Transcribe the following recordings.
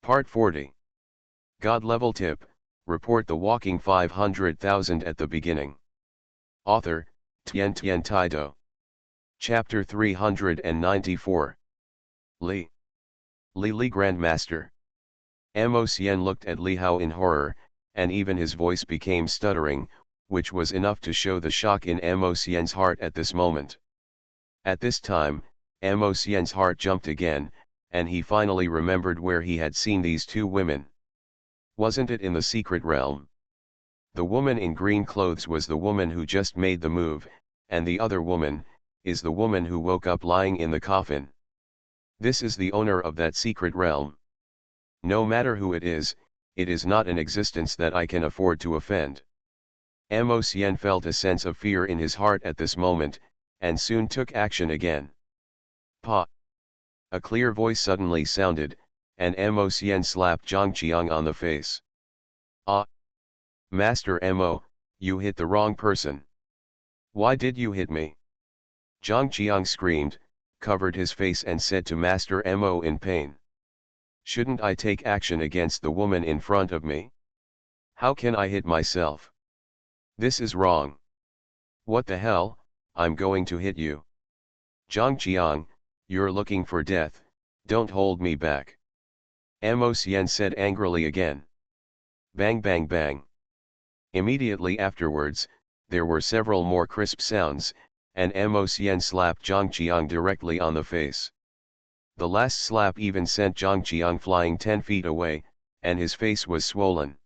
Part 40. God level tip, report the walking 500,000 at the beginning. Author, Tien Tien Taido. Chapter 394. Li Grandmaster. Mo Xian looked at Li Hao in horror, and even his voice became stuttering, which was enough to show the shock in Mo Xian's heart at this moment. At this time, Mo Xian's heart jumped again, and he finally remembered where he had seen these two women. Wasn't it in the secret realm? The woman in green clothes was the woman who just made the move, and the other woman is the woman who woke up lying in the coffin. This is the owner of that secret realm. No matter who it is not an existence that I can afford to offend. Mo Xian felt a sense of fear in his heart at this moment, and soon took action again. Pa! A clear voice suddenly sounded, and Mo Xian slapped Zhang Qiang on the face. Ah! Master Mo, you hit the wrong person. Why did you hit me? Zhang Qiang screamed, covered his face and said to Master Mo in pain. Shouldn't I take action against the woman in front of me? How can I hit myself? This is wrong. What the hell, I'm going to hit you. Zhang Qiang, you're looking for death, don't hold me back. Mo Xian said angrily again. Bang bang bang. Immediately afterwards, there were several more crisp sounds, and Mo Xian slapped Zhang Qiang directly on the face. The last slap even sent Zhang Qiang flying 10 feet away, and his face was swollen,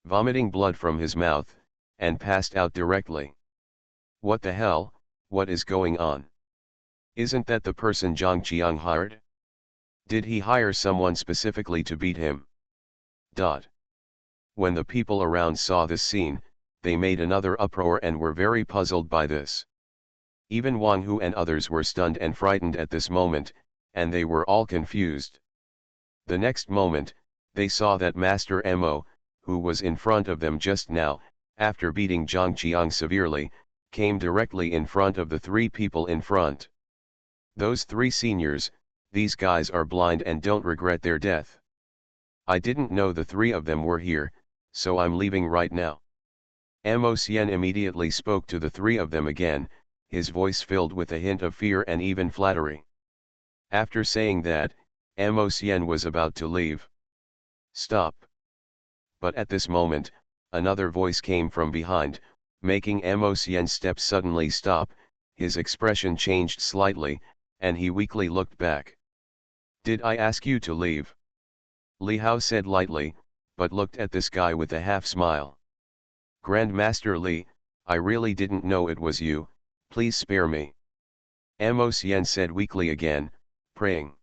vomiting blood from his mouth, and passed out directly. What the hell, what is going on? Isn't that the person Zhang Qiang hired? Did he hire someone specifically to beat him? When the people around saw this scene, they made another uproar and were very puzzled by this. Even Wang Hu and others were stunned and frightened at this moment, and they were all confused. The next moment, they saw that Master Mo, who was in front of them just now, after beating Zhang Qiang severely, came directly in front of the three people in front. Those three seniors, these guys are blind and don't regret their death. I didn't know the three of them were here, so I'm leaving right now. Mo Xian immediately spoke to the three of them again, his voice filled with a hint of fear and even flattery. After saying that, Mo Xian was about to leave. Stop. But at this moment, another voice came from behind, making Mo Xian's steps suddenly stop. His expression changed slightly, and he weakly looked back. Did I ask you to leave? Li Hao said lightly, but looked at this guy with a half smile. Grandmaster Li, I really didn't know it was you, please spare me. Mo Xian said weakly again, praying.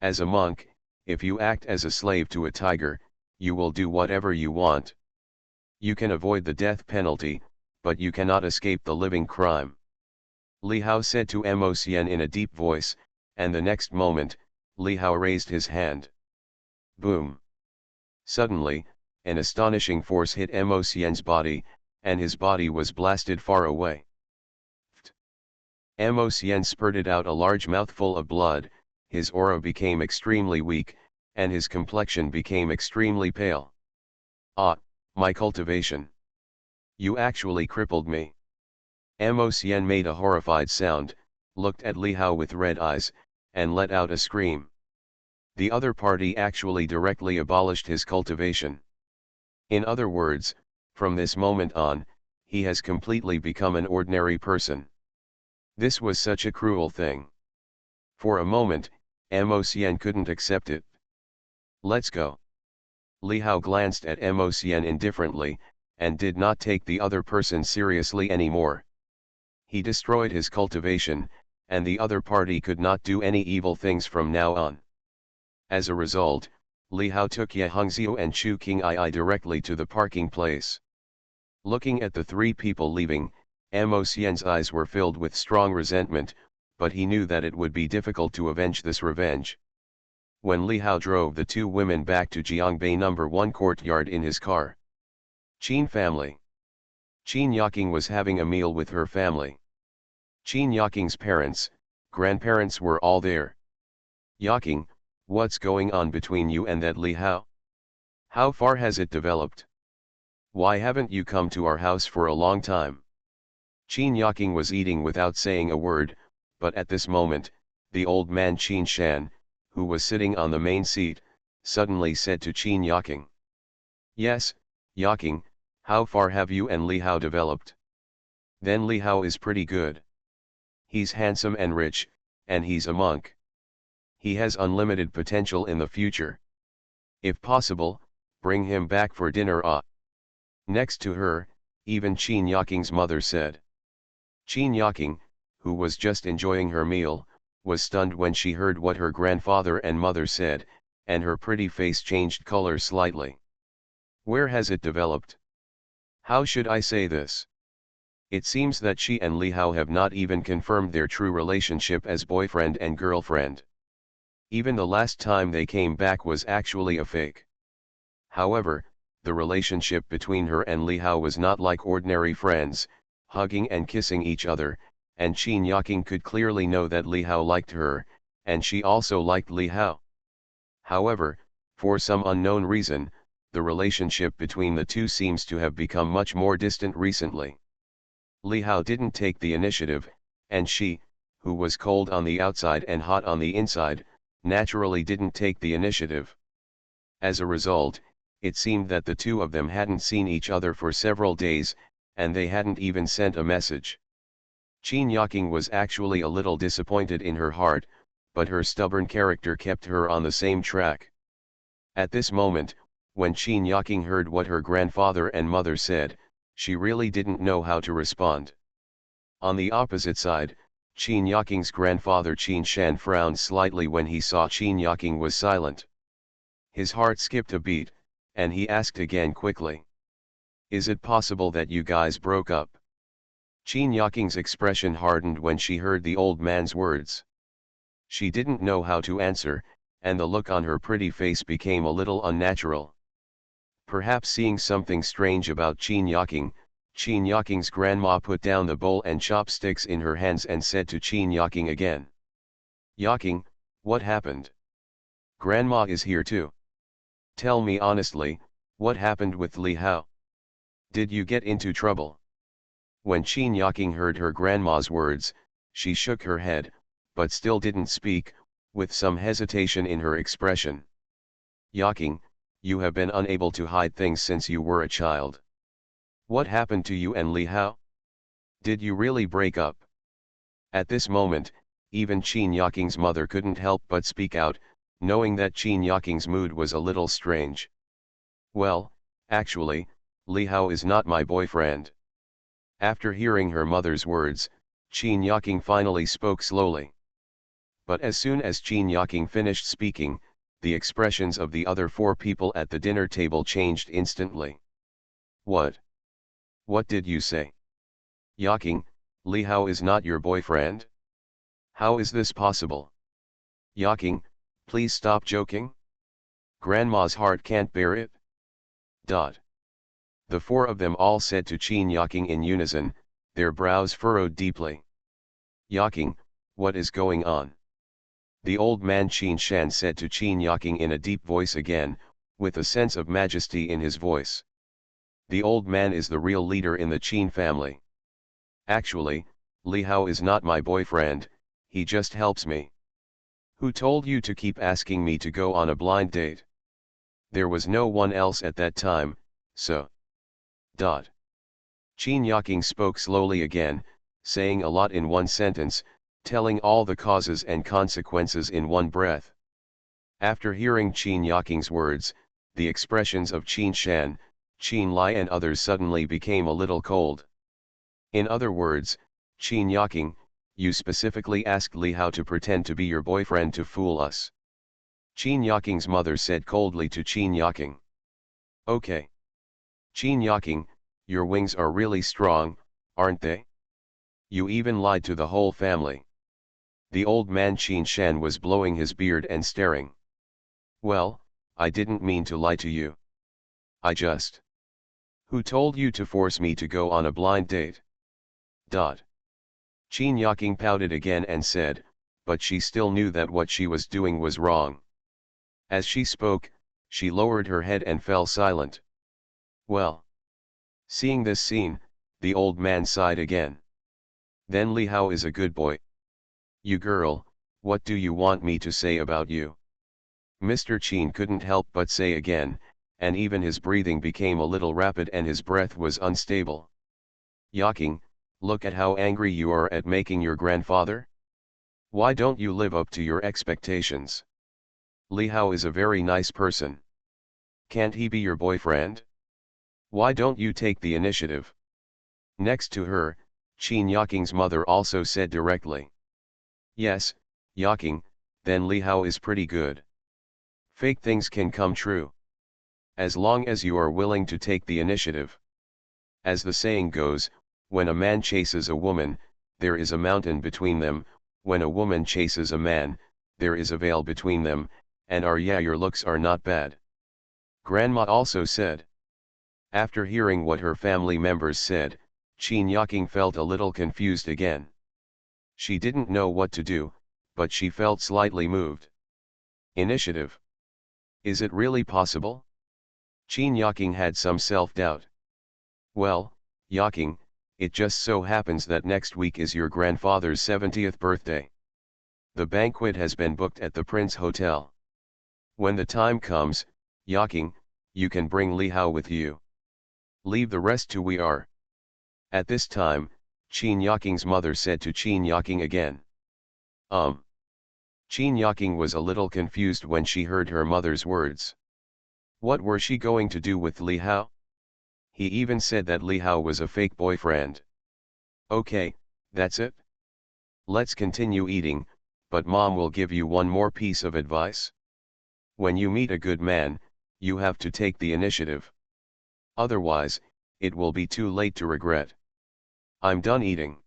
As a monk, if you act as a slave to a tiger, you will do whatever you want. You can avoid the death penalty, but you cannot escape the living crime. Li Hao said to Mo Xian in a deep voice, and the next moment, Li Hao raised his hand. Boom! Suddenly, an astonishing force hit Mo Xian's body, and his body was blasted far away. Mo Xian spurted out a large mouthful of blood, his aura became extremely weak, and his complexion became extremely pale. Ah, my cultivation! You actually crippled me. Mo Xian made a horrified sound, looked at Li Hao with red eyes, and let out a scream. The other party actually directly abolished his cultivation. In other words, from this moment on, he has completely become an ordinary person. This was such a cruel thing. For a moment, Mo Xian couldn't accept it. Let's go. Li Hao glanced at Mo Xian indifferently, and did not take the other person seriously anymore. He destroyed his cultivation, and the other party could not do any evil things from now on. As a result, Li Hao took Ye Hongxiu and Chu Qing'ai directly to the parking place. Looking at the three people leaving, Mo Xian's eyes were filled with strong resentment, but he knew that it would be difficult to avenge this revenge. When Li Hao drove the two women back to Jiangbei No. 1 courtyard in his car. Qin family. Qin Yaking was having a meal with her family. Qin Yaking's parents, grandparents were all there. Yaking, What's going on between you and that Li Hao? How far has it developed? Why haven't you come to our house for a long time? Qin Yaking was eating without saying a word, but at this moment, the old man Qin Shan, who was sitting on the main seat, suddenly said to Qin Yaking. Yes, Yaking, how far have you and Li Hao developed? Then Li Hao is pretty good. He's handsome and rich, and he's a monk. He has unlimited potential in the future. If possible, bring him back for dinner. Next to her, even Qin Yaking's mother said. Qin Yaking, who was just enjoying her meal, was stunned when she heard what her grandfather and mother said, and her pretty face changed color slightly. Where has it developed? How should I say this? It seems that she and Li Hao have not even confirmed their true relationship as boyfriend and girlfriend. Even the last time they came back was actually a fake. However, the relationship between her and Li Hao was not like ordinary friends, hugging and kissing each other, and Qin Yaking could clearly know that Li Hao liked her, and she also liked Li Hao. However, for some unknown reason, the relationship between the two seems to have become much more distant recently. Li Hao didn't take the initiative, and she, who was cold on the outside and hot on the inside, naturally didn't take the initiative. As a result, it seemed that the two of them hadn't seen each other for several days, and they hadn't even sent a message. Qin Yaking was actually a little disappointed in her heart, but her stubborn character kept her on the same track. At this moment, when Qin Yaking heard what her grandfather and mother said, she really didn't know how to respond. On the opposite side, Qin Yaking's grandfather Qin Shan frowned slightly when he saw Qin Yaking was silent. His heart skipped a beat, and he asked again quickly. Is it possible that you guys broke up? Qin Yaking's expression hardened when she heard the old man's words. She didn't know how to answer, and the look on her pretty face became a little unnatural. Perhaps seeing something strange about Qin Yaking's grandma put down the bowl and chopsticks in her hands and said to Qin Yaking again. Yaking, what happened? Grandma is here too. Tell me honestly, what happened with Li Hao? Did you get into trouble? When Qin Yaking heard her grandma's words, she shook her head, but still didn't speak, with some hesitation in her expression. Yaking, you have been unable to hide things since you were a child. What happened to you and Li Hao? Did you really break up? At this moment, even Qin Yaking's mother couldn't help but speak out, knowing that Qin Yaking's mood was a little strange. Well, actually, Li Hao is not my boyfriend. After hearing her mother's words, Qin Yaking finally spoke slowly. But as soon as Qin Yaking finished speaking, the expressions of the other four people at the dinner table changed instantly. What? What did you say? Yaking, Li Hao is not your boyfriend? How is this possible? Yaking, please stop joking. Grandma's heart can't bear it. The four of them all said to Qin Yaking in unison, their brows furrowed deeply. Yaking, what is going on? The old man Qin Shan said to Qin Yaking in a deep voice again, with a sense of majesty in his voice. The old man is the real leader in the Qin family. Actually, Li Hao is not my boyfriend, he just helps me. Who told you to keep asking me to go on a blind date? There was no one else at that time, so. Qin Yaking spoke slowly again, saying a lot in one sentence, telling all the causes and consequences in one breath. After hearing Qin Yaking's words, the expressions of Qin Shan, Qin Lai and others suddenly became a little cold. In other words, Qin Yaking, you specifically asked Li Hao to pretend to be your boyfriend to fool us. Qin Yaking's mother said coldly to Qin Yaking. Okay. Qin Yaking, your wings are really strong, aren't they? You even lied to the whole family. The old man Qin Shan was blowing his beard and staring. Well, I didn't mean to lie to you. I just. Who told you to force me to go on a blind date? Qin Yaking pouted again and said, but she still knew that what she was doing was wrong. As she spoke, she lowered her head and fell silent. Well. Seeing this scene, the old man sighed again. Then Li Hao is a good boy. You girl, what do you want me to say about you? Mr. Qin couldn't help but say again, and even his breathing became a little rapid and his breath was unstable. Yaking, look at how angry you are at making your grandfather. Why don't you live up to your expectations? Li Hao is a very nice person. Can't he be your boyfriend? Why don't you take the initiative? Next to her, Qin Yaking's mother also said directly. Yes, Yaking, then Li Hao is pretty good. Fake things can come true. As long as you are willing to take the initiative. As the saying goes, when a man chases a woman, there is a mountain between them, when a woman chases a man, there is a veil between them, and yeah, your looks are not bad. Grandma also said. After hearing what her family members said, Qin Yaking felt a little confused again. She didn't know what to do, but she felt slightly moved. Initiative. Is it really possible? Qin Yaking had some self-doubt. Well, Yaking, it just so happens that next week is your grandfather's 70th birthday. The banquet has been booked at the Prince Hotel. When the time comes, Yaking, you can bring Li Hao with you. Leave the rest to we are. At this time, Qin Yaking's mother said to Qin Yaking again. Qin Yaking was a little confused when she heard her mother's words. What were she going to do with Li Hao? He even said that Li Hao was a fake boyfriend. Okay, that's it. Let's continue eating, but mom will give you one more piece of advice. When you meet a good man, you have to take the initiative. Otherwise, it will be too late to regret. I'm done eating.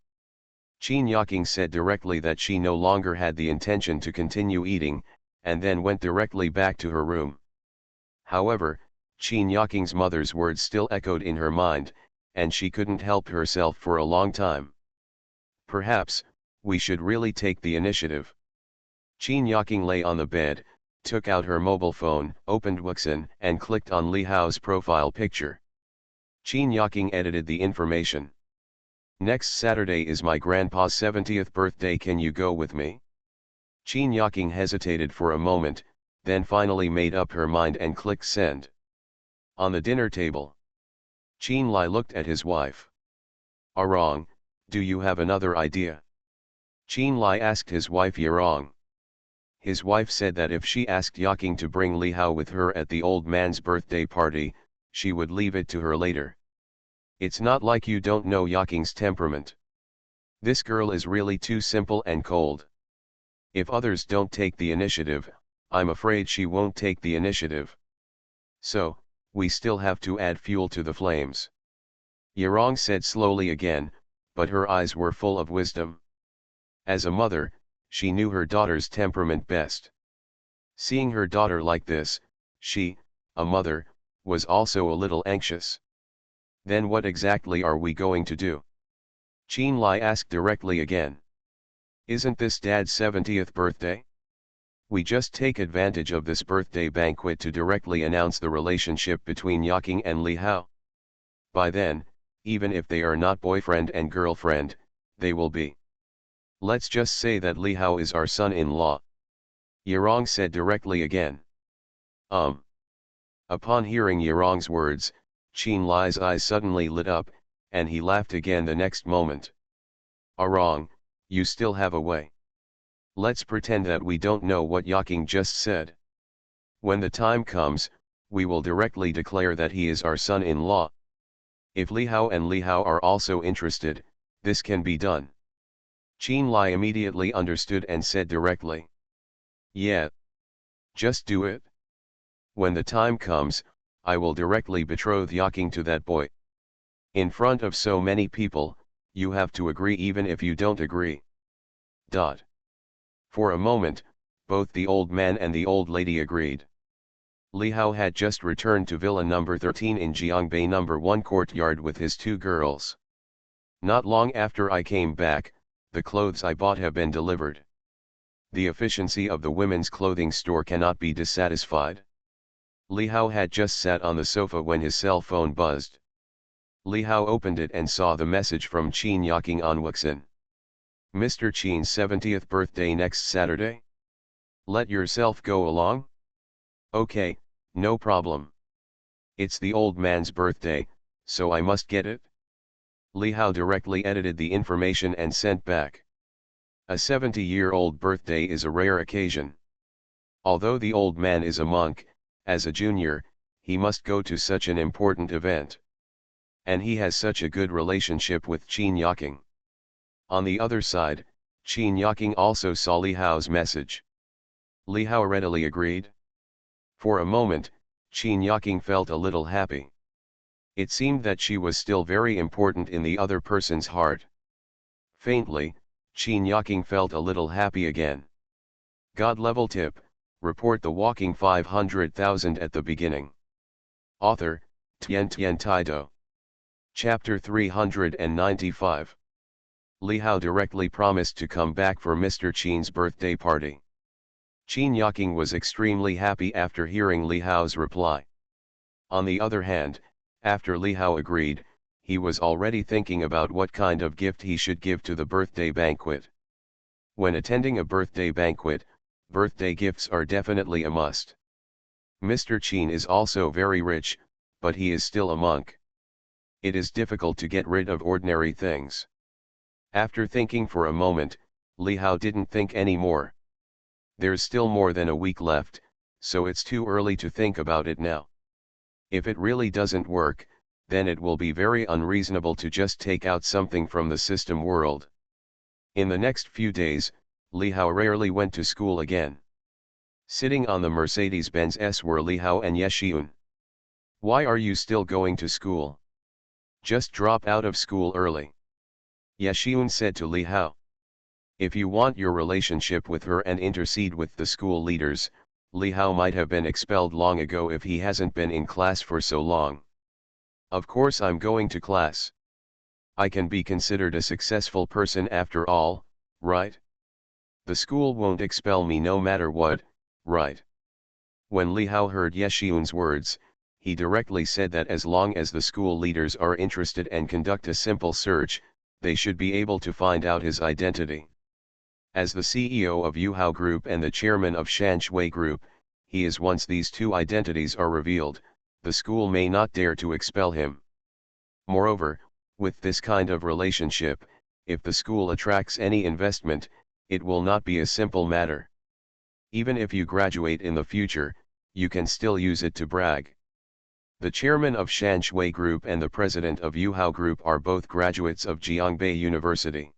Qin Yaking said directly that she no longer had the intention to continue eating, and then went directly back to her room. However, Qin Yaking's mother's words still echoed in her mind, and she couldn't help herself for a long time. Perhaps, we should really take the initiative. Qin Yaking lay on the bed, took out her mobile phone, opened Weixin, and clicked on Li Hao's profile picture. Qin Yaking edited the information. Next Saturday is my grandpa's 70th birthday, can you go with me? Qin Yaking hesitated for a moment, then finally made up her mind and clicked send. On the dinner table, Qin Lai looked at his wife. Yarong, do you have another idea? Qin Lai asked his wife Yarong. His wife said that if she asked Yaking to bring Li Hao with her at the old man's birthday party, she would leave it to her later. It's not like you don't know Yaking's temperament. This girl is really too simple and cold. If others don't take the initiative, I'm afraid she won't take the initiative. So, we still have to add fuel to the flames. Yarong said slowly again, but her eyes were full of wisdom. As a mother, she knew her daughter's temperament best. Seeing her daughter like this, she, a mother, was also a little anxious. Then what exactly are we going to do? Qin Lai asked directly again. Isn't this Dad's 70th birthday? We just take advantage of this birthday banquet to directly announce the relationship between Yaking and Li Hao. By then, even if they are not boyfriend and girlfriend, they will be. Let's just say that Li Hao is our son-in-law. Yarong said directly again. Upon hearing Yarong's words, Qin Lai's eyes suddenly lit up, and he laughed again the next moment. Yarong, you still have a way. Let's pretend that we don't know what Yaking just said. When the time comes, we will directly declare that he is our son-in-law. If Li Hao and Li Hao are also interested, this can be done. Qin Lai immediately understood and said directly. Yeah. Just do it. When the time comes, I will directly betroth Yaking to that boy. In front of so many people, you have to agree even if you don't agree. For a moment, both the old man and the old lady agreed. Li Hao had just returned to Villa number 13 in Jiangbei number 1 courtyard with his two girls. Not long after I came back, the clothes I bought have been delivered. The efficiency of the women's clothing store cannot be dissatisfied. Li Hao had just sat on the sofa when his cell phone buzzed. Li Hao opened it and saw the message from Qin Yaking on Wuxin. Mr. Qin's 70th birthday next Saturday? Let yourself go along? Okay, no problem. It's the old man's birthday, so I must get it? Li Hao directly edited the information and sent back. A 70-year-old birthday is a rare occasion. Although the old man is a monk, as a junior, he must go to such an important event. And he has such a good relationship with Qin Yaking. On the other side, Qin Yaking also saw Li Hao's message. Li Hao readily agreed. For a moment, Qin Yaking felt a little happy. It seemed that she was still very important in the other person's heart. Faintly, Qin Yaking felt a little happy again. God level tip, report the walking 500,000 at the beginning. Author, Tian Taido. Chapter 395. Li Hao directly promised to come back for Mr. Qin's birthday party. Qin Yaking was extremely happy after hearing Li Hao's reply. On the other hand, after Li Hao agreed, he was already thinking about what kind of gift he should give to the birthday banquet. When attending a birthday banquet, birthday gifts are definitely a must. Mr. Qin is also very rich, but he is still a monk. It is difficult to get rid of ordinary things. After thinking for a moment, Li Hao didn't think any more. There's still more than a week left, so it's too early to think about it now. If it really doesn't work, then it will be very unreasonable to just take out something from the system world. In the next few days, Li Hao rarely went to school again. Sitting on the Mercedes-Benz S were Li Hao and Ye. Why are you still going to school? Just drop out of school early. Ye said to Li Hao. If you want your relationship with her and intercede with the school leaders, Li Hao might have been expelled long ago if he hasn't been in class for so long. Of course I'm going to class. I can be considered a successful person after all, right? The school won't expel me no matter what, right? When Li Hao heard Ye words, he directly said that as long as the school leaders are interested and conduct a simple search, they should be able to find out his identity. As the CEO of Yuhao Group and the chairman of Shanshui Group, he is once these two identities are revealed, the school may not dare to expel him. Moreover, with this kind of relationship, if the school attracts any investment, it will not be a simple matter. Even if you graduate in the future, you can still use it to brag. The chairman of Shanshui Group and the president of Yuhao Group are both graduates of Jiangbei University.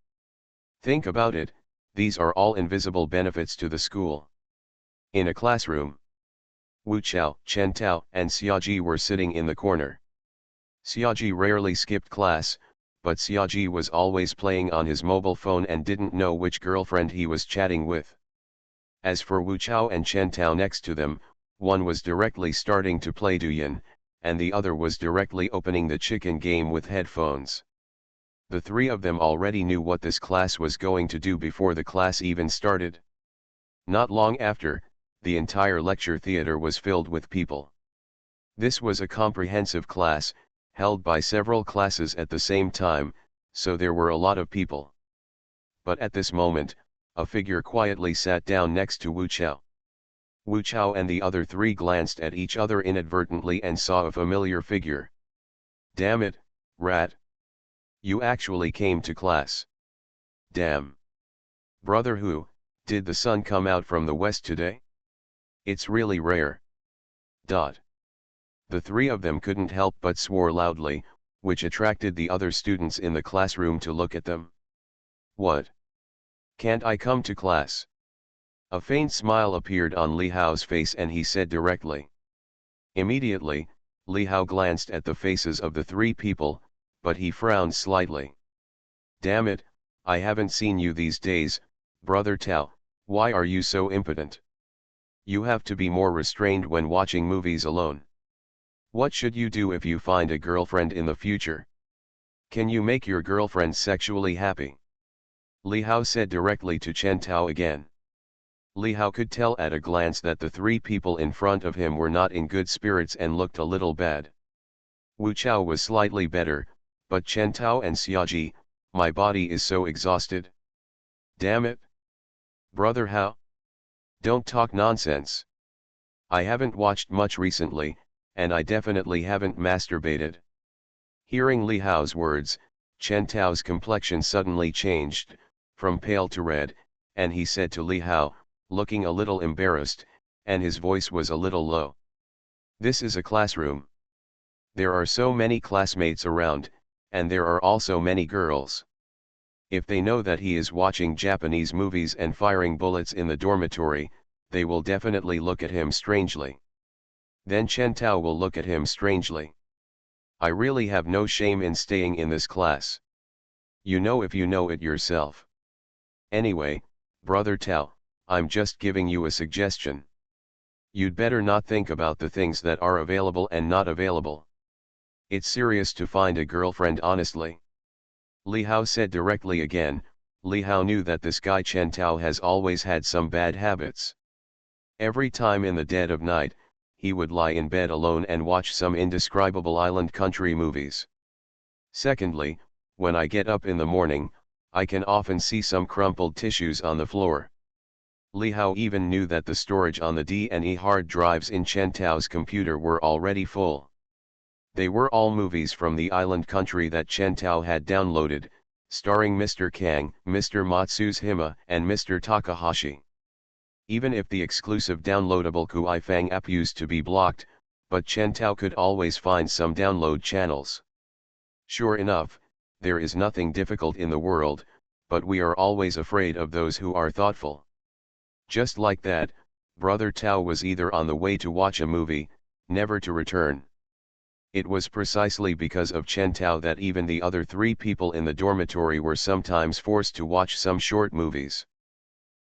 Think about it, these are all invisible benefits to the school. In a classroom, Wu Chao, Chen Tao, and Xiaoji were sitting in the corner. Xiaoji rarely skipped class, but Xiaoji was always playing on his mobile phone and didn't know which girlfriend he was chatting with. As for Wu Chao and Chen Tao next to them, one was directly starting to play Douyin, and the other was directly opening the chicken game with headphones. The three of them already knew what this class was going to do before the class even started. Not long after, the entire lecture theater was filled with people. This was a comprehensive class, held by several classes at the same time, so there were a lot of people. But at this moment, a figure quietly sat down next to Wu Chao. Wu Chao and the other three glanced at each other inadvertently and saw a familiar figure. Damn it, rat. You actually came to class. Damn. Brother Hu, did the sun come out from the west today? It's really rare. The three of them couldn't help but swore loudly, which attracted the other students in the classroom to look at them. What? Can't I come to class? A faint smile appeared on Li Hao's face and he said directly. Immediately, Li Hao glanced at the faces of the three people, but he frowned slightly. Damn it, I haven't seen you these days, Brother Tao, why are you so impotent? You have to be more restrained when watching movies alone. What should you do if you find a girlfriend in the future? Can you make your girlfriend sexually happy? Li Hao said directly to Chen Tao again. Li Hao could tell at a glance that the three people in front of him were not in good spirits and looked a little bad. Wu Chao was slightly better, but Chen Tao and Xiaoji, my body is so exhausted. Damn it. Brother Hao? Don't talk nonsense. I haven't watched much recently, and I definitely haven't masturbated. Hearing Li Hao's words, Chen Tao's complexion suddenly changed, from pale to red, and he said to Li Hao, looking a little embarrassed, and his voice was a little low. This is a classroom. There are so many classmates around, and there are also many girls. If they know that he is watching Japanese movies and firing bullets in the dormitory, they will definitely look at him strangely. Then Chen Tao will look at him strangely. I really have no shame in staying in this class. You know if you know it yourself. Anyway, Brother Tao, I'm just giving you a suggestion. You'd better not think about the things that are available and not available. It's serious to find a girlfriend honestly. Li Hao said directly again. Li Hao knew that this guy Chen Tao has always had some bad habits. Every time in the dead of night, he would lie in bed alone and watch some indescribable island country movies. Secondly, when I get up in the morning, I can often see some crumpled tissues on the floor. Li Hao even knew that the storage on the D&E hard drives in Chen Tao's computer were already full. They were all movies from the island country that Chen Tao had downloaded, starring Mr. Kang, Mr. Matsushima, and Mr. Takahashi. Even if the exclusive downloadable Kuifang app used to be blocked, but Chen Tao could always find some download channels. Sure enough, there is nothing difficult in the world, but we are always afraid of those who are thoughtful. Just like that, Brother Tao was either on the way to watch a movie, never to return. It was precisely because of Chen Tao that even the other three people in the dormitory were sometimes forced to watch some short movies.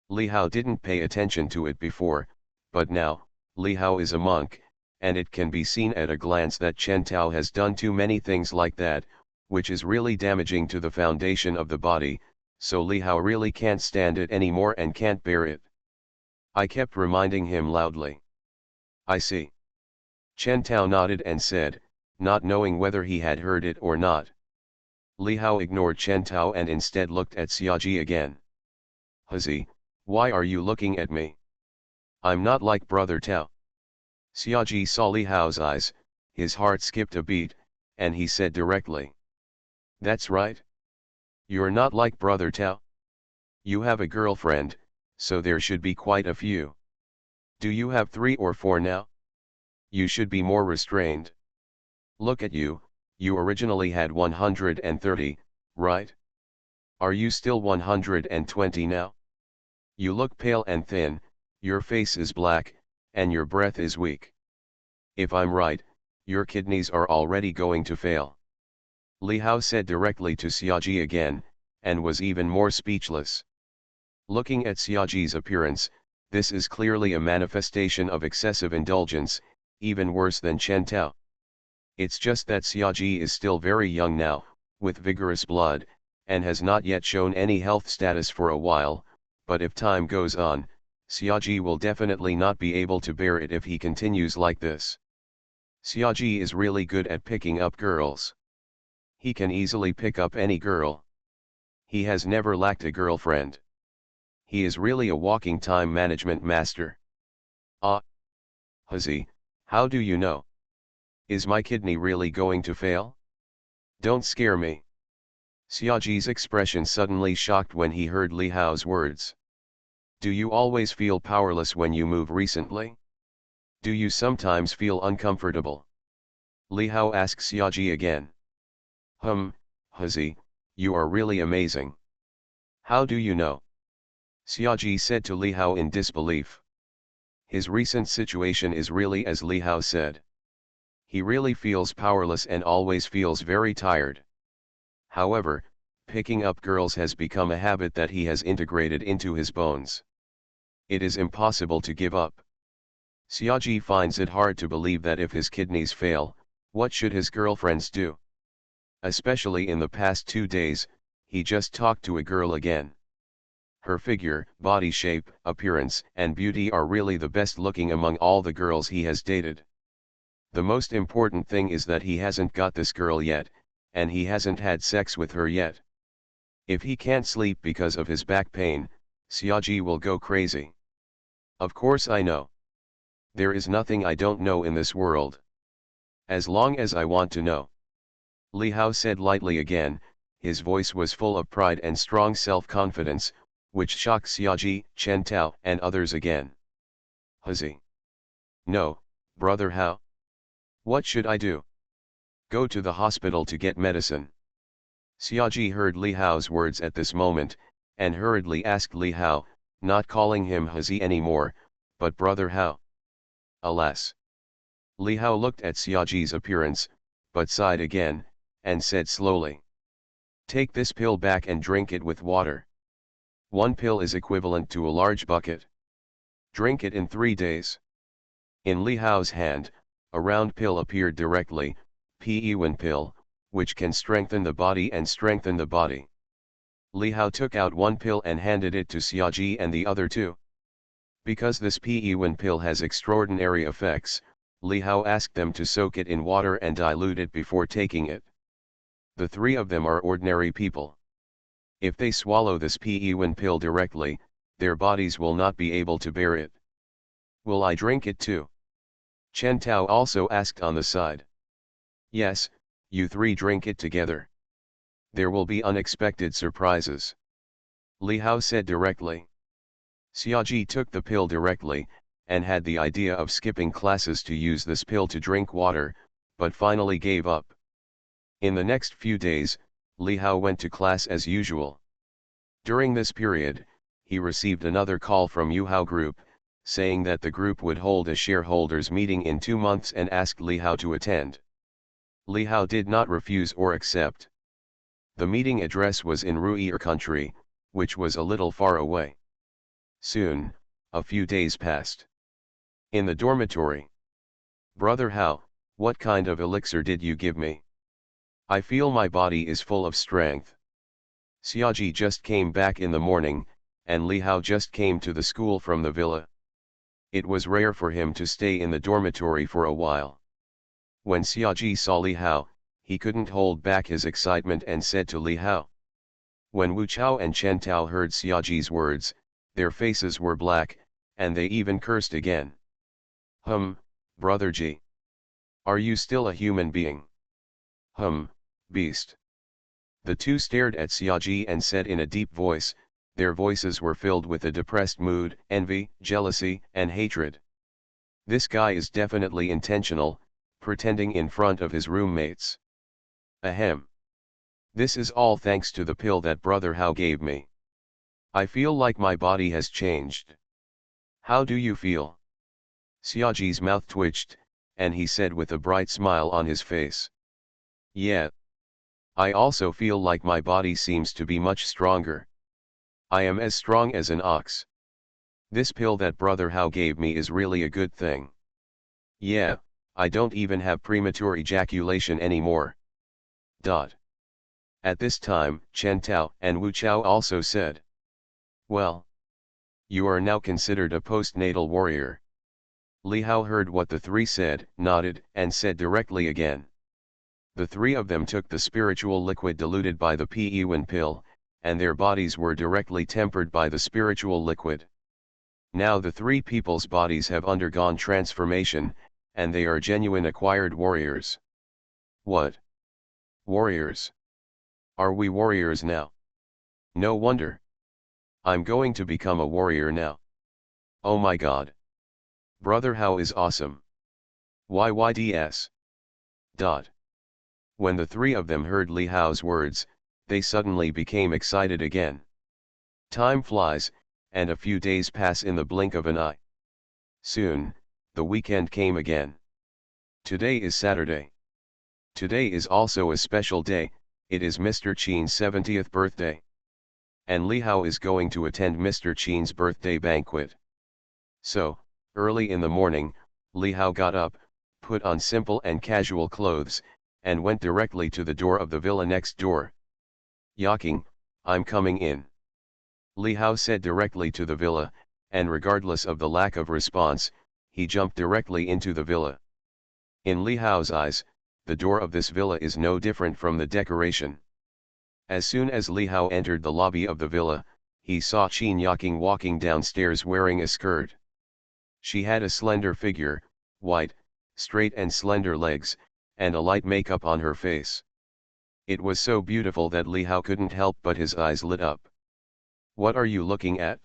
Li Hao didn't pay attention to it before, but now, Li Hao is a monk, and it can be seen at a glance that Chen Tao has done too many things like that, which is really damaging to the foundation of the body, so Li Hao really can't stand it anymore and can't bear it. I kept reminding him loudly. I see. Chen Tao nodded and said, not knowing whether he had heard it or not. Li Hao ignored Chen Tao and instead looked at Xiaoji again. Hazi, why are you looking at me? I'm not like Brother Tao. Xiaoji saw Li Hao's eyes, his heart skipped a beat, and he said directly. That's right. You're not like Brother Tao. You have a girlfriend, so there should be quite a few. Do you have 3 or 4 now? You should be more restrained. Look at you, you originally had 130, right? Are you still 120 now? You look pale and thin, your face is black, and your breath is weak. If I'm right, your kidneys are already going to fail. Li Hao said directly to Xiaoji again, and was even more speechless. Looking at Xiaoji's appearance, this is clearly a manifestation of excessive indulgence, even worse than Chen Tao. It's just that Xiaoji is still very young now, with vigorous blood, and has not yet shown any health status for a while, but if time goes on, Xiaoji will definitely not be able to bear it if he continues like this. Xiaoji is really good at picking up girls. He can easily pick up any girl. He has never lacked a girlfriend. He is really a walking time management master. Ah! Hazi, how do you know? Is my kidney really going to fail? Don't scare me. Xiaoji's expression suddenly shocked when he heard Li Hao's words. Do you always feel powerless when you move recently? Do you sometimes feel uncomfortable? Li Hao asked Xiaoji again. Hazi, you are really amazing. How do you know? Xiaoji said to Li Hao in disbelief. His recent situation is really as Li Hao said. He really feels powerless and always feels very tired. However, picking up girls has become a habit that he has integrated into his bones. It is impossible to give up. Xiaoji finds it hard to believe that if his kidneys fail, what should his girlfriends do? Especially in the past 2 days, he just talked to a girl again. Her figure, body shape, appearance, and beauty are really the best looking among all the girls he has dated. The most important thing is that he hasn't got this girl yet, and he hasn't had sex with her yet. If he can't sleep because of his back pain, Xiaoji will go crazy. Of course I know. There is nothing I don't know in this world. As long as I want to know. Li Hao said lightly again, his voice was full of pride and strong self-confidence, which shocked Xiaoji, Chen Tao, and others again. Huzi. No, brother Hao. What should I do? Go to the hospital to get medicine. Xiaoji heard Li Hao's words at this moment, and hurriedly asked Li Hao, not calling him Huzi anymore, but brother Hao. Alas. Li Hao looked at Xiaoji's appearance, but sighed again, and said slowly. Take this pill back and drink it with water. One pill is equivalent to a large bucket. Drink it in 3 days. In Li Hao's hand, a round pill appeared directly, Pen pill, which can strengthen the body and strengthen the body. Li Hao took out one pill and handed it to Xiaoji and the other two. Because this Pen pill has extraordinary effects, Li Hao asked them to soak it in water and dilute it before taking it. The three of them are ordinary people. If they swallow this Pen pill directly, their bodies will not be able to bear it. Will I drink it too? Chen Tao also asked on the side. Yes, you three drink it together. There will be unexpected surprises. Li Hao said directly. Xiaoji took the pill directly, and had the idea of skipping classes to use this pill to drink water, but finally gave up. In the next few days, Li Hao went to class as usual. During this period, he received another call from Yu Hao Group, saying that the group would hold a shareholders meeting in 2 months and asked Li Hao to attend. Li Hao did not refuse or accept. The meeting address was in Ruier country, which was a little far away. Soon, a few days passed. In the dormitory. Brother Hao, what kind of elixir did you give me? I feel my body is full of strength. Xiaoji just came back in the morning, and Li Hao just came to the school from the villa. It was rare for him to stay in the dormitory for a while. When Xiaoji saw Li Hao, he couldn't hold back his excitement and said to Li Hao. When Wu Chao and Chen Tao heard Xiaoji's words, their faces were black, and they even cursed again. Brother Ji. Are you still a human being? Beast. The two stared at Xiaoji and said in a deep voice, their voices were filled with a depressed mood, envy, jealousy, and hatred. This guy is definitely intentional, pretending in front of his roommates. Ahem. This is all thanks to the pill that Brother Hao gave me. I feel like my body has changed. How do you feel? Xiaoji's mouth twitched, and he said with a bright smile on his face. Yeah. I also feel like my body seems to be much stronger. I am as strong as an ox. This pill that Brother Hao gave me is really a good thing. Yeah, I don't even have premature ejaculation anymore. At this time, Chen Tao and Wu Chao also said. Well. You are now considered a postnatal warrior. Li Hao heard what the three said, nodded, and said directly again. The three of them took the spiritual liquid diluted by the Pen pill, and their bodies were directly tempered by the spiritual liquid. Now the three people's bodies have undergone transformation, and they are genuine acquired warriors. What? Warriors? Are we warriors now? No wonder. I'm going to become a warrior now. Oh my god. Brother Hao is awesome. YYDS. When the three of them heard Li Hao's words, they suddenly became excited again. Time flies, and a few days pass in the blink of an eye. Soon, the weekend came again. Today is Saturday. Today is also a special day, it is Mr. Qin's 70th birthday. And Li Hao is going to attend Mr. Qin's birthday banquet. So, early in the morning, Li Hao got up, put on simple and casual clothes, and went directly to the door of the villa next door. Yawking, I'm coming in. Li Hao said directly to the villa, and regardless of the lack of response, he jumped directly into the villa. In Li Hao's eyes, the door of this villa is no different from the decoration. As soon as Li Hao entered the lobby of the villa, he saw Qin Yaking walking downstairs wearing a skirt. She had a slender figure, white, straight and slender legs, and a light makeup on her face. It was so beautiful that Li Hao couldn't help but his eyes lit up. "What are you looking at?"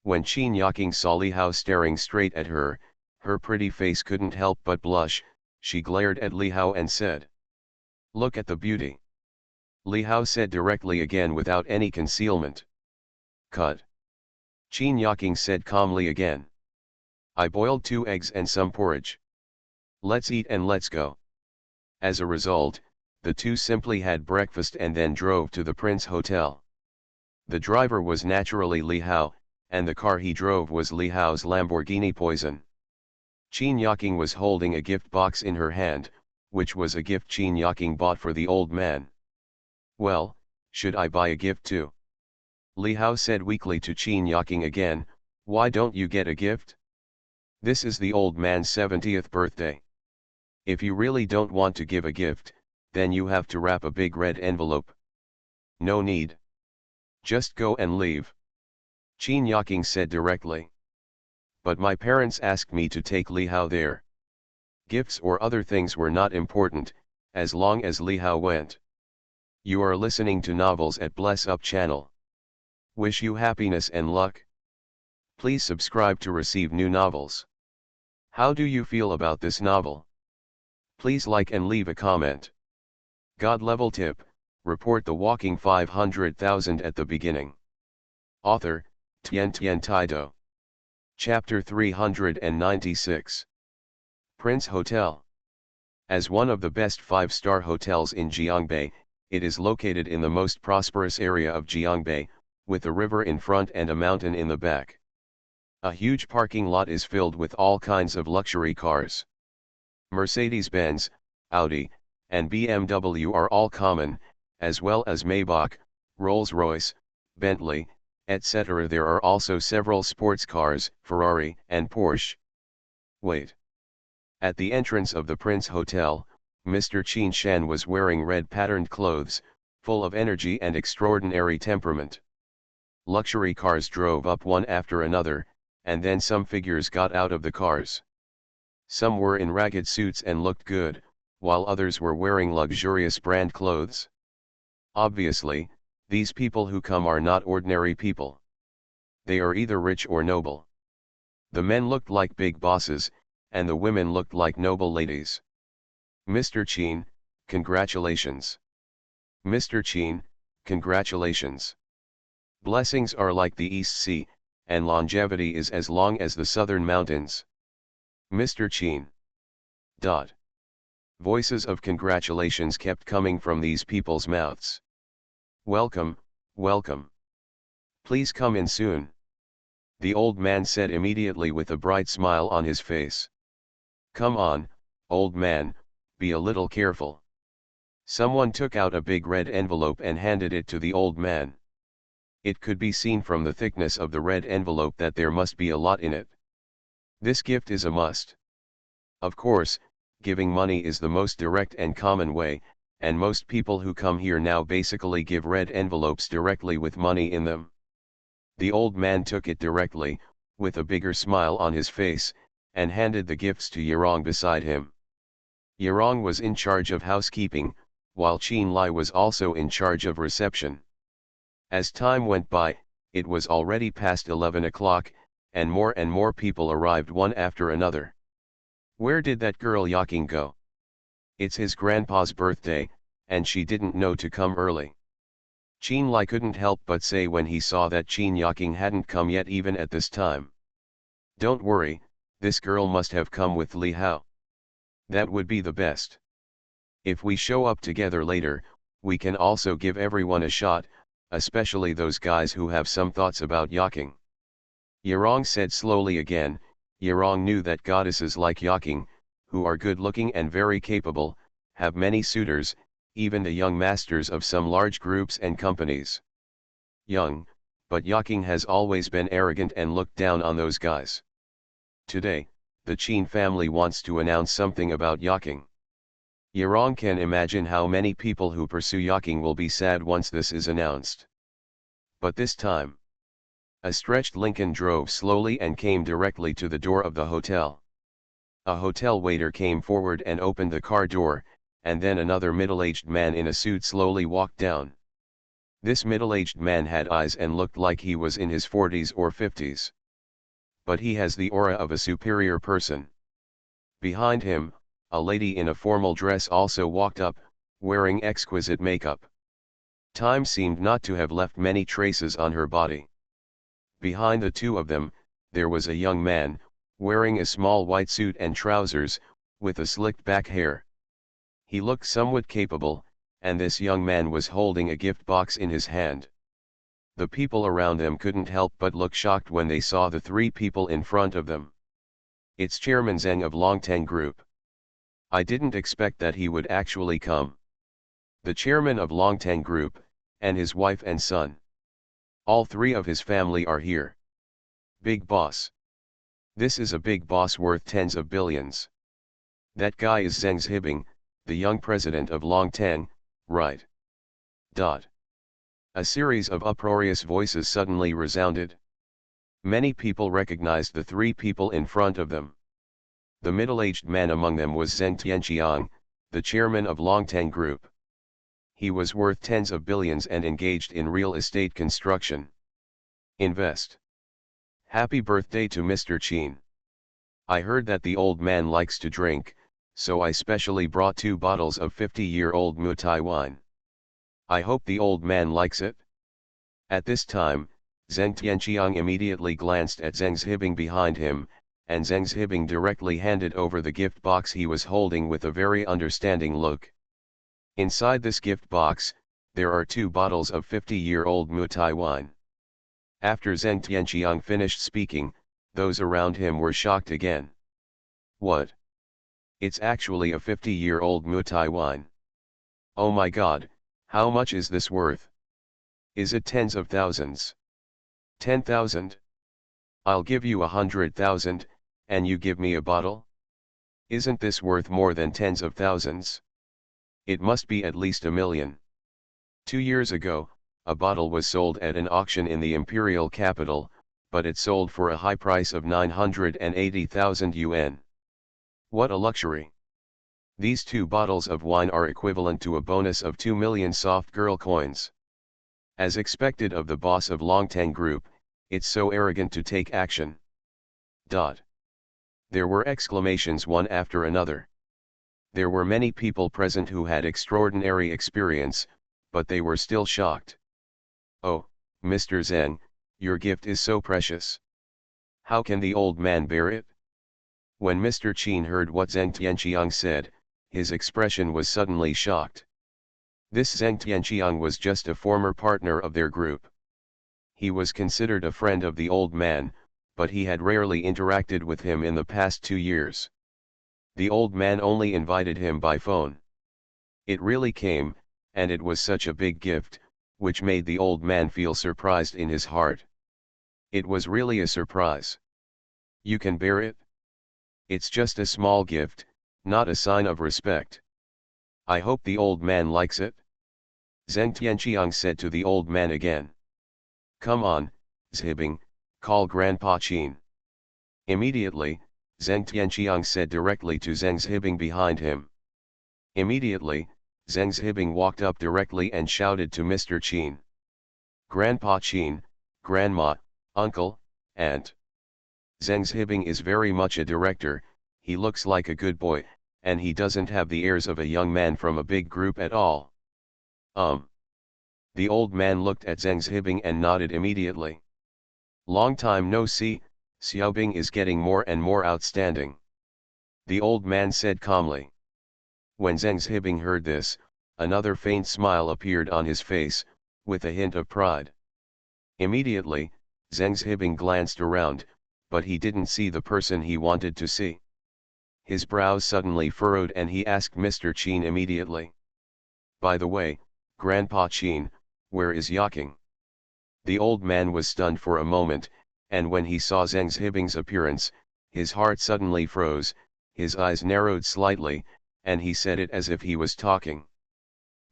When Qin Yaking saw Li Hao staring straight at her, her pretty face couldn't help but blush. She glared at Li Hao and said, "Look at the beauty." Li Hao said directly again without any concealment. "Cut." Qin Yaking said calmly again. "I boiled 2 eggs and some porridge. Let's eat and let's go." As a result, the two simply had breakfast and then drove to the Prince Hotel. The driver was naturally Li Hao, and the car he drove was Li Hao's Lamborghini Poison. Qin Yaking was holding a gift box in her hand, which was a gift Qin Yaking bought for the old man. "Well, should I buy a gift too?" Li Hao said weakly to Qin Yaking again. "Why don't you get a gift? This is the old man's 70th birthday. If you really don't want to give a gift, then you have to wrap a big red envelope." "No need. Just go and leave," Qin Yaking said directly. "But my parents asked me to take Li Hao there." Gifts or other things were not important, as long as Li Hao went. You are listening to Novels at Bless Up channel. Wish you happiness and luck. Please subscribe to receive new novels. How do you feel about this novel? Please like and leave a comment. God level tip, report the walking 500,000 at the beginning. Author, Tian Taido. Chapter 396. Prince Hotel. As one of the best 5-star hotels in Jiangbei, it is located in the most prosperous area of Jiangbei, with a river in front and a mountain in the back. A huge parking lot is filled with all kinds of luxury cars. Mercedes-Benz, Audi, and BMW are all common, as well as Maybach, Rolls-Royce, Bentley, etc. There are also several sports cars, Ferrari and Porsche. Wait. At the entrance of the Prince Hotel, Mr. Qin Shan was wearing red patterned clothes, full of energy and extraordinary temperament. Luxury cars drove up one after another, and then some figures got out of the cars. Some were in ragged suits and looked good, while others were wearing luxurious brand clothes. Obviously, these people who come are not ordinary people. They are either rich or noble. The men looked like big bosses, and the women looked like noble ladies. "Mr. Qin, congratulations. Mr. Qin, congratulations. Blessings are like the East Sea, and longevity is as long as the southern mountains. Mr. Qin." Voices of congratulations kept coming from these people's mouths. "Welcome, welcome. Please come in soon," the old man said immediately with a bright smile on his face. "Come on, old man, be a little careful." Someone took out a big red envelope and handed it to the old man. It could be seen from the thickness of the red envelope that there must be a lot in it. This gift is a must. Of course, giving money is the most direct and common way, and most people who come here now basically give red envelopes directly with money in them. The old man took it directly, with a bigger smile on his face, and handed the gifts to Yerong beside him. Yerong was in charge of housekeeping, while Qin Lai was also in charge of reception. As time went by, it was already past 11 o'clock, and more people arrived one after another. Where did that girl Yaking go? It's his grandpa's birthday, and she didn't know to come early. Qin Lai couldn't help but say when he saw that Qin Yaking hadn't come yet even at this time. Don't worry, this girl must have come with Li Hao. That would be the best. If we show up together later, we can also give everyone a shot, especially those guys who have some thoughts about Yaking. Yerong said slowly again. Yerong knew that goddesses like Yaking, who are good-looking and very capable, have many suitors, even the young masters of some large groups and companies. Young, but Yaking has always been arrogant and looked down on those guys. Today, the Qin family wants to announce something about Yaking. Yarong can imagine how many people who pursue Yaking will be sad once this is announced. But this time, a stretched Lincoln drove slowly and came directly to the door of the hotel. A hotel waiter came forward and opened the car door, and then another middle-aged man in a suit slowly walked down. This middle-aged man had eyes and looked like he was in his 40s or 50s. But he has the aura of a superior person. Behind him, a lady in a formal dress also walked up, wearing exquisite makeup. Time seemed not to have left many traces on her body. Behind the two of them, there was a young man, wearing a small white suit and trousers, with a slicked back hair. He looked somewhat capable, and this young man was holding a gift box in his hand. The people around them couldn't help but look shocked when they saw the three people in front of them. It's Chairman Zheng of Longteng Group. I didn't expect that he would actually come. The chairman of Longteng Group, and his wife and son. All three of his family are here. Big boss. This is a big boss worth tens of billions. That guy is Zheng Zhibing, the young president of Longteng, right? A series of uproarious voices suddenly resounded. Many people recognized the three people in front of them. The middle-aged man among them was Zheng Tianqiang, the chairman of Longteng Group. He was worth tens of billions and engaged in real estate construction. Invest. Happy birthday to Mr. Qin. I heard that the old man likes to drink, so I specially brought 2 bottles of 50-year-old Mutai wine. I hope the old man likes it. At this time, Zheng Tianqiang immediately glanced at Zheng Zhibing behind him, and Zheng Zhibing directly handed over the gift box he was holding with a very understanding look. Inside this gift box, there are 2 bottles of 50-year-old Mutai wine. After Zheng Tianqiang finished speaking, those around him were shocked again. What? It's actually a 50-year-old Mutai wine. Oh my god, how much is this worth? Is it tens of thousands? 10,000? I'll give you 100,000, and you give me a bottle? Isn't this worth more than tens of thousands? It must be at least 1 million. 2 years ago, a bottle was sold at an auction in the imperial capital, but it sold for a high price of 980,000 yuan. What a luxury! These 2 bottles of wine are equivalent to a bonus of 2 million soft girl coins. As expected of the boss of Longteng Group, it's so arrogant to take action. There were exclamations one after another. There were many people present who had extraordinary experience, but they were still shocked. Oh, Mr. Zheng, your gift is so precious. How can the old man bear it? When Mr. Qin heard what Zheng Tianqiang said, his expression was suddenly shocked. This Zheng Tianqiang was just a former partner of their group. He was considered a friend of the old man, but he had rarely interacted with him in the past 2 years. The old man only invited him by phone. It really came, and it was such a big gift, which made the old man feel surprised in his heart. It was really a surprise. You can bear it? It's just a small gift, not a sign of respect. I hope the old man likes it. Zheng Tianqiang said to the old man again. Come on, Zhibing, call Grandpa Qin. Immediately, Zheng Tianqiang said directly to Zheng Zhibing behind him. Immediately, Zheng Zhibing walked up directly and shouted to Mr. Qin. Grandpa Qin, Grandma, Uncle, Aunt. Zheng Zhibing is very much a director, he looks like a good boy, and he doesn't have the airs of a young man from a big group at all. The old man looked at Zheng Zhibing and nodded immediately. Long time no see, Xiaobing is getting more and more outstanding. The old man said calmly. When Zheng Zhibing heard this, another faint smile appeared on his face, with a hint of pride. Immediately, Zheng Zhibing glanced around, but he didn't see the person he wanted to see. His brows suddenly furrowed and he asked Mr. Qin immediately. By the way, Grandpa Qin, where is Yaking? The old man was stunned for a moment, and when he saw Zheng Zhibing's appearance, his heart suddenly froze, his eyes narrowed slightly, and he said it as if he was talking.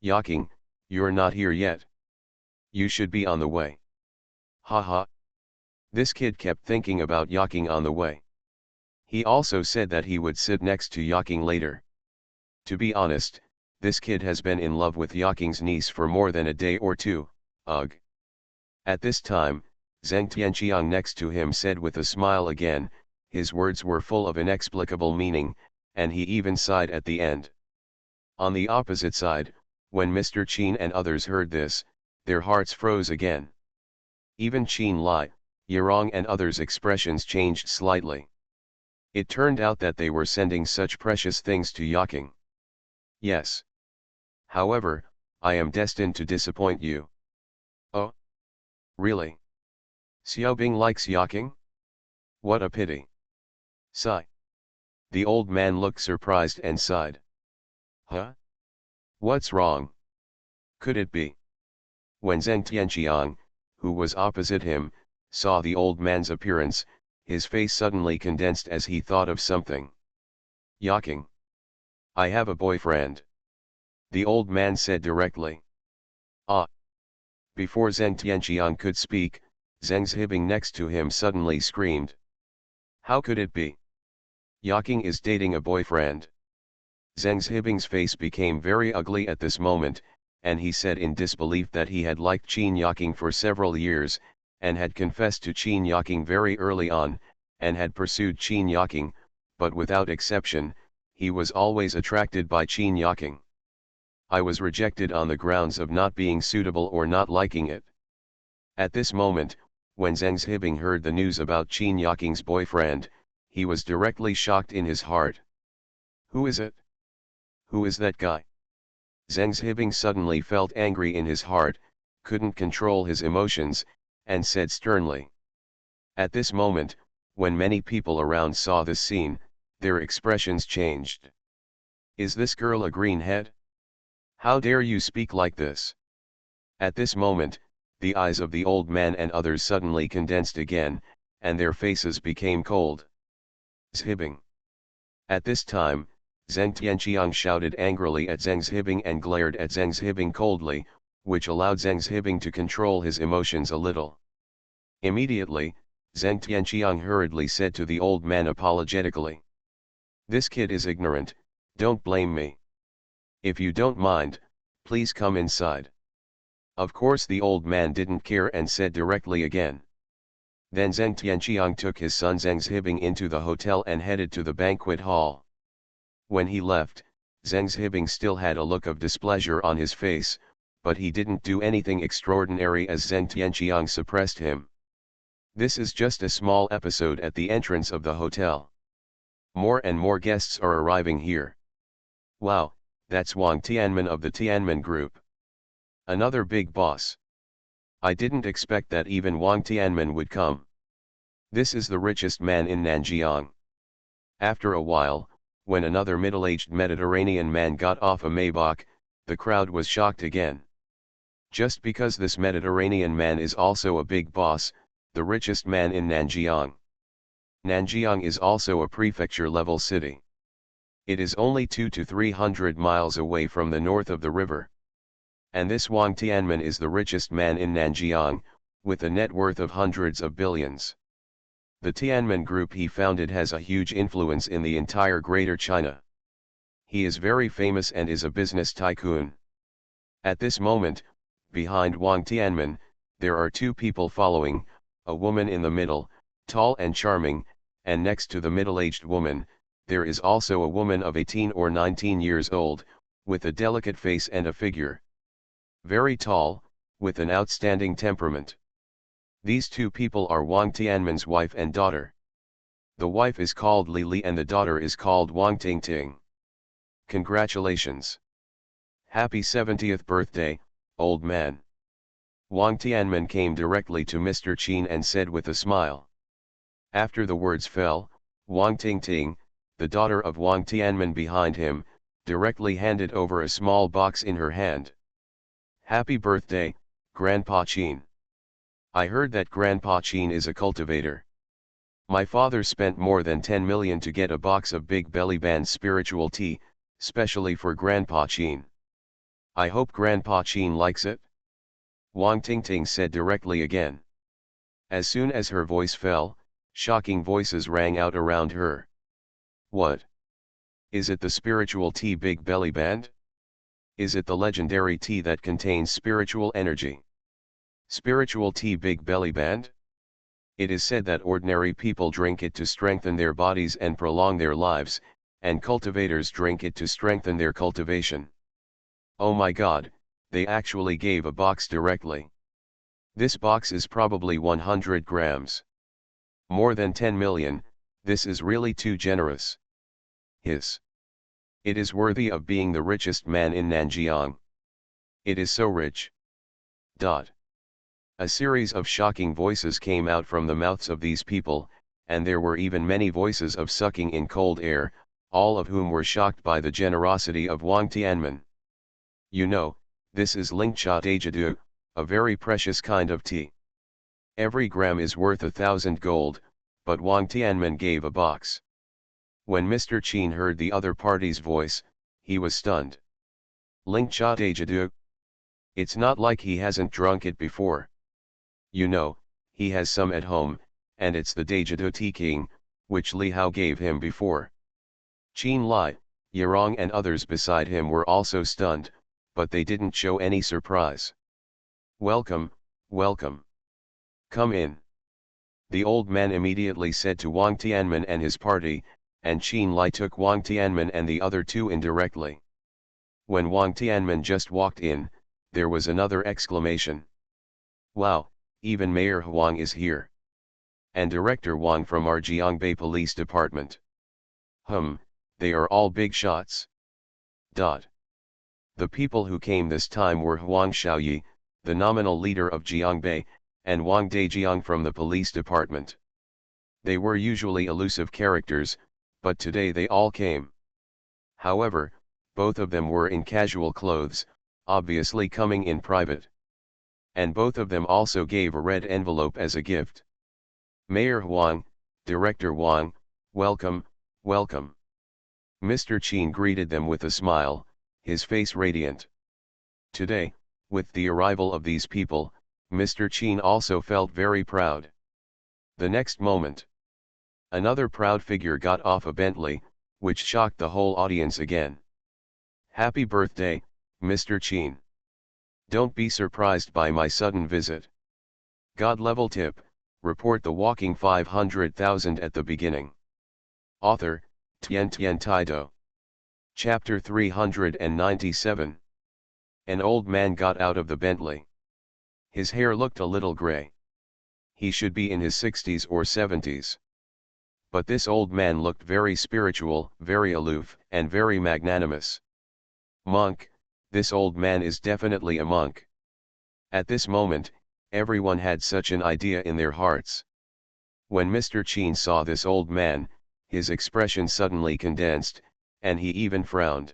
"Yaking, you're not here yet. You should be on the way." Ha ha. This kid kept thinking about Yaking on the way. He also said that he would sit next to Yaking later. To be honest, this kid has been in love with Yaking's niece for more than a day or two, ugh. At this time, Zheng Tianqiang next to him said with a smile again, his words were full of inexplicable meaning, and he even sighed at the end. On the opposite side, when Mr. Qin and others heard this, their hearts froze again. Even Qin Lai, Yirong and others' expressions changed slightly. It turned out that they were sending such precious things to Yaking. Yes. However, I am destined to disappoint you. Oh? Really? Xiaobing likes Yaking? What a pity. Sigh. The old man looked surprised and sighed. Huh? What's wrong? Could it be? When Zheng Tianqiang, who was opposite him, saw the old man's appearance, his face suddenly condensed as he thought of something. Yaking. I have a boyfriend. The old man said directly. Ah. Before Zheng Tianqiang could speak, Zheng Zhibing next to him suddenly screamed. How could it be? Yaking is dating a boyfriend. Zheng Zhibing's face became very ugly at this moment, and he said in disbelief that he had liked Qin Yaking for several years, and had confessed to Qin Yaking very early on, and had pursued Qin Yaking, but without exception, he was always attracted by Qin Yaking. I was rejected on the grounds of not being suitable or not liking it. At this moment, when Zheng Zhibing heard the news about Qin Yaking's boyfriend, he was directly shocked in his heart. Who is it? Who is that guy? Zheng Zhibing suddenly felt angry in his heart, couldn't control his emotions, and said sternly. At this moment, when many people around saw this scene, their expressions changed. Is this girl a greenhead? How dare you speak like this? At this moment, the eyes of the old man and others suddenly condensed again, and their faces became cold. Zhibing. At this time, Zheng Tianqiang shouted angrily at Zheng Zhibing and glared at Zheng Zhibing coldly, which allowed Zheng Zhibing to control his emotions a little. Immediately, Zheng Tianqiang hurriedly said to the old man apologetically. This kid is ignorant, don't blame me. If you don't mind, please come inside. Of course the old man didn't care and said directly again. Then Zheng Tianqiang took his son Zheng Zhibing into the hotel and headed to the banquet hall. When he left, Zheng Zhibing still had a look of displeasure on his face, but he didn't do anything extraordinary as Zheng Tianqiang suppressed him. This is just a small episode at the entrance of the hotel. More and more guests are arriving here. Wow, that's Wang Tianmen of the Tianmen Group. Another big boss. I didn't expect that even Wang Tianmen would come. This is the richest man in Nanjiang. After a while, when another middle-aged Mediterranean man got off a Maybach, the crowd was shocked again. Just because this Mediterranean man is also a big boss, the richest man in Nanjiang. Nanjiang is also a prefecture-level city. It is only 200 to 300 miles away from the north of the river. And this Wang Tianmen is the richest man in Nanjiang, with a net worth of hundreds of billions. The Tianmen Group he founded has a huge influence in the entire Greater China. He is very famous and is a business tycoon. At this moment, behind Wang Tianmen, there are two people following, a woman in the middle, tall and charming, and next to the middle-aged woman, there is also a woman of 18 or 19 years old, with a delicate face and a figure. Very tall, with an outstanding temperament. These two people are Wang Tianmen's wife and daughter. The wife is called Li Li and the daughter is called Wang Tingting. Congratulations. Happy 70th birthday, old man. Wang Tianmen came directly to Mr. Qin and said with a smile. After the words fell, Wang Tingting, the daughter of Wang Tianmen behind him, directly handed over a small box in her hand. Happy birthday, Grandpa Qin. I heard that Grandpa Chin is a cultivator. My father spent more than 10 million to get a box of Big Belly Band spiritual tea, specially for Grandpa Chin. I hope Grandpa Chin likes it. Wang Tingting said directly again. As soon as her voice fell, shocking voices rang out around her. What? Is it the spiritual tea Big Belly Band? Is it the legendary tea that contains spiritual energy? Spiritual tea Big Belly Band? It is said that ordinary people drink it to strengthen their bodies and prolong their lives, and cultivators drink it to strengthen their cultivation. Oh my God, they actually gave a box directly. This box is probably 100 grams. More than 10 million, this is really too generous. Hiss. It is worthy of being the richest man in Nanjiang. It is so rich. Dot. A series of shocking voices came out from the mouths of these people, and there were even many voices of sucking in cold air, all of whom were shocked by the generosity of Wang Tianmen. You know, this is Lingcha Dejadu, a very precious kind of tea. Every gram is worth 1,000 gold, but Wang Tianmen gave a box. When Mr. Chin heard the other party's voice, he was stunned. Lingcha Dejadu? It's not like he hasn't drunk it before. You know, he has some at home, and it's the Dejadu Tea King, which Li Hao gave him before. Qin Lai, Yarong and others beside him were also stunned, but they didn't show any surprise. Welcome, welcome. Come in. The old man immediately said to Wang Tianmen and his party, and Qin Lai took Wang Tianmen and the other two in directly. When Wang Tianmen just walked in, there was another exclamation. Wow, even Mayor Huang is here. And Director Wang from our Jiangbei Police Department. They are all big shots. Dot. The people who came this time were Huang Xiaoyi, the nominal leader of Jiangbei, and Wang Dejiang from the police department. They were usually elusive characters, but today they all came. However, both of them were in casual clothes, obviously coming in private. And both of them also gave a red envelope as a gift. Mayor Huang, Director Wang, welcome, welcome. Mr. Chin greeted them with a smile, his face radiant. Today, with the arrival of these people, Mr. Chin also felt very proud. The next moment, another proud figure got off a Bentley, which shocked the whole audience again. Happy birthday, Mr. Chin. Don't be surprised by my sudden visit. God level tip, report the walking 500,000 at the beginning. Author, Tian Taido. Chapter 397. An old man got out of the Bentley. His hair looked a little gray. He should be in his 60s or 70s. But this old man looked very spiritual, very aloof, and very magnanimous. Monk, this old man is definitely a monk. At this moment, everyone had such an idea in their hearts. When Mr. Chin saw this old man, his expression suddenly condensed, and he even frowned.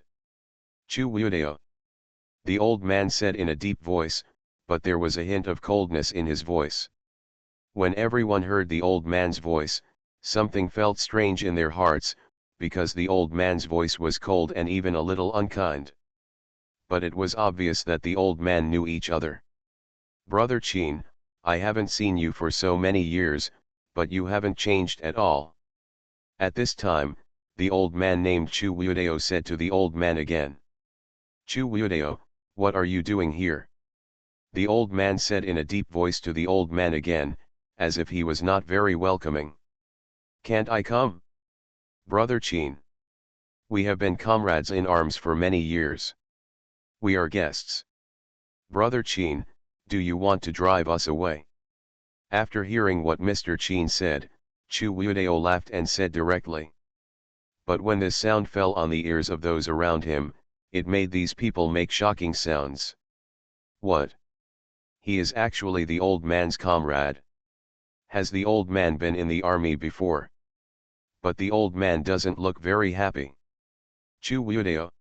Chu Wudeo. The old man said in a deep voice, but there was a hint of coldness in his voice. When everyone heard the old man's voice, something felt strange in their hearts, because the old man's voice was cold and even a little unkind. But it was obvious that the old man knew each other. Brother Chin, I haven't seen you for so many years, but you haven't changed at all. At this time, the old man named Chu Wudeo said to the old man again. Chu Wudeo, what are you doing here? The old man said in a deep voice to the old man again, as if he was not very welcoming. Can't I come? Brother Chin. We have been comrades in arms for many years. We are guests. Brother Chin, do you want to drive us away? After hearing what Mr. Chin said, Chu Wudeo laughed and said directly. But when this sound fell on the ears of those around him, it made these people make shocking sounds. What? He is actually the old man's comrade. Has the old man been in the army before? But the old man doesn't look very happy. Chu Wudeo.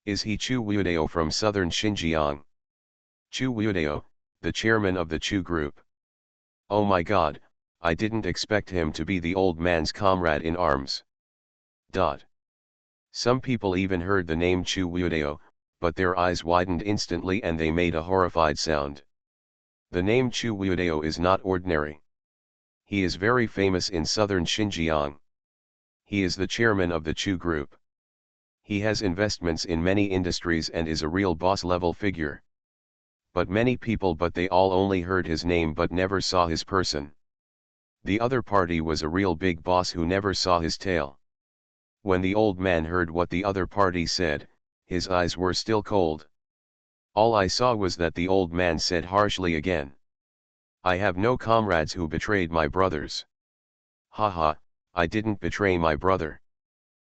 Is he Chu Wudeo from southern Xinjiang? Chu Wudeo, the chairman of the Chu group. Oh my god, I didn't expect him to be the old man's comrade in arms. Some people even heard the name Chu Wyudeo, but their eyes widened instantly and they made a horrified sound. The name Chu Wyudeo is not ordinary. He is very famous in southern Xinjiang. He is the chairman of the Chu Group. He has investments in many industries and is a real boss-level figure. But many people they all only heard his name but never saw his person. The other party was a real big boss who never saw his tail. When the old man heard what the other party said, his eyes were still cold. All I saw was that the old man said harshly again, "I have no comrades who betrayed my brothers. Haha, I didn't betray my brother.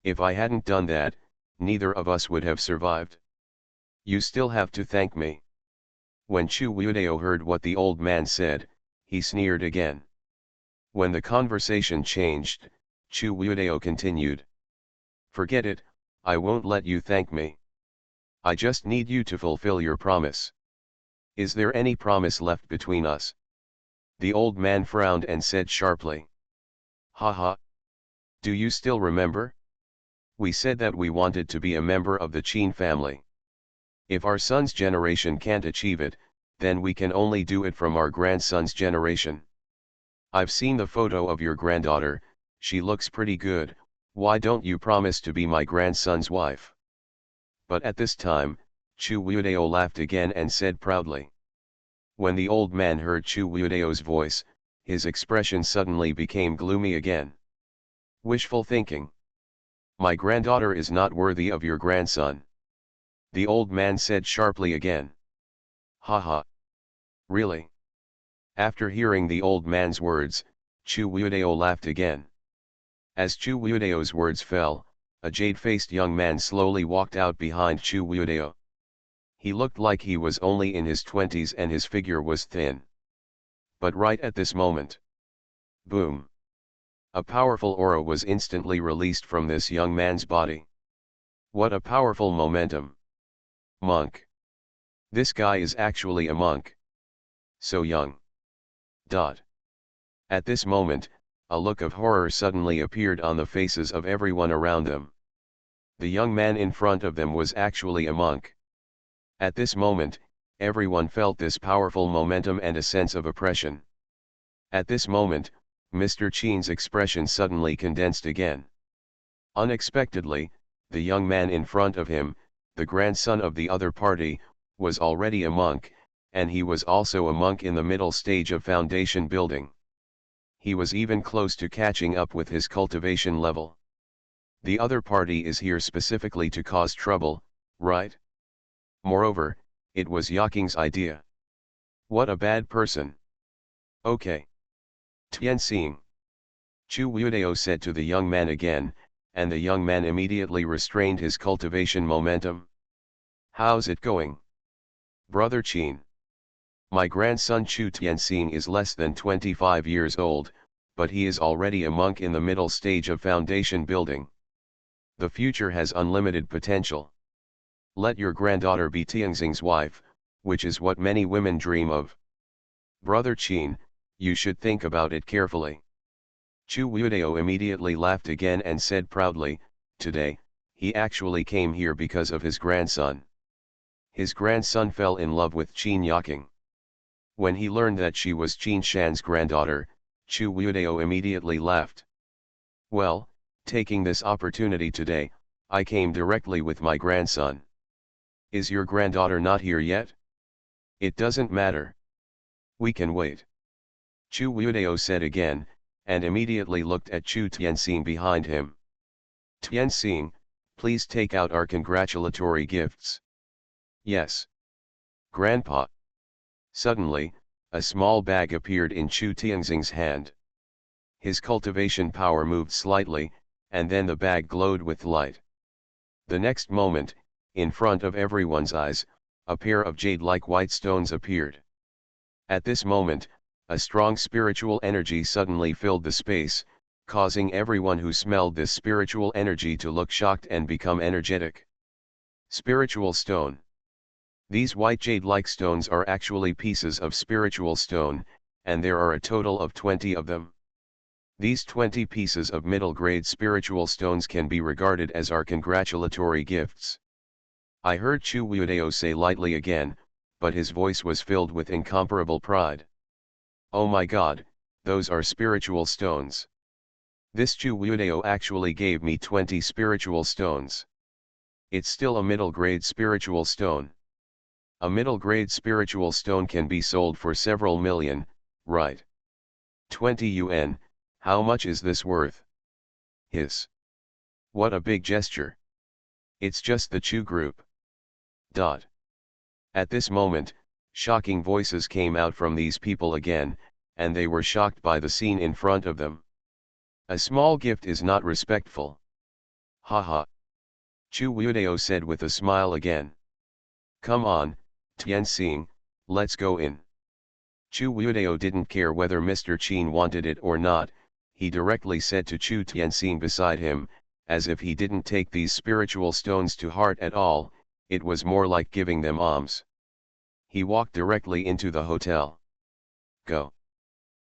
If I hadn't done that, neither of us would have survived. You still have to thank me." When Chu Wyudeo heard what the old man said, he sneered again. When the conversation changed, Chu Wyudeo continued, "Forget it, I won't let you thank me. I just need you to fulfill your promise. Is there any promise left between us?" The old man frowned and said sharply, "Haha. Do you still remember? We said that we wanted to be a member of the Qin family. If our son's generation can't achieve it, then we can only do it from our grandson's generation. I've seen the photo of your granddaughter, she looks pretty good, why don't you promise to be my grandson's wife?" But at this time, Chu Wyudeo laughed again and said proudly. When the old man heard Chu Wyudeo's voice, his expression suddenly became gloomy again. "Wishful thinking. My granddaughter is not worthy of your grandson," the old man said sharply again. "Haha. Really?" After hearing the old man's words, Chu Wyudeo laughed again. As Chu Wyudeo's words fell, a jade-faced young man slowly walked out behind Chu Wyudeo. He looked like he was only in his 20s and his figure was thin. But right at this moment, boom! A powerful aura was instantly released from this young man's body. What a powerful momentum! Monk. This guy is actually a monk. So young. At this moment, a look of horror suddenly appeared on the faces of everyone around them. The young man in front of them was actually a monk. At this moment, everyone felt this powerful momentum and a sense of oppression. At this moment, Mr. Qin's expression suddenly condensed again. Unexpectedly, the young man in front of him, the grandson of the other party, was already a monk, and he was also a monk in the middle stage of foundation building. He was even close to catching up with his cultivation level. The other party is here specifically to cause trouble, right? Moreover, it was Yaking's idea. What a bad person. Okay. Tianxing. Chu Wyudeo said to the young man again, and the young man immediately restrained his cultivation momentum. How's it going? Brother Qin. My grandson Chu Tianxing is less than 25 years old, but he is already a monk in the middle stage of foundation building. The future has unlimited potential. Let your granddaughter be Tianxing's wife, which is what many women dream of. Brother Qin, you should think about it carefully. Chu Wyudeo immediately laughed again and said proudly, today, he actually came here because of his grandson. His grandson fell in love with Qin Yaking. When he learned that she was Qin Shan's granddaughter, Chu Wyudeo immediately laughed. Well, taking this opportunity today, I came directly with my grandson. Is your granddaughter not here yet? It doesn't matter. We can wait. Chu Wyudeo said again, and immediately looked at Chu Tianxing behind him. Tianxing, please take out our congratulatory gifts. Yes. Grandpa. Suddenly, a small bag appeared in Chu Tianxing's hand. His cultivation power moved slightly, and then the bag glowed with light. The next moment, in front of everyone's eyes, a pair of jade-like white stones appeared. At this moment, a strong spiritual energy suddenly filled the space, causing everyone who smelled this spiritual energy to look shocked and become energetic. Spiritual stone. These white jade-like stones are actually pieces of spiritual stone, and there are a total of 20 of them. These 20 pieces of middle-grade spiritual stones can be regarded as our congratulatory gifts. I heard Chu Wuodeo say lightly again, but his voice was filled with incomparable pride. Oh my God, those are spiritual stones. This Chu Wuodeo actually gave me 20 spiritual stones. It's still a middle-grade spiritual stone. A middle-grade spiritual stone can be sold for several million, right? 20 yuan, how much is this worth? Hiss. What a big gesture. It's just the Chu group. Dot. At this moment, shocking voices came out from these people again, and they were shocked by the scene in front of them. A small gift is not respectful. Haha. Chu Wuodeo said with a smile again. Come on, Tianxing, let's go in. Chu Wuodeo didn't care whether Mr. Qin wanted it or not, he directly said to Chu Tianxing beside him, as if he didn't take these spiritual stones to heart at all, it was more like giving them alms. He walked directly into the hotel. Go.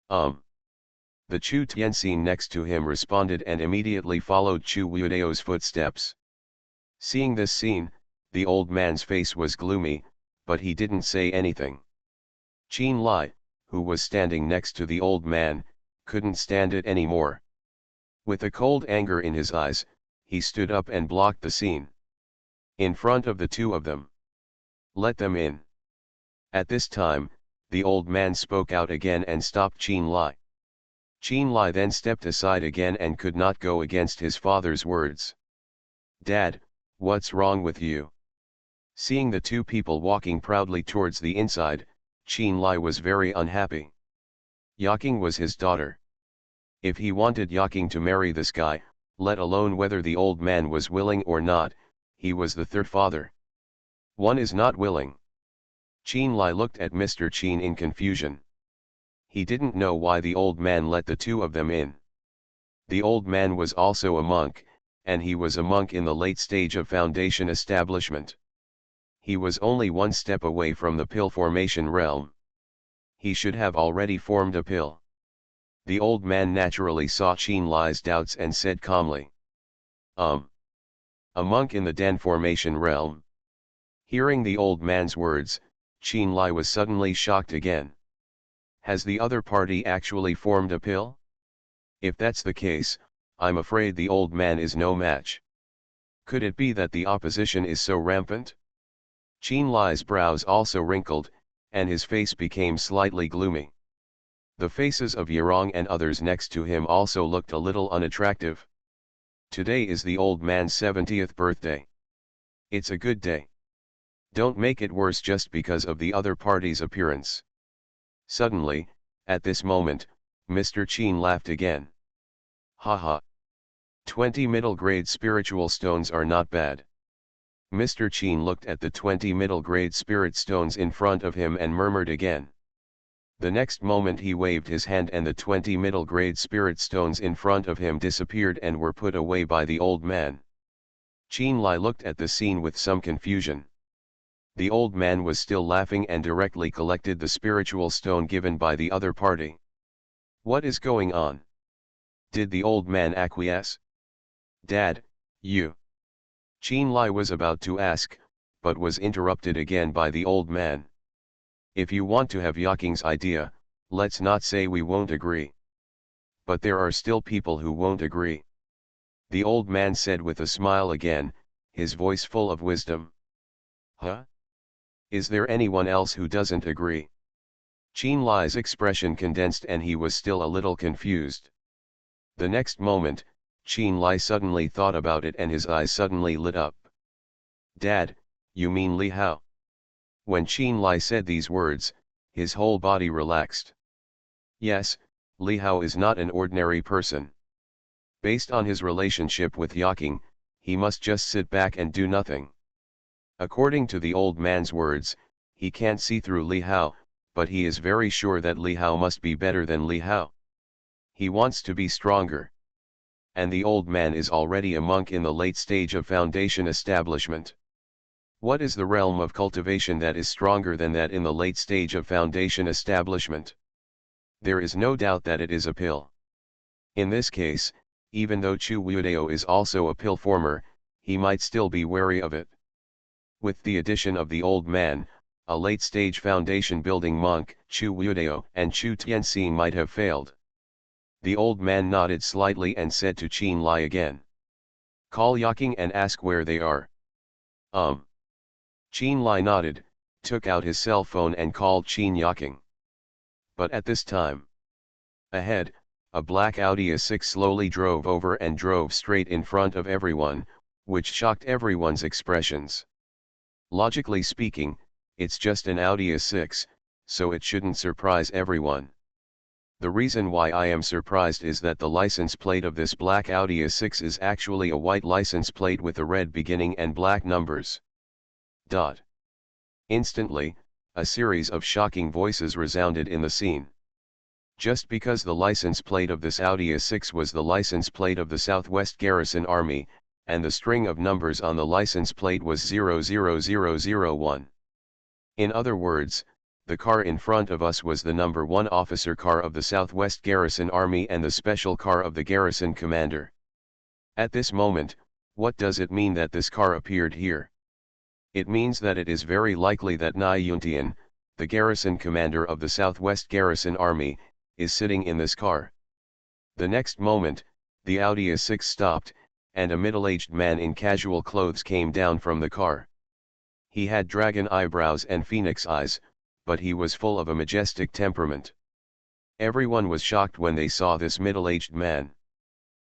The Chu Tianxing next to him responded and immediately followed Chu Wuodeo's footsteps. Seeing this scene, the old man's face was gloomy, but he didn't say anything. Qin Lai, who was standing next to the old man, couldn't stand it anymore. With a cold anger in his eyes, he stood up and blocked the scene. In front of the two of them. Let them in. At this time, the old man spoke out again and stopped Qin Lai. Qin Lai then stepped aside again and could not go against his father's words. Dad, what's wrong with you? Seeing the two people walking proudly towards the inside, Qin Lai was very unhappy. Yaking was his daughter. If he wanted Yaking to marry this guy, let alone whether the old man was willing or not, he was the third father. One is not willing. Qin Lai looked at Mr. Qin in confusion. He didn't know why the old man let the two of them in. The old man was also a monk, and he was a monk in the late stage of foundation establishment. He was only one step away from the pill formation realm. He should have already formed a pill. The old man naturally saw Qin Lai's doubts and said calmly. A monk in the Dan formation realm. Hearing the old man's words, Qin Lai was suddenly shocked again. Has the other party actually formed a pill? If that's the case, I'm afraid the old man is no match. Could it be that the opposition is so rampant? Qin Lai's brows also wrinkled, and his face became slightly gloomy. The faces of Yarong and others next to him also looked a little unattractive. Today is the old man's 70th birthday. It's a good day. Don't make it worse just because of the other party's appearance. Suddenly, at this moment, Mr. Qin laughed again. Haha. 20 middle-grade spiritual stones are not bad. Mr. Qin looked at the 20 middle-grade spirit stones in front of him and murmured again. The next moment he waved his hand and the 20 middle-grade spirit stones in front of him disappeared and were put away by the old man. Qin Lai looked at the scene with some confusion. The old man was still laughing and directly collected the spiritual stone given by the other party. What is going on? Did the old man acquiesce? Dad, you. Qin Lai was about to ask, but was interrupted again by the old man. If you want to have Yaking's idea, let's not say we won't agree. But there are still people who won't agree. The old man said with a smile again, his voice full of wisdom. Huh? Is there anyone else who doesn't agree? Qin Lai's expression condensed and he was still a little confused. The next moment, Qin Lai suddenly thought about it and his eyes suddenly lit up. Dad, you mean Li Hao? When Qin Lai said these words, his whole body relaxed. Yes, Li Hao is not an ordinary person. Based on his relationship with Yaking, he must just sit back and do nothing. According to the old man's words, he can't see through Li Hao, but he is very sure that Li Hao must be better than Li Hao. He wants to be stronger. And the old man is already a monk in the late stage of foundation establishment. What is the realm of cultivation that is stronger than that in the late stage of foundation establishment? There is no doubt that it is a pill. In this case, even though Chu Wuodeo is also a pill former, he might still be wary of it. With the addition of the old man, a late-stage foundation-building monk, Chu Wuodeo and Chu Tianxin might have failed. The old man nodded slightly and said to Qin Lai again, "Call Yaking and ask where they are." Qin Lai nodded, took out his cell phone and called Qin Yaking. But at this time, ahead, a black Audi A6 slowly drove over and drove straight in front of everyone, which shocked everyone's expressions. Logically speaking, it's just an Audi A6, so it shouldn't surprise everyone. The reason why I am surprised is that the license plate of this black Audi A6 is actually a white license plate with a red beginning and black numbers. Instantly, a series of shocking voices resounded in the scene. Just because the license plate of this Audi A6 was the license plate of the Southwest Garrison Army, and the string of numbers on the license plate was 00001. In other words, the car in front of us was the number 1 officer car of the Southwest Garrison Army and the special car of the garrison commander. At this moment, what does it mean that this car appeared here? It means that it is very likely that Nai Yuntian, the garrison commander of the Southwest Garrison Army, is sitting in this car. The next moment, the Audi A6 stopped, and a middle-aged man in casual clothes came down from the car. He had dragon eyebrows and phoenix eyes, but he was full of a majestic temperament. Everyone was shocked when they saw this middle-aged man.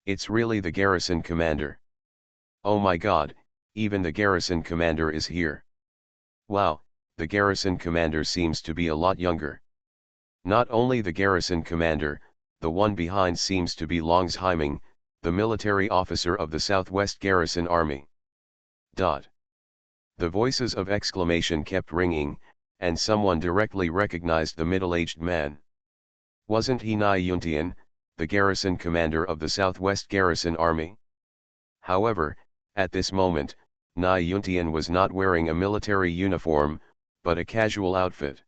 It's really the garrison commander. Oh my God, even the garrison commander is here. Wow, the garrison commander seems to be a lot younger. Not only the garrison commander, the one behind seems to be Longsheiming, the military officer of the Southwest Garrison Army. The voices of exclamation kept ringing, and someone directly recognized the middle-aged man. Wasn't he Nai Yuntian, the garrison commander of the Southwest Garrison Army? However, at this moment, Nai Yuntian was not wearing a military uniform, but a casual outfit.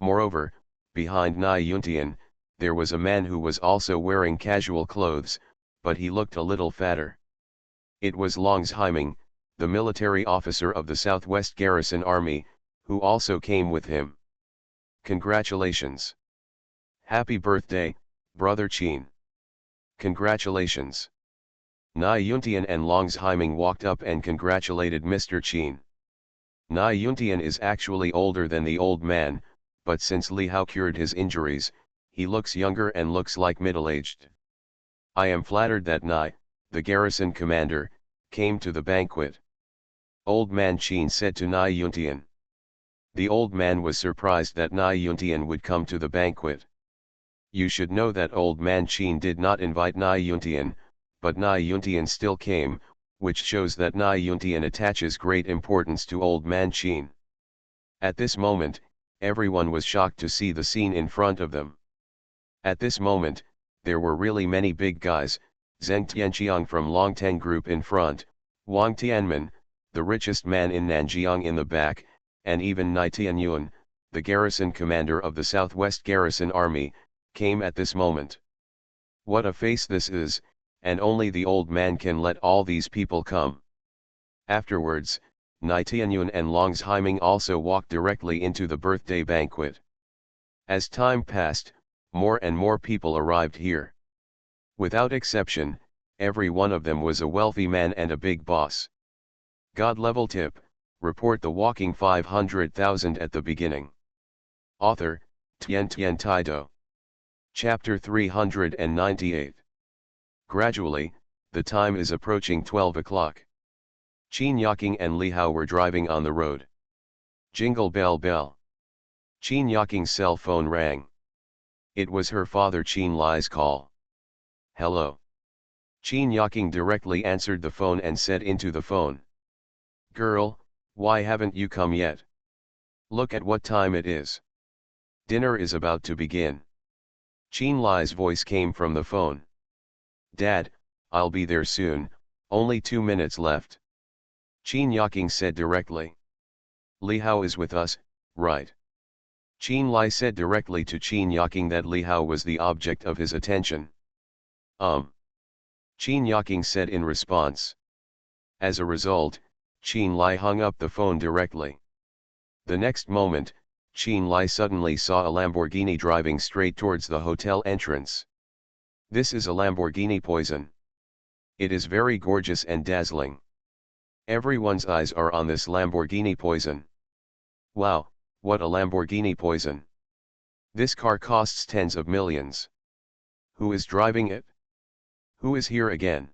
Moreover, behind Nai Yuntian, there was a man who was also wearing casual clothes, but he looked a little fatter. It was Longsheiming, the military officer of the Southwest Garrison Army, who also came with him. Congratulations. Happy birthday, Brother Qin. Congratulations. Nai Yuntian and Longsheiming walked up and congratulated Mr. Qin. Nai Yuntian is actually older than the old man, but since Li Hao cured his injuries, he looks younger and looks like middle-aged. I am flattered that Nai, the garrison commander, came to the banquet. Old man Qin said to Nai Yuntian. The old man was surprised that Nai Yuntian would come to the banquet. You should know that old man Qin did not invite Nai Yuntian, but Nai Yuntian still came, which shows that Nai Yuntian attaches great importance to old man Qin. At this moment, everyone was shocked to see the scene in front of them. At this moment, there were really many big guys, Zheng Tianqiang from Longteng Group in front, Wang Tianmen, the richest man in Nanjiang in the back, and even Nai Tianyuan, the garrison commander of the Southwest Garrison Army, came at this moment. What a face this is, and only the old man can let all these people come. Afterwards, Nai Tianyuan and Longsheiming also walked directly into the birthday banquet. As time passed, more and more people arrived here. Without exception, every one of them was a wealthy man and a big boss. God level tip, report the walking 500,000 at the beginning. Author, Tian Tian Taido. Chapter 398. Gradually, the time is approaching 12 o'clock. Qin Yaking and Li Hao were driving on the road. Jingle bell bell. Qin Yaking's cell phone rang. It was her father Qin Lai's call. Hello. Qin Yaking directly answered the phone and said into the phone. Girl, why haven't you come yet? Look at what time it is. Dinner is about to begin. Qin Lai's voice came from the phone. Dad, I'll be there soon, only 2 minutes left. Qin Yaking said directly. Li Hao is with us, right? Qin Lai said directly to Qin Yaking that Li Hao was the object of his attention. Qin Yaking said in response. As a result, Qin Lai hung up the phone directly. The next moment, Qin Lai suddenly saw a Lamborghini driving straight towards the hotel entrance. This is a Lamborghini Poison. It is very gorgeous and dazzling. Everyone's eyes are on this Lamborghini Poison. Wow, what a Lamborghini Poison. This car costs tens of millions. Who is driving it? Who is here again?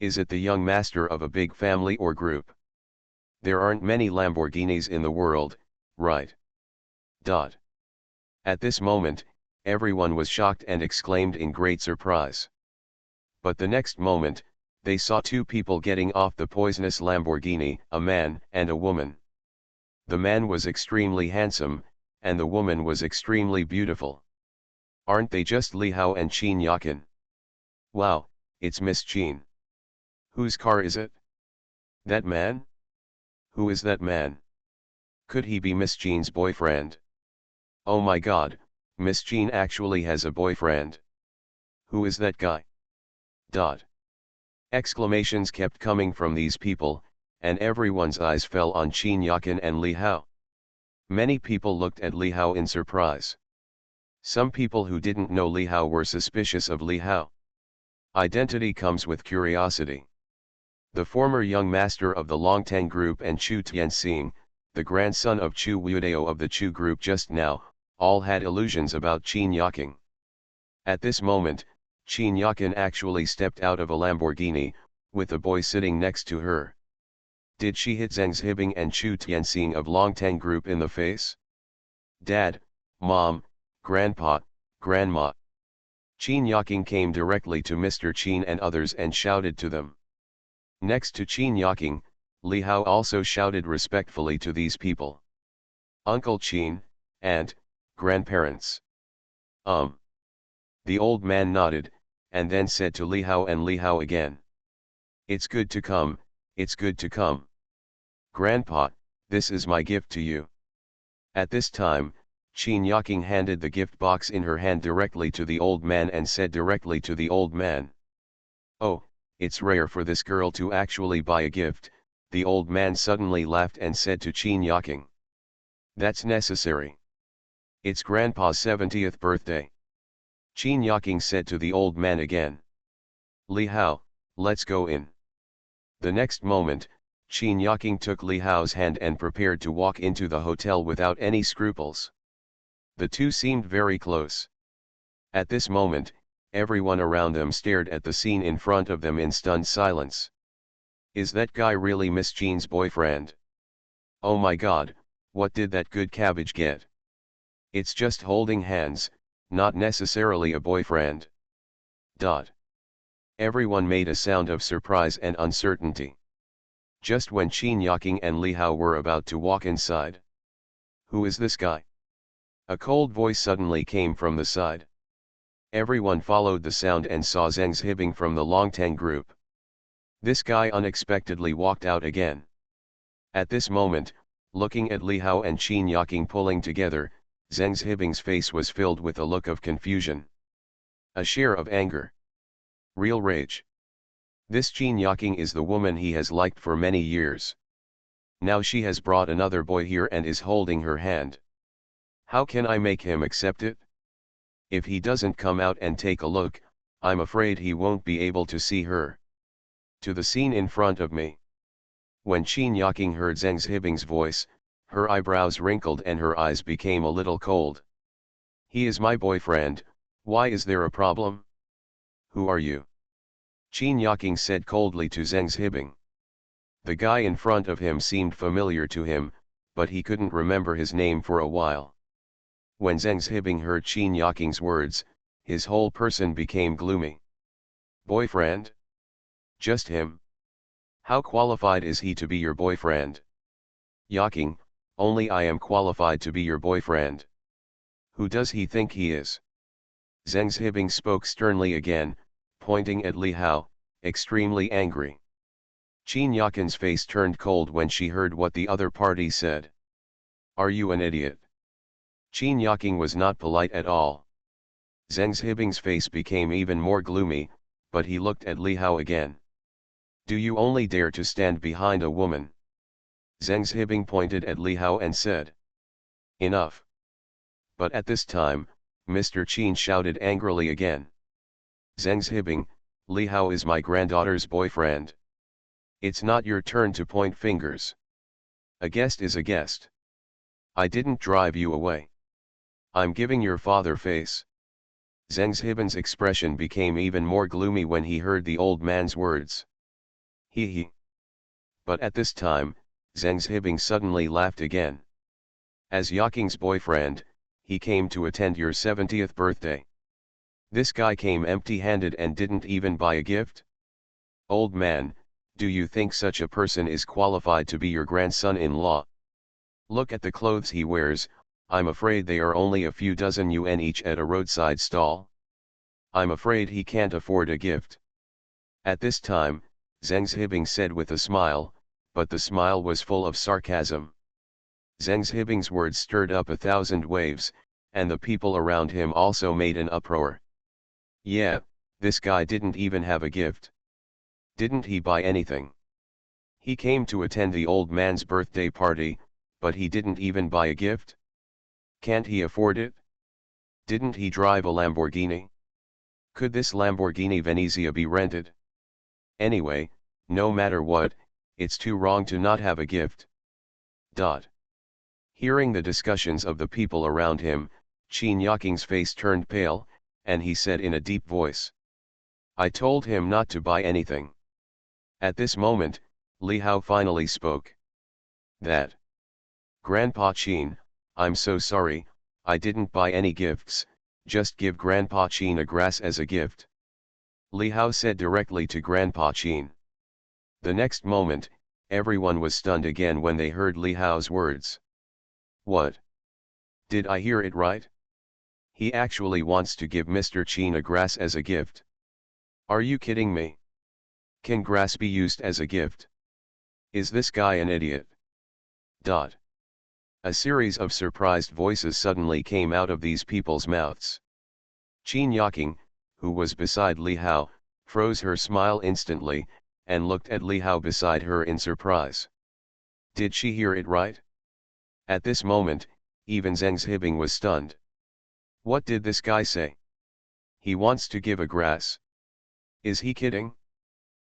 Is it the young master of a big family or group? There aren't many Lamborghinis in the world, right? At this moment, everyone was shocked and exclaimed in great surprise. But the next moment, they saw two people getting off the poisonous Lamborghini, a man and a woman. The man was extremely handsome, and the woman was extremely beautiful. Aren't they just Li Hao and Qin Yakin? Wow, it's Miss Qin. Whose car is it? That man? Who is that man? Could he be Miss Qin's boyfriend? Oh my god, Miss Qin actually has a boyfriend. Who is that guy? Exclamations kept coming from these people, and everyone's eyes fell on Qin Yakin and Li Hao. Many people looked at Li Hao in surprise. Some people who didn't know Li Hao were suspicious of Li Hao. Identity comes with curiosity. The former young master of the Longteng Group and Chu Tianxing, the grandson of Chu Wuidao of the Chu Group just now, all had illusions about Qin Yaking. At this moment, Qin Yakin actually stepped out of a Lamborghini, with a boy sitting next to her. Did she hit Zheng Zhibing and Chu Tianxing of Longteng Group in the face? Dad, Mom, Grandpa, Grandma. Qin Yaking came directly to Mr. Qin and others and shouted to them. Next to Qin Yaking, Li Hao also shouted respectfully to these people. Uncle Qin, Aunt, Grandparents. The old man nodded, and then said to Li Hao and Li Hao again. It's good to come, it's good to come. Grandpa, this is my gift to you. At this time, Qin Yaking handed the gift box in her hand directly to the old man and said directly to the old man. Oh, it's rare for this girl to actually buy a gift, the old man suddenly laughed and said to Qin Yaking. That's necessary. It's Grandpa's 70th birthday. Qin Yaking said to the old man again. Li Hao, let's go in. The next moment, Qin Yaking took Li Hao's hand and prepared to walk into the hotel without any scruples. The two seemed very close. At this moment, everyone around them stared at the scene in front of them in stunned silence. Is that guy really Miss Qin's boyfriend? Oh my god, what did that good cabbage get? It's just holding hands, not necessarily a boyfriend. Everyone made a sound of surprise and uncertainty. Just when Qin Yaking and Li Hao were about to walk inside. Who is this guy? A cold voice suddenly came from the side. Everyone followed the sound and saw Zheng Zhibing from the Longteng Group. This guy unexpectedly walked out again. At this moment, looking at Li Hao and Qin Yaking pulling together, Zheng Zhibing's face was filled with a look of confusion. A share of anger. Real rage. This Qin Yaking is the woman he has liked for many years. Now she has brought another boy here and is holding her hand. How can I make him accept it? If he doesn't come out and take a look, I'm afraid he won't be able to see her. To the scene in front of me. When Qin Yaking heard Zheng Zhibing's voice, her eyebrows wrinkled and her eyes became a little cold. He is my boyfriend, why is there a problem? Who are you? Qin Yaking said coldly to Zheng Zhibing. The guy in front of him seemed familiar to him, but he couldn't remember his name for a while. When Zheng Zhibing heard Qin Yaking's words, his whole person became gloomy. Boyfriend? Just him? How qualified is he to be your boyfriend? Yaking, only I am qualified to be your boyfriend. Who does he think he is? Zheng Zhibing spoke sternly again, pointing at Li Hao, extremely angry. Qin Yaking's face turned cold when she heard what the other party said. Are you an idiot? Qin Yaking was not polite at all. Zheng Zhibing's face became even more gloomy, but he looked at Li Hao again. Do you only dare to stand behind a woman? Zheng Zhibing pointed at Li Hao and said. Enough. But at this time, Mr. Qin shouted angrily again. Zheng Zhibing, Li Hao is my granddaughter's boyfriend. It's not your turn to point fingers. A guest is a guest. I didn't drive you away. I'm giving your father face. Zheng Zhibing's expression became even more gloomy when he heard the old man's words. He. But at this time, Zheng Zhibing suddenly laughed again. As Yaking's boyfriend, he came to attend your 70th birthday. This guy came empty-handed and didn't even buy a gift? Old man, do you think such a person is qualified to be your grandson-in-law? Look at the clothes he wears, I'm afraid they are only a few dozen yuan each at a roadside stall. I'm afraid he can't afford a gift. At this time, Zheng Zhibing said with a smile, but the smile was full of sarcasm. Zheng Zhibing's words stirred up 1,000 waves, and the people around him also made an uproar. Yeah, this guy didn't even have a gift. Didn't he buy anything? He came to attend the old man's birthday party, but he didn't even buy a gift? Can't he afford it? Didn't he drive a Lamborghini? Could this Lamborghini Venezia be rented? Anyway, no matter what, it's too wrong to not have a gift. Hearing the discussions of the people around him, Qin Yaking's face turned pale, and he said in a deep voice. I told him not to buy anything. At this moment, Li Hao finally spoke. That. Grandpa Qin, I'm so sorry, I didn't buy any gifts, just give Grandpa Qin a grass as a gift. Li Hao said directly to Grandpa Qin. The next moment, everyone was stunned again when they heard Li Hao's words. What? Did I hear it right? He actually wants to give Mr. Qin a grass as a gift. Are you kidding me? Can grass be used as a gift? Is this guy an idiot? A series of surprised voices suddenly came out of these people's mouths. Qin Yaking, who was beside Li Hao, froze her smile instantly, and looked at Li Hao beside her in surprise. Did she hear it right? At this moment, even Zheng Zhibing was stunned. What did this guy say? He wants to give a grass. Is he kidding?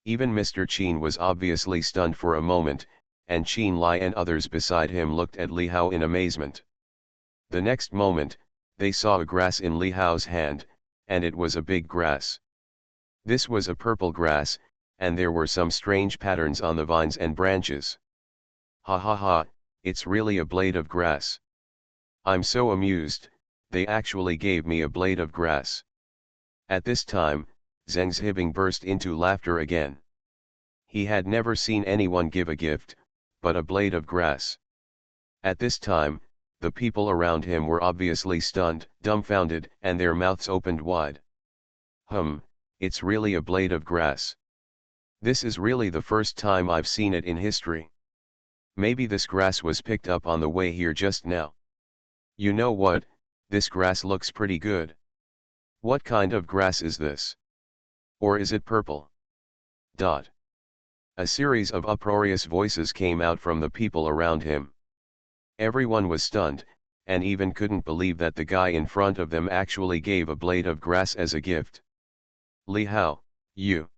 Even Mr. Qin was obviously stunned for a moment, and Qin Lai and others beside him looked at Li Hao in amazement. The next moment, they saw a grass in Li Hao's hand, and it was a big grass. This was a purple grass, and there were some strange patterns on the vines and branches. Ha ha ha, it's really a blade of grass. I'm so amused, they actually gave me a blade of grass. At this time, Zheng Zhibing burst into laughter again. He had never seen anyone give a gift, but a blade of grass. At this time, the people around him were obviously stunned, dumbfounded, and their mouths opened wide. It's really a blade of grass. This is really the first time I've seen it in history. Maybe this grass was picked up on the way here just now. You know what, this grass looks pretty good. What kind of grass is this? Or is it purple? A series of uproarious voices came out from the people around him. Everyone was stunned, and even couldn't believe that the guy in front of them actually gave a blade of grass as a gift. Li Hao, you.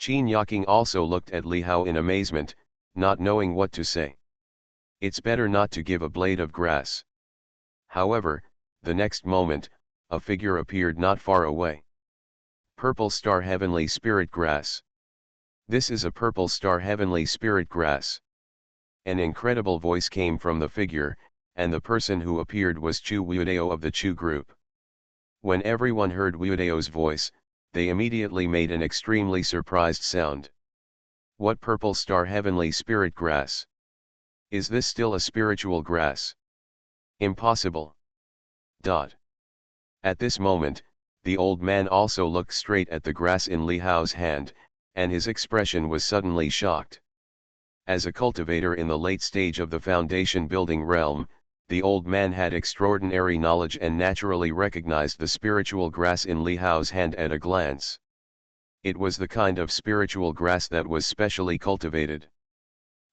Qin Yaking also looked at Li Hao in amazement, not knowing what to say. It's better not to give a blade of grass. However, the next moment, a figure appeared not far away. Purple Star Heavenly Spirit Grass. This is a Purple Star Heavenly Spirit Grass. An incredible voice came from the figure, and the person who appeared was Chu Wuidao of the Chu group. When everyone heard Wuidao's voice, they immediately made an extremely surprised sound. What Purple Star Heavenly Spirit Grass? Is this still a spiritual grass? Impossible. At this moment, the old man also looked straight at the grass in Li Hao's hand, and his expression was suddenly shocked. As a cultivator in the late stage of the foundation building realm, the old man had extraordinary knowledge and naturally recognized the spiritual grass in Li Hao's hand at a glance. It was the kind of spiritual grass that was specially cultivated.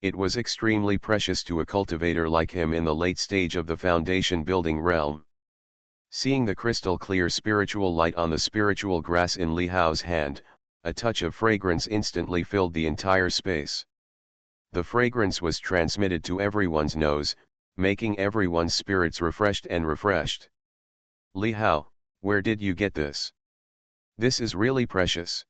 It was extremely precious to a cultivator like him in the late stage of the foundation building realm. Seeing the crystal clear spiritual light on the spiritual grass in Li Hao's hand, a touch of fragrance instantly filled the entire space. The fragrance was transmitted to everyone's nose, making everyone's spirits refreshed and refreshed. Li Hao, where did you get this? This is really precious.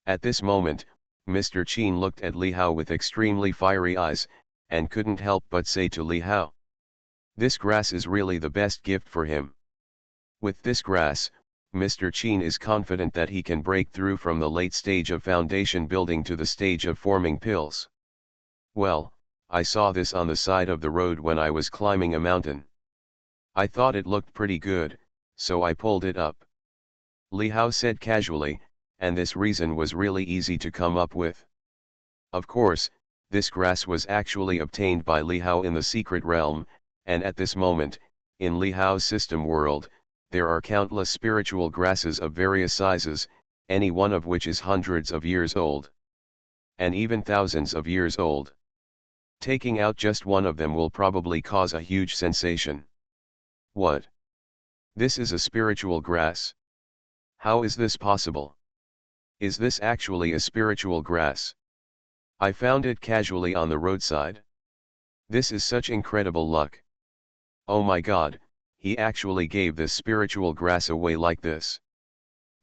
At this moment, Mr. Qin looked at Li Hao with extremely fiery eyes, and couldn't help but say to Li Hao, "This grass is really the best gift for him." With this grass, Mr. Qin is confident that he can break through from the late stage of foundation building to the stage of forming pills. Well, I saw this on the side of the road when I was climbing a mountain. I thought it looked pretty good, so I pulled it up. Li Hao said casually, and this reason was really easy to come up with. Of course, this grass was actually obtained by Li Hao in the secret realm, and at this moment, in Li Hao's system world, there are countless spiritual grasses of various sizes, any one of which is hundreds of years old. And even thousands of years old. Taking out just one of them will probably cause a huge sensation. What? This is a spiritual grass? How is this possible? Is this actually a spiritual grass? I found it casually on the roadside. This is such incredible luck. Oh my God, he actually gave this spiritual grass away like this.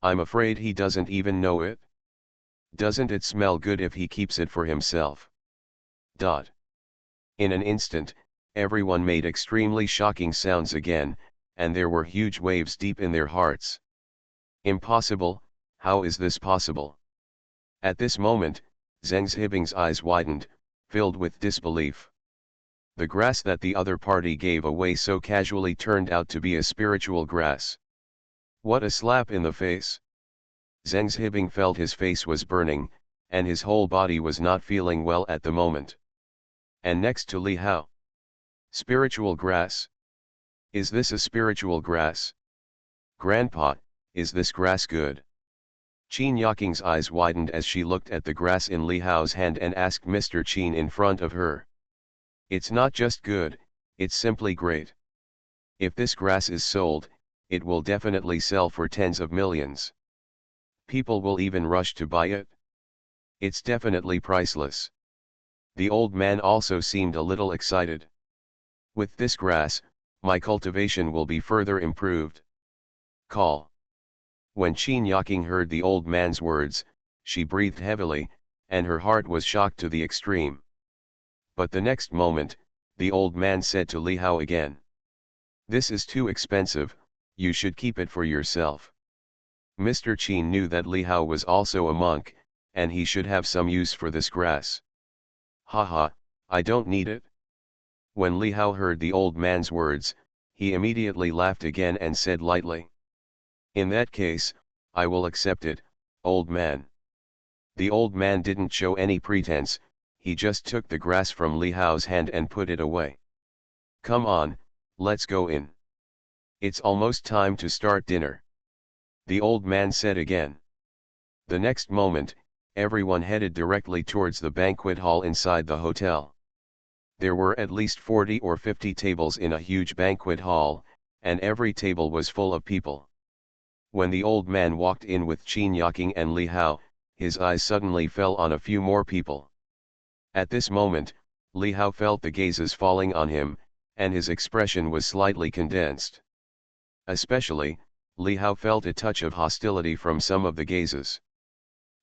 I'm afraid he doesn't even know it. Doesn't it smell good if he keeps it for himself? In an instant, everyone made extremely shocking sounds again, and there were huge waves deep in their hearts. Impossible, how is this possible? At this moment, Zheng Zhibing's eyes widened, filled with disbelief. The grass that the other party gave away so casually turned out to be a spiritual grass. What a slap in the face! Zheng Zhibing felt his face was burning, and his whole body was not feeling well at the moment. And next to Li Hao. Spiritual grass? Is this a spiritual grass? Grandpa, is this grass good? Qin Yaqing's eyes widened as she looked at the grass in Li Hao's hand and asked Mr. Qin in front of her. It's not just good, it's simply great. If this grass is sold, it will definitely sell for tens of millions. People will even rush to buy it. It's definitely priceless. The old man also seemed a little excited. With this grass, my cultivation will be further improved. Call. When Qin Yaqing heard the old man's words, she breathed heavily, and her heart was shocked to the extreme. But the next moment, the old man said to Li Hao again. This is too expensive, you should keep it for yourself. Mr. Qin knew that Li Hao was also a monk, and he should have some use for this grass. Haha, I don't need it. When Li Hao heard the old man's words, he immediately laughed again and said lightly. In that case, I will accept it, old man. The old man didn't show any pretense, he just took the grass from Li Hao's hand and put it away. Come on, let's go in. It's almost time to start dinner. The old man said again. The next moment, everyone headed directly towards the banquet hall inside the hotel. There were at least 40 or 50 tables in a huge banquet hall, and every table was full of people. When the old man walked in with Qin Yaqing and Li Hao, his eyes suddenly fell on a few more people. At this moment, Li Hao felt the gazes falling on him, and his expression was slightly condensed. Especially, Li Hao felt a touch of hostility from some of the gazes.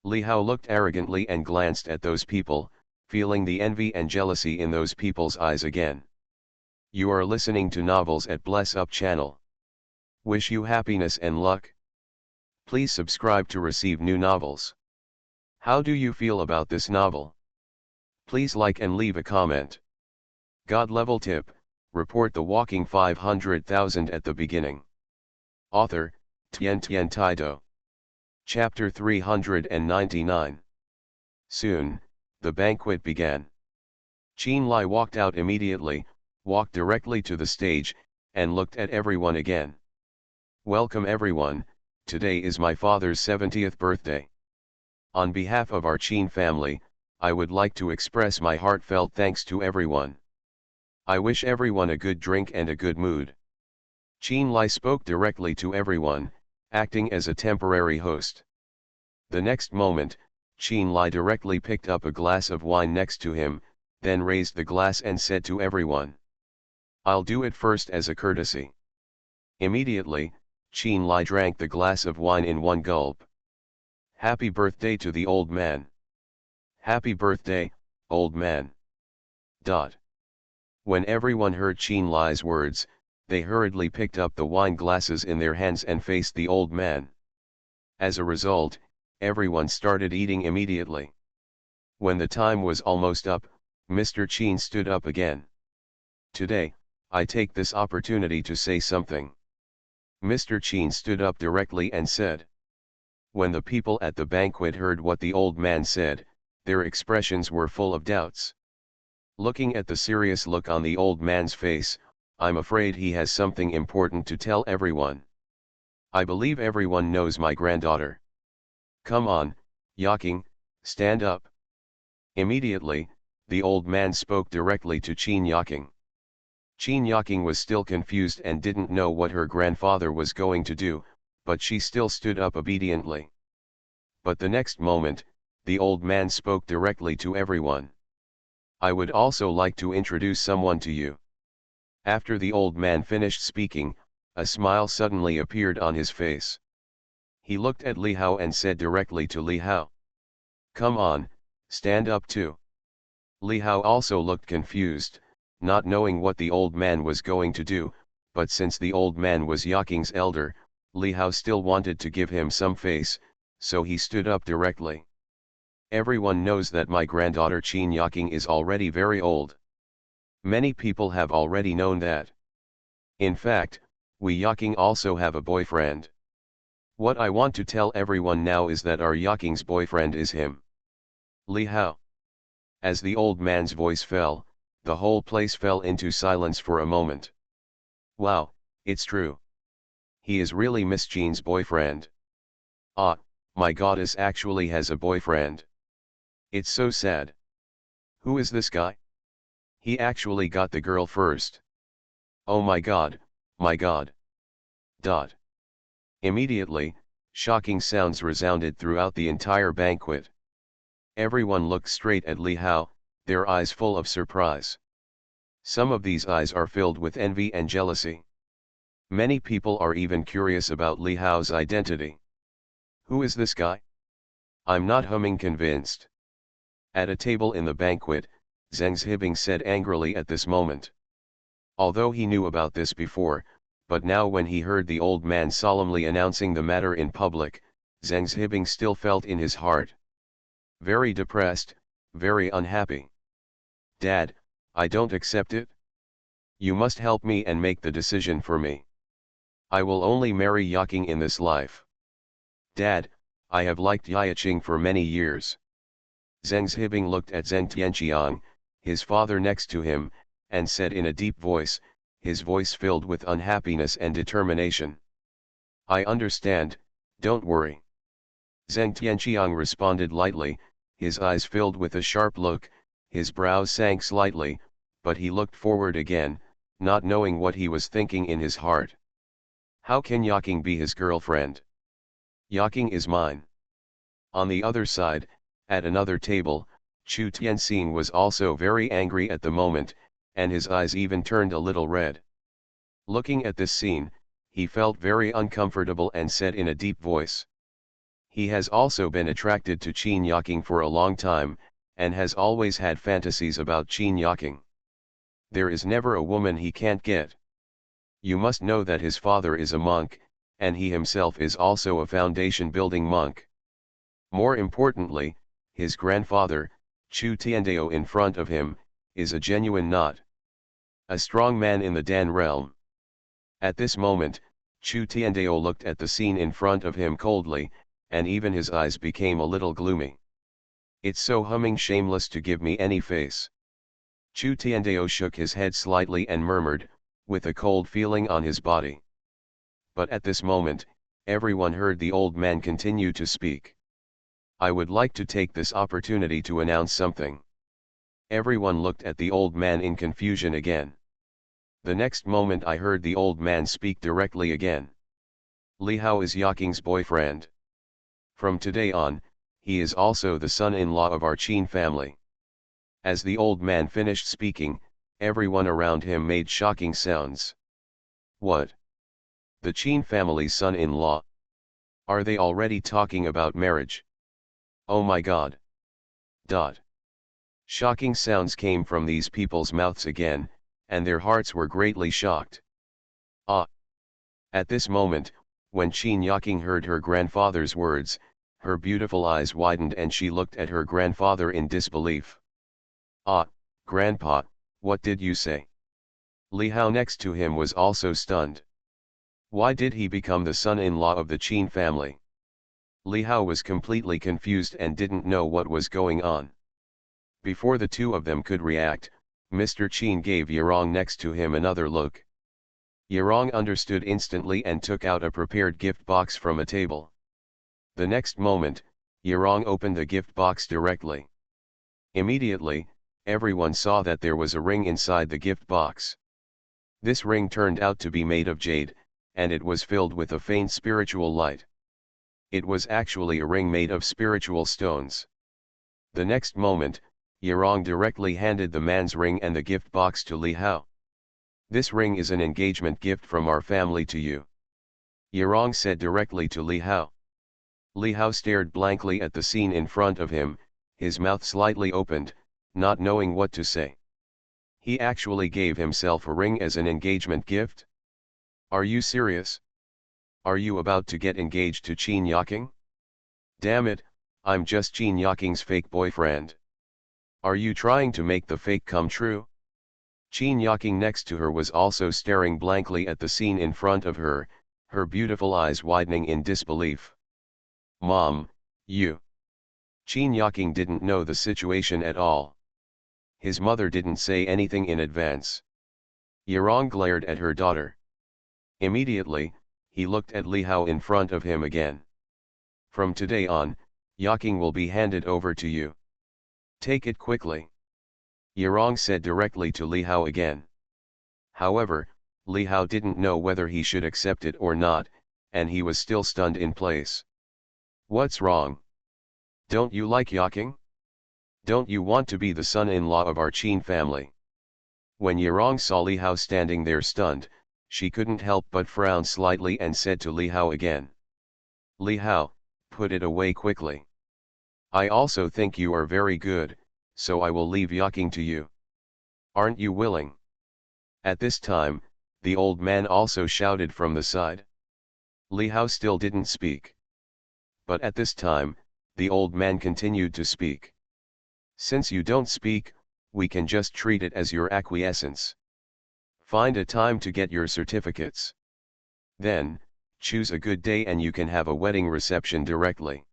Li Hao looked arrogantly and glanced at those people, feeling the envy and jealousy in those people's eyes again. You are listening to Novels at Bless Up channel. Wish you happiness and luck. Please subscribe to receive new novels. How do you feel about this novel? Please like and leave a comment. God level tip, report the walking 500,000 at the beginning. Author, Tian Taido. Chapter 399. Soon, the banquet began. Qin Lai walked out immediately, walked directly to the stage, and looked at everyone again. Welcome everyone, today is my father's 70th birthday. On behalf of our Chin family, I would like to express my heartfelt thanks to everyone. I wish everyone a good drink and a good mood. Chin Lai spoke directly to everyone, acting as a temporary host. The next moment, Chin Lai directly picked up a glass of wine next to him, then raised the glass and said to everyone, "I'll do it first as a courtesy." Immediately, Chin Lai drank the glass of wine in one gulp. Happy birthday to the old man. Happy birthday, old man. When everyone heard Chin Lai's words, they hurriedly picked up the wine glasses in their hands and faced the old man. As a result, everyone started eating immediately. When the time was almost up, Mr. Chin stood up again. "Today, I take this opportunity to say something." Mr. Chin stood up directly and said. When the people at the banquet heard what the old man said, their expressions were full of doubts. Looking at the serious look on the old man's face, I'm afraid he has something important to tell everyone. I believe everyone knows my granddaughter. Come on, Yaking, stand up. Immediately, the old man spoke directly to Chin Yaking. Chin Yaking was still confused and didn't know what her grandfather was going to do, but she still stood up obediently. But the next moment, the old man spoke directly to everyone. I would also like to introduce someone to you. After the old man finished speaking, a smile suddenly appeared on his face. He looked at Li Hao and said directly to Li Hao, "Come on, stand up too." Li Hao also looked confused, not knowing what the old man was going to do, but since the old man was Yaking's elder, Li Hao still wanted to give him some face, so he stood up directly. Everyone knows that my granddaughter Chin Yaking is already very old. Many people have already known that. In fact, we Yaking also have a boyfriend. What I want to tell everyone now is that our Yaking's boyfriend is him. Li Hao. As the old man's voice fell, the whole place fell into silence for a moment. Wow, it's true. He is really Miss Chin's boyfriend. Ah, my goddess actually has a boyfriend. It's so sad. Who is this guy? He actually got the girl first. Oh my god, my god. Immediately, shocking sounds resounded throughout the entire banquet. Everyone looked straight at Li Hao, their eyes full of surprise. Some of these eyes are filled with envy and jealousy. Many people are even curious about Li Hao's identity. Who is this guy? I'm not convinced. At a table in the banquet, Zheng Zhibing said angrily at this moment. Although he knew about this before, but now when he heard the old man solemnly announcing the matter in public, Zheng Zhibing still felt in his heart. Very depressed, very unhappy. Dad, I don't accept it. You must help me and make the decision for me. I will only marry Yaking in this life. Dad, I have liked Yaching for many years. Zheng Zhibing looked at Zheng Tianqiang, his father next to him, and said in a deep voice, his voice filled with unhappiness and determination. I understand, don't worry. Zheng Tianqiang responded lightly, his eyes filled with a sharp look, his brows sank slightly, but he looked forward again, not knowing what he was thinking in his heart. How can Yaking be his girlfriend? Yaking is mine. On the other side, at another table, Chu Tianxing was also very angry at the moment, and his eyes even turned a little red. Looking at this scene, he felt very uncomfortable and said in a deep voice. He has also been attracted to Chin Yaking for a long time, and has always had fantasies about Chin Yaking. There is never a woman he can't get. You must know that his father is a monk, and he himself is also a foundation-building monk. More importantly, his grandfather, Chu Tiandao in front of him, is a genuine not. A strong man in the Dan realm. At this moment, Chu Tiandao looked at the scene in front of him coldly, and even his eyes became a little gloomy. It's so shameless to give me any face. Chu Tiandao shook his head slightly and murmured, with a cold feeling on his body. But at this moment, everyone heard the old man continue to speak. I would like to take this opportunity to announce something. Everyone looked at the old man in confusion again. The next moment I heard the old man speak directly again. Li Hao is Yaking's boyfriend. From today on, he is also the son-in-law of our Qin family. As the old man finished speaking, everyone around him made shocking sounds. What? The Qin family's son-in-law? Are they already talking about marriage? Oh my God! Shocking sounds came from these people's mouths again, and their hearts were greatly shocked. Ah! At this moment, when Qin Yaking heard her grandfather's words, her beautiful eyes widened and she looked at her grandfather in disbelief. Ah, Grandpa, what did you say? Li Hao next to him was also stunned. Why did he become the son-in-law of the Qin family? Li Hao was completely confused and didn't know what was going on. Before the two of them could react, Mr. Qin gave Yirong next to him another look. Yirong understood instantly and took out a prepared gift box from a table. The next moment, Yirong opened the gift box directly. Immediately, everyone saw that there was a ring inside the gift box. This ring turned out to be made of jade, and it was filled with a faint spiritual light. It was actually a ring made of spiritual stones. The next moment, Yirong directly handed the man's ring and the gift box to Li Hao. This ring is an engagement gift from our family to you. Yirong said directly to Li Hao. Li Hao stared blankly at the scene in front of him, his mouth slightly opened, not knowing what to say. He actually gave himself a ring as an engagement gift? Are you serious? Are you about to get engaged to Qin Yaking? Damn it, I'm just Qin Yaking's fake boyfriend. Are you trying to make the fake come true? Qin Yaking next to her was also staring blankly at the scene in front of her, her beautiful eyes widening in disbelief. Mom, you. Qin Yaking didn't know the situation at all. His mother didn't say anything in advance. Yirong glared at her daughter. Immediately, he looked at Li Hao in front of him again. From today on, Yaking will be handed over to you. Take it quickly. Yirong said directly to Li Hao again. However, Li Hao didn't know whether he should accept it or not, and he was still stunned in place. What's wrong? Don't you like Yaking? Don't you want to be the son-in-law of our Qin family? When Yirong saw Li Hao standing there stunned, she couldn't help but frown slightly and said to Li Hao again. Li Hao, put it away quickly. I also think you are very good, so I will leave Yaking to you. Aren't you willing? At this time, the old man also shouted from the side. Li Hao still didn't speak. But at this time, the old man continued to speak. Since you don't speak, we can just treat it as your acquiescence. Find a time to get your certificates. Then, choose a good day and you can have a wedding reception directly.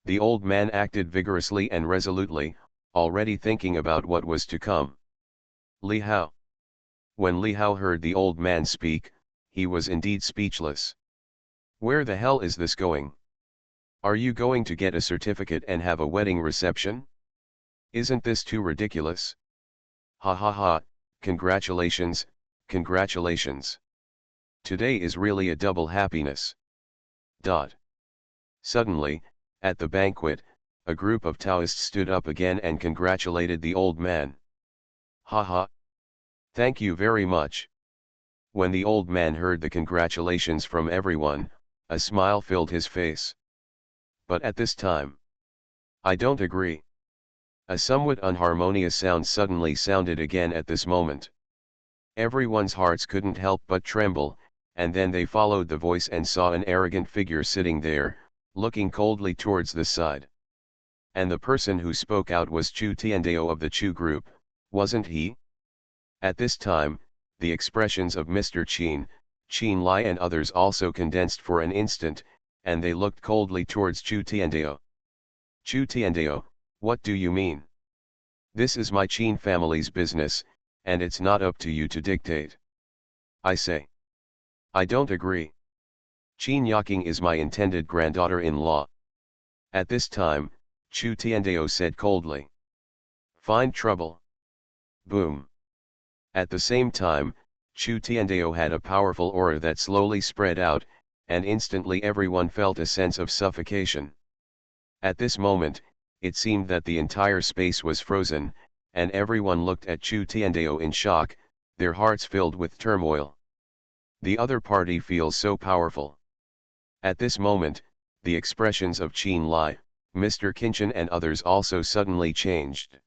The old man acted vigorously and resolutely, already thinking about what was to come. Li Hao. When Li Hao heard the old man speak, he was indeed speechless. Where the hell is this going? Are you going to get a certificate and have a wedding reception? Isn't this too ridiculous? Ha ha ha, congratulations, congratulations. Today is really a double happiness. Suddenly, at the banquet, a group of Taoists stood up again and congratulated the old man. Ha ha. Thank you very much. When the old man heard the congratulations from everyone, a smile filled his face. But at this time, I don't agree. A somewhat unharmonious sound suddenly sounded again at this moment. Everyone's hearts couldn't help but tremble, and then they followed the voice and saw an arrogant figure sitting there, looking coldly towards the side. And the person who spoke out was Chu Tiandao of the Chu group, wasn't he? At this time, the expressions of Mr. Qin Lai and others also condensed for an instant, and they looked coldly towards Chu Tiandao. Chu Tiandao, what do you mean? This is my Qin family's business, and it's not up to you to dictate. I say. I don't agree. Qin Yaking is my intended granddaughter-in-law. At this time, Chu Tiandao said coldly. Find trouble. Boom. At the same time, Chu Tiandao had a powerful aura that slowly spread out, and instantly everyone felt a sense of suffocation. At this moment, it seemed that the entire space was frozen, and everyone looked at Chu Tiandao in shock, their hearts filled with turmoil. The other party feels so powerful. At this moment, the expressions of Qin Lai, Mr. Kinchin and others also suddenly changed.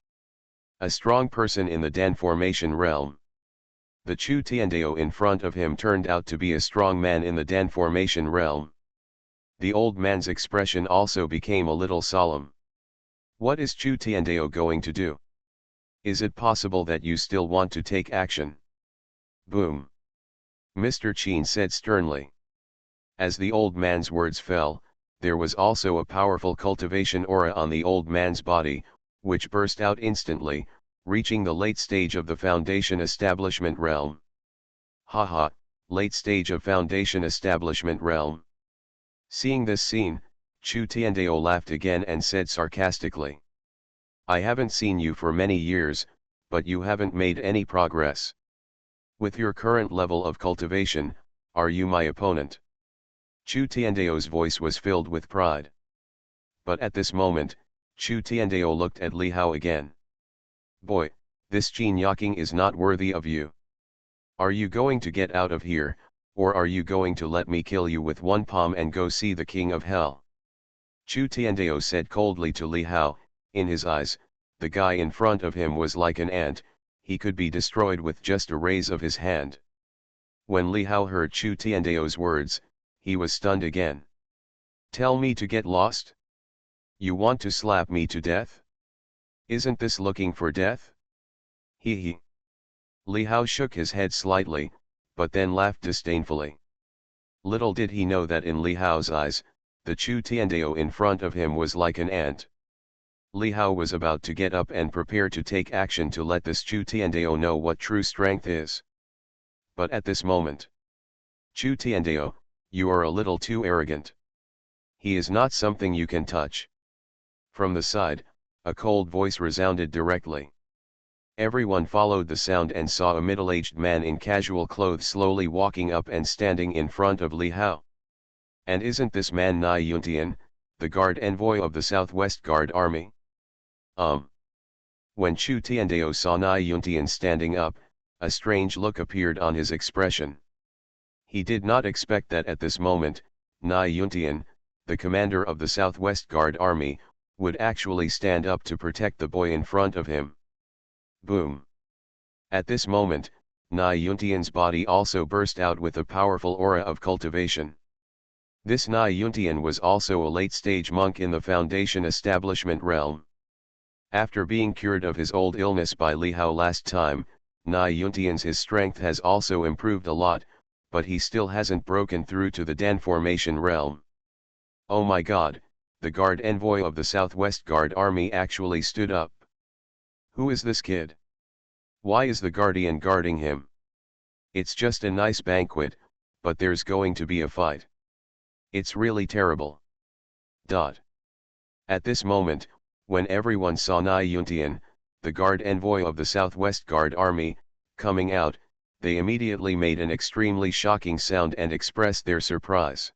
A strong person in the Dan formation realm. The Chu Tiandao in front of him turned out to be a strong man in the Dan formation realm. The old man's expression also became a little solemn. What is Chu Tiandao going to do? Is it possible that you still want to take action? Boom. Mr. Qin said sternly. As the old man's words fell, there was also a powerful cultivation aura on the old man's body, which burst out instantly, reaching the late stage of the foundation establishment realm. Haha, late stage of foundation establishment realm. Seeing this scene, Chu Tiandao laughed again and said sarcastically. I haven't seen you for many years, but you haven't made any progress. With your current level of cultivation, are you my opponent? Chu Tiandao's voice was filled with pride. But at this moment, Chu Tiandao looked at Li Hao again. Boy, this Qin Yaking is not worthy of you. Are you going to get out of here, or are you going to let me kill you with one palm and go see the king of hell? Chu Tiandao said coldly to Li Hao. In his eyes, the guy in front of him was like an ant, he could be destroyed with just a raise of his hand. When Li Hao heard Chu Tiandao's words, he was stunned again. Tell me to get lost? You want to slap me to death? Isn't this looking for death? He. Li Hao shook his head slightly, but then laughed disdainfully. Little did he know that in Li Hao's eyes, the Chu Tiandao in front of him was like an ant. Li Hao was about to get up and prepare to take action to let this Chu Tiandao know what true strength is. But at this moment, Chu Tiandao, you are a little too arrogant. He is not something you can touch. From the side, a cold voice resounded directly. Everyone followed the sound and saw a middle-aged man in casual clothes slowly walking up and standing in front of Li Hao. And isn't this man Nai Yuntian, the guard envoy of the Southwest Guard Army? When Chu Tiandao saw Nai Yuntian standing up, a strange look appeared on his expression. He did not expect that at this moment, Nai Yuntian, the commander of the Southwest Guard Army, would actually stand up to protect the boy in front of him. Boom. At this moment, Nai Yuntian's body also burst out with a powerful aura of cultivation. This Nai Yuntian was also a late-stage monk in the Foundation establishment realm. After being cured of his old illness by Li Hao last time, Nai Yuntian's strength has also improved a lot, but he still hasn't broken through to the Dan formation realm. Oh my god, the guard envoy of the Southwest Guard Army actually stood up. Who is this kid? Why is the guardian guarding him? It's just a nice banquet, but there's going to be a fight. It's really terrible. At this moment, when everyone saw Nai Yuntian, the guard envoy of the Southwest Guard Army, coming out, they immediately made an extremely shocking sound and expressed their surprise.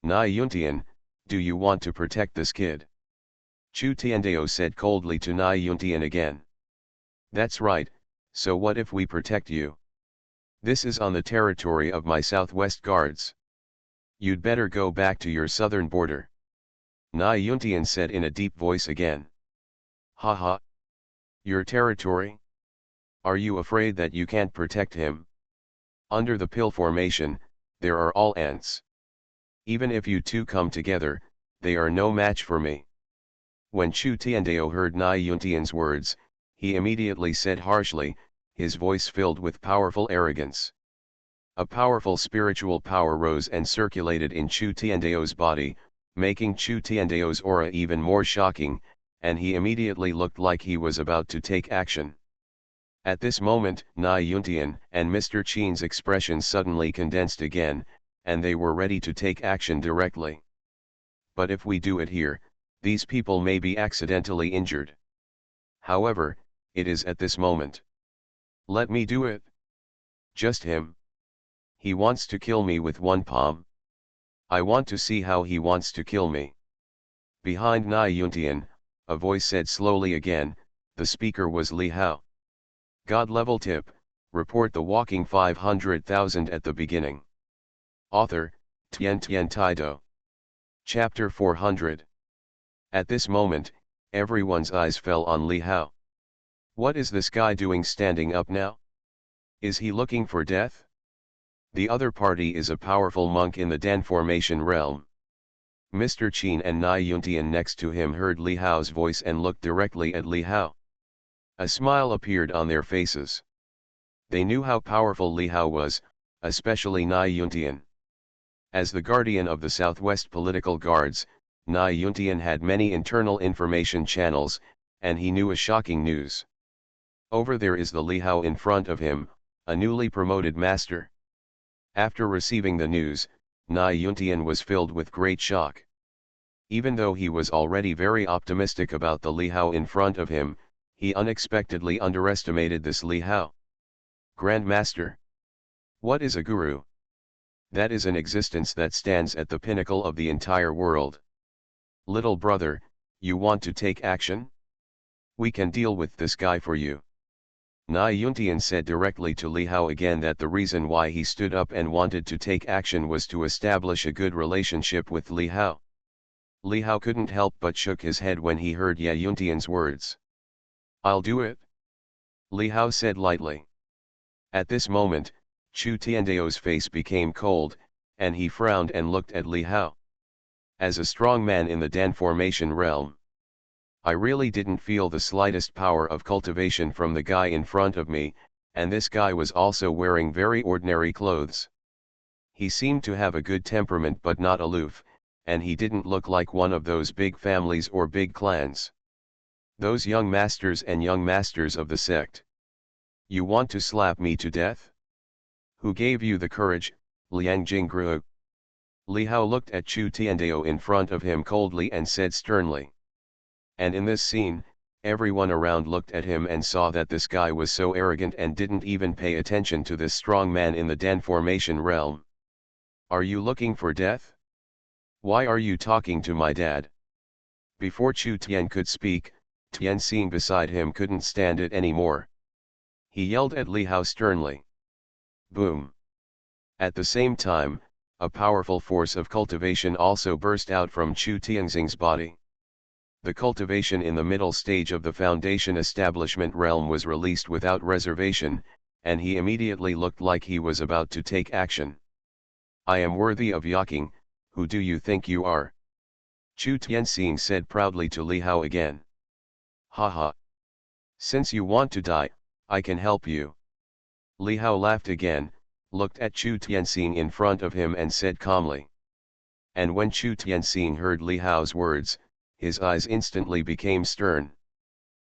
Nai Yuntian, do you want to protect this kid? Chu Tiandao said coldly to Nai Yuntian again. That's right, so what if we protect you? This is on the territory of my Southwest Guards. You'd better go back to your southern border. Nai Yuntian said in a deep voice again. Haha. Your territory? Are you afraid that you can't protect him? Under the pill formation, there are all ants. Even if you two come together, they are no match for me. When Chu Tiandao heard Nai Yuntian's words, he immediately said harshly, his voice filled with powerful arrogance. A powerful spiritual power rose and circulated in Chu Tiandao's body, making Chu Tiandao's aura even more shocking, and he immediately looked like he was about to take action. At this moment, Na Yuntian and Mr. Chen's expressions suddenly condensed again, and they were ready to take action directly. But if we do it here, these people may be accidentally injured. However, it is at this moment. Let me do it. Just him. He wants to kill me with one palm. I want to see how he wants to kill me. Behind Na Yuntian, a voice said slowly again. The speaker was Li Hao. God level tip, report the walking 500,000 at the beginning. Author, Tian Taido. Chapter 400. At this moment, everyone's eyes fell on Li Hao. What is this guy doing standing up now? Is he looking for death? The other party is a powerful monk in the Dan formation realm. Mr. Chen and Na Yuntian next to him heard Li Hao's voice and looked directly at Li Hao. A smile appeared on their faces. They knew how powerful Li Hao was, especially Na Yuntian. As the guardian of the Southwest political guards, Na Yuntian had many internal information channels, and he knew a shocking news. Over there is the Li Hao in front of him, a newly promoted master. After receiving the news, Na Yuntian was filled with great shock. Even though he was already very optimistic about the Li Hao in front of him, he unexpectedly underestimated this Li Hao. Grand Master. What is a guru? That is an existence that stands at the pinnacle of the entire world. Little brother, you want to take action? We can deal with this guy for you. Na Yuntian said directly to Li Hao again that the reason why he stood up and wanted to take action was to establish a good relationship with Li Hao. Li Hao couldn't help but shook his head when he heard Ya Yuntian's words. I'll do it. Li Hao said lightly. At this moment, Chu Tiandao's face became cold, and he frowned and looked at Li Hao. As a strong man in the Dan formation realm, I really didn't feel the slightest power of cultivation from the guy in front of me, and this guy was also wearing very ordinary clothes. He seemed to have a good temperament but not aloof, and he didn't look like one of those big families or big clans. Those young masters and young masters of the sect. You want to slap me to death? Who gave you the courage, Liang Jingru? Li Hao looked at Chu Tiandao in front of him coldly and said sternly. And in this scene, everyone around looked at him and saw that this guy was so arrogant and didn't even pay attention to this strong man in the Dan formation realm. Are you looking for death? Why are you talking to my dad? Before Chu Tian could speak, Tian Xing beside him couldn't stand it anymore. He yelled at Li Hao sternly. Boom. At the same time, a powerful force of cultivation also burst out from Chu Tianxing's body. The cultivation in the middle stage of the foundation establishment realm was released without reservation, and he immediately looked like he was about to take action. I am worthy of Yaking, who do you think you are? Chu Tianxing said proudly to Li Hao again. Haha. Since you want to die, I can help you. Li Hao laughed again, looked at Chu Tianxing in front of him and said calmly. And when Chu Tianxing heard Li Hao's words, his eyes instantly became stern.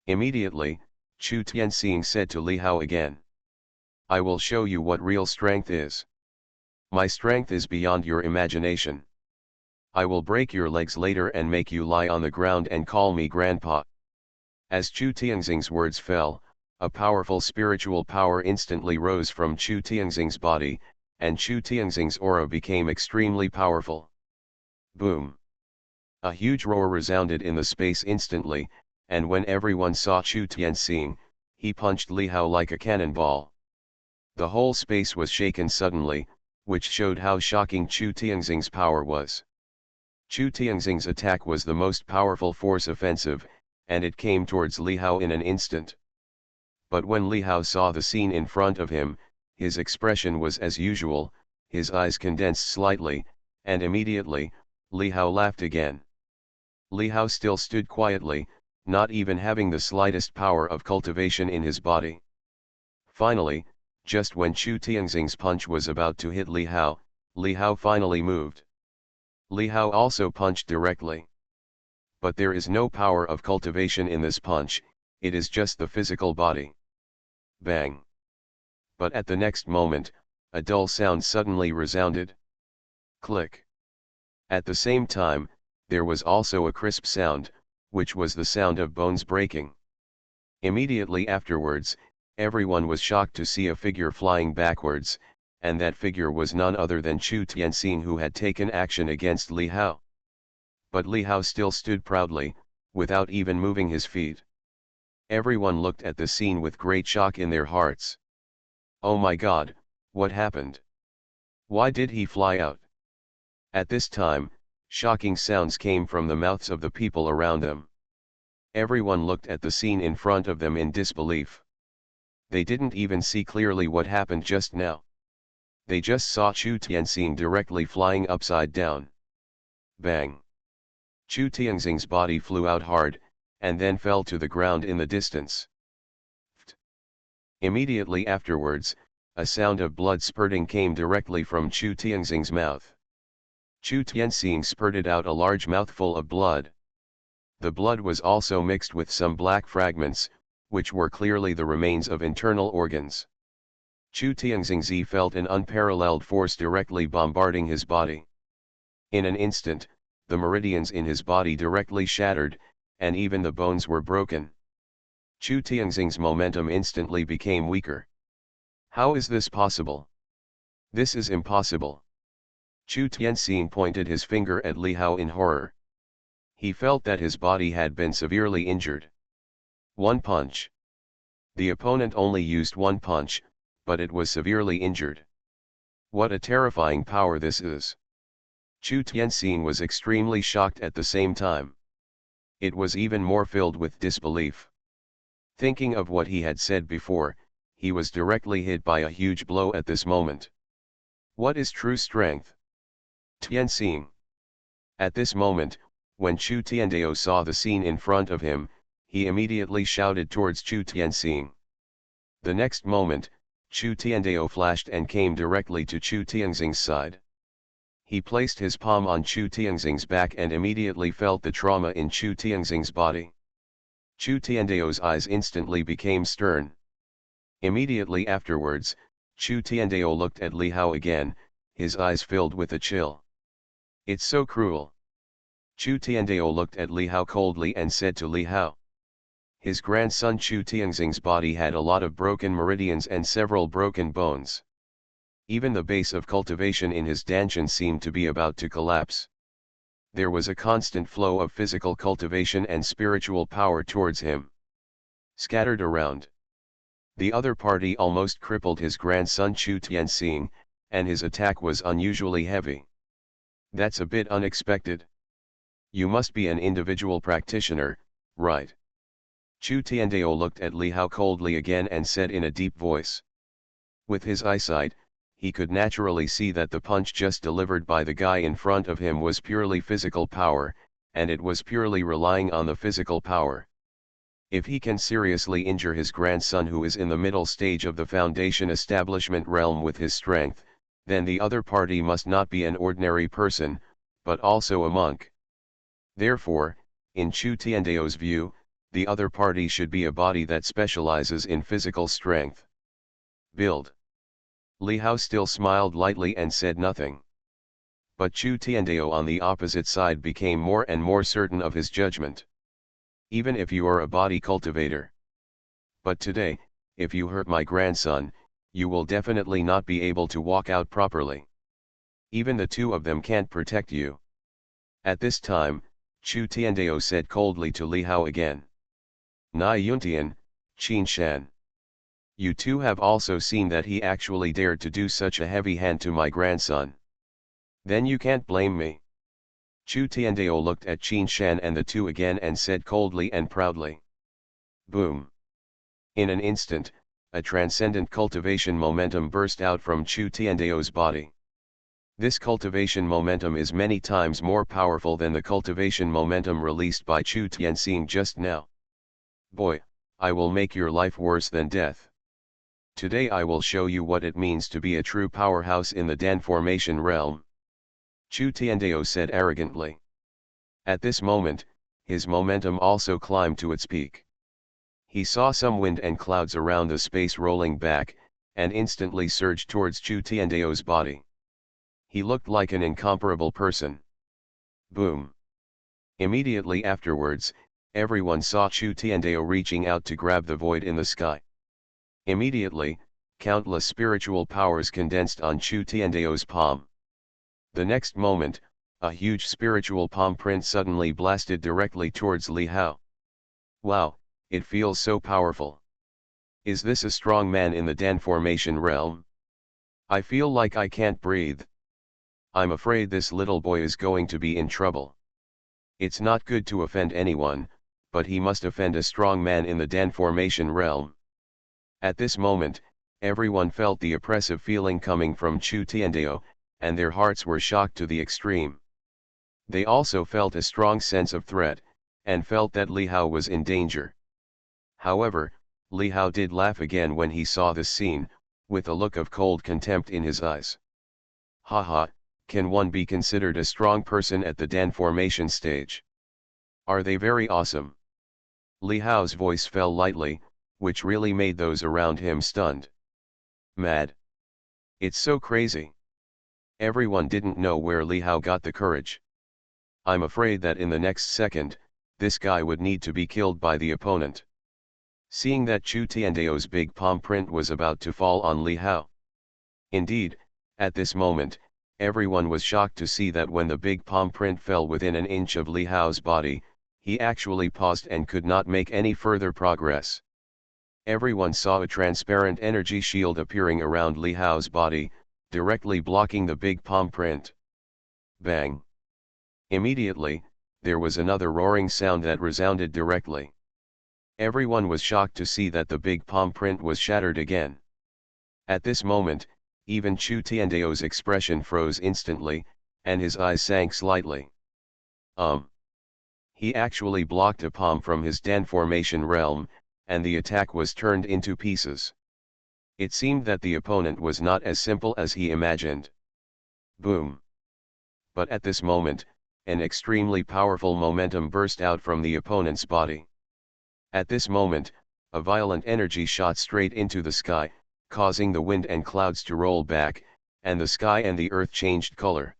Immediately, Chu Tianxing said to Li Hao again. I will show you what real strength is. My strength is beyond your imagination. I will break your legs later and make you lie on the ground and call me grandpa. As Chu Tianxing's words fell, a powerful spiritual power instantly rose from Chu Tianxing's body, and Chu Tianxing's aura became extremely powerful. Boom! A huge roar resounded in the space instantly, and when everyone saw Chu Tianxing, he punched Li Hao like a cannonball. The whole space was shaken suddenly, which showed how shocking Chu Tianxing's power was. Chu Tianxing's attack was the most powerful force offensive, and it came towards Li Hao in an instant. But when Li Hao saw the scene in front of him, his expression was as usual, his eyes condensed slightly, and immediately, Li Hao laughed again. Li Hao still stood quietly, not even having the slightest power of cultivation in his body. Finally, just when Chu Tianxing's punch was about to hit Li Hao finally moved. Li Hao also punched directly. But there is no power of cultivation in this punch, it is just the physical body. Bang! But at the next moment, a dull sound suddenly resounded. Click! At the same time, there was also a crisp sound, which was the sound of bones breaking. Immediately afterwards, everyone was shocked to see a figure flying backwards, and that figure was none other than Chu Tianxing, who had taken action against Li Hao. But Li Hao still stood proudly, without even moving his feet. Everyone looked at the scene with great shock in their hearts. Oh my God, what happened? Why did he fly out? At this time, shocking sounds came from the mouths of the people around them. Everyone looked at the scene in front of them in disbelief. They didn't even see clearly what happened just now. They just saw Chu Tianxing directly flying upside down. Bang! Chu Tianxing's body flew out hard, and then fell to the ground in the distance. Immediately afterwards, a sound of blood spurting came directly from Chu Tianxing's mouth. Chu Tianxing spurted out a large mouthful of blood. The blood was also mixed with some black fragments, which were clearly the remains of internal organs. Chu Tianxing felt an unparalleled force directly bombarding his body. In an instant, the meridians in his body directly shattered, and even the bones were broken. Chu Tianxing's momentum instantly became weaker. How is this possible? This is impossible. Chu Tianxing pointed his finger at Li Hao in horror. He felt that his body had been severely injured. One punch. The opponent only used one punch, but it was severely injured. What a terrifying power this is. Chu Tianxing was extremely shocked at the same time. It was even more filled with disbelief. Thinking of what he had said before, he was directly hit by a huge blow at this moment. What is true strength? Tianxing. At this moment, when Chu Tiandao saw the scene in front of him, he immediately shouted towards Chu Tianxing. The next moment, Chu Tiandao flashed and came directly to Chu Tianxing's side. He placed his palm on Chu Tianxing's back and immediately felt the trauma in Chu Tianxing's body. Chu Tiandao's eyes instantly became stern. Immediately afterwards, Chu Tiandao looked at Li Hao again, his eyes filled with a chill. It's so cruel. Chu Tiandao looked at Li Hao coldly and said to Li Hao. His grandson Chu Tianxing's body had a lot of broken meridians and several broken bones. Even the base of cultivation in his danshan seemed to be about to collapse. There was a constant flow of physical cultivation and spiritual power towards him. Scattered around. The other party almost crippled his grandson Chu Tianxing, and his attack was unusually heavy. That's a bit unexpected. You must be an individual practitioner, right? Chu Tiandao looked at Li Hao coldly again and said in a deep voice. With his eyesight, he could naturally see that the punch just delivered by the guy in front of him was purely physical power, and it was purely relying on the physical power. If he can seriously injure his grandson who is in the middle stage of the foundation establishment realm with his strength, then the other party must not be an ordinary person, but also a monk. Therefore, in Chu Tiandao's view, the other party should be a body that specializes in physical strength. Build. Li Hao still smiled lightly and said nothing. But Chu Tiandao on the opposite side became more and more certain of his judgment. Even if you are a body cultivator. But today, if you hurt my grandson, you will definitely not be able to walk out properly. Even the two of them can't protect you. At this time, Chu Tiandao said coldly to Li Hao again. Nai Yuntian, Qin Shan. You two have also seen that he actually dared to do such a heavy hand to my grandson. Then you can't blame me. Chu Tiandao looked at Qin Shan and the two again and said coldly and proudly. Boom. In an instant, a transcendent cultivation momentum burst out from Chu Tiandao's body. This cultivation momentum is many times more powerful than the cultivation momentum released by Chu Tianxing just now. Boy, I will make your life worse than death. Today I will show you what it means to be a true powerhouse in the Dan formation realm. Chu Tiandao said arrogantly. At this moment, his momentum also climbed to its peak. He saw some wind and clouds around the space rolling back, and instantly surged towards Chu Tiandao's body. He looked like an incomparable person. Boom. Immediately afterwards, everyone saw Chu Tiandao reaching out to grab the void in the sky. Immediately, countless spiritual powers condensed on Chu Tiandao's palm. The next moment, a huge spiritual palm print suddenly blasted directly towards Li Hao. Wow, it feels so powerful. Is this a strong man in the Dan formation realm? I feel like I can't breathe. I'm afraid this little boy is going to be in trouble. It's not good to offend anyone, but he must offend a strong man in the Dan formation realm. At this moment, everyone felt the oppressive feeling coming from Chu Tiandao, and their hearts were shocked to the extreme. They also felt a strong sense of threat, and felt that Li Hao was in danger. However, Li Hao did laugh again when he saw this scene, with a look of cold contempt in his eyes. Haha, can one be considered a strong person at the Dan formation stage? Are they very awesome? Li Hao's voice fell lightly, which really made those around him stunned. Mad. It's so crazy. Everyone didn't know where Li Hao got the courage. I'm afraid that in the next second, this guy would need to be killed by the opponent. Seeing that Chu Tiandao's big palm print was about to fall on Li Hao. Indeed, at this moment, everyone was shocked to see that when the big palm print fell within an inch of Li Hao's body, he actually paused and could not make any further progress. Everyone saw a transparent energy shield appearing around Li Hao's body, directly blocking the big palm print. Bang! Immediately, there was another roaring sound that resounded directly. Everyone was shocked to see that the big palm print was shattered again. At this moment, even Chu Tiandao's expression froze instantly, and his eyes sank slightly. He actually blocked a palm from his Dan formation realm, and the attack was turned into pieces. It seemed that the opponent was not as simple as he imagined. Boom! But at this moment, an extremely powerful momentum burst out from the opponent's body. At this moment, a violent energy shot straight into the sky, causing the wind and clouds to roll back, and the sky and the earth changed color.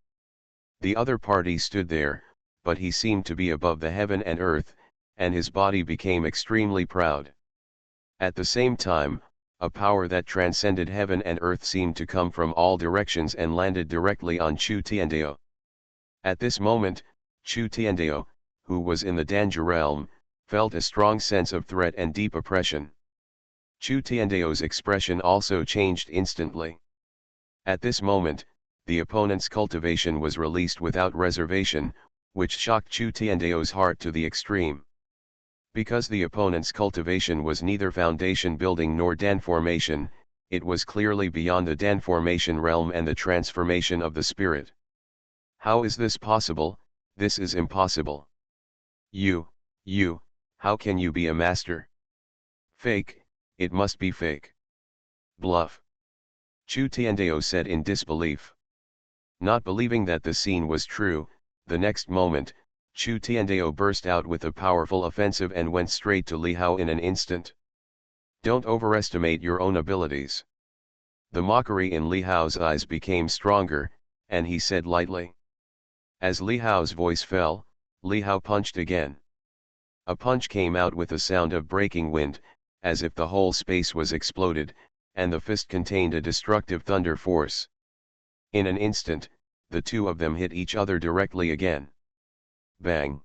The other party stood there, but he seemed to be above the heaven and earth, and his body became extremely proud. At the same time, a power that transcended heaven and earth seemed to come from all directions and landed directly on Chu Tiandao. At this moment, Chu Tiandao, who was in the danger realm, felt a strong sense of threat and deep oppression. Chu Tiandao's expression also changed instantly. At this moment, the opponent's cultivation was released without reservation, which shocked Chu Tiandao's heart to the extreme. Because the opponent's cultivation was neither foundation building nor Dan formation, it was clearly beyond the Dan formation realm and the transformation of the spirit. How is this possible? This is impossible. You, how can you be a master? Fake, it must be fake. Bluff. Chu Tiandao said in disbelief. Not believing that the scene was true, the next moment, Chu Tiandao burst out with a powerful offensive and went straight to Li Hao in an instant. Don't overestimate your own abilities. The mockery in Li Hao's eyes became stronger, and he said lightly. As Li Hao's voice fell, Li Hao punched again. A punch came out with a sound of breaking wind, as if the whole space was exploded, and the fist contained a destructive thunder force. In an instant, the two of them hit each other directly again. Bang!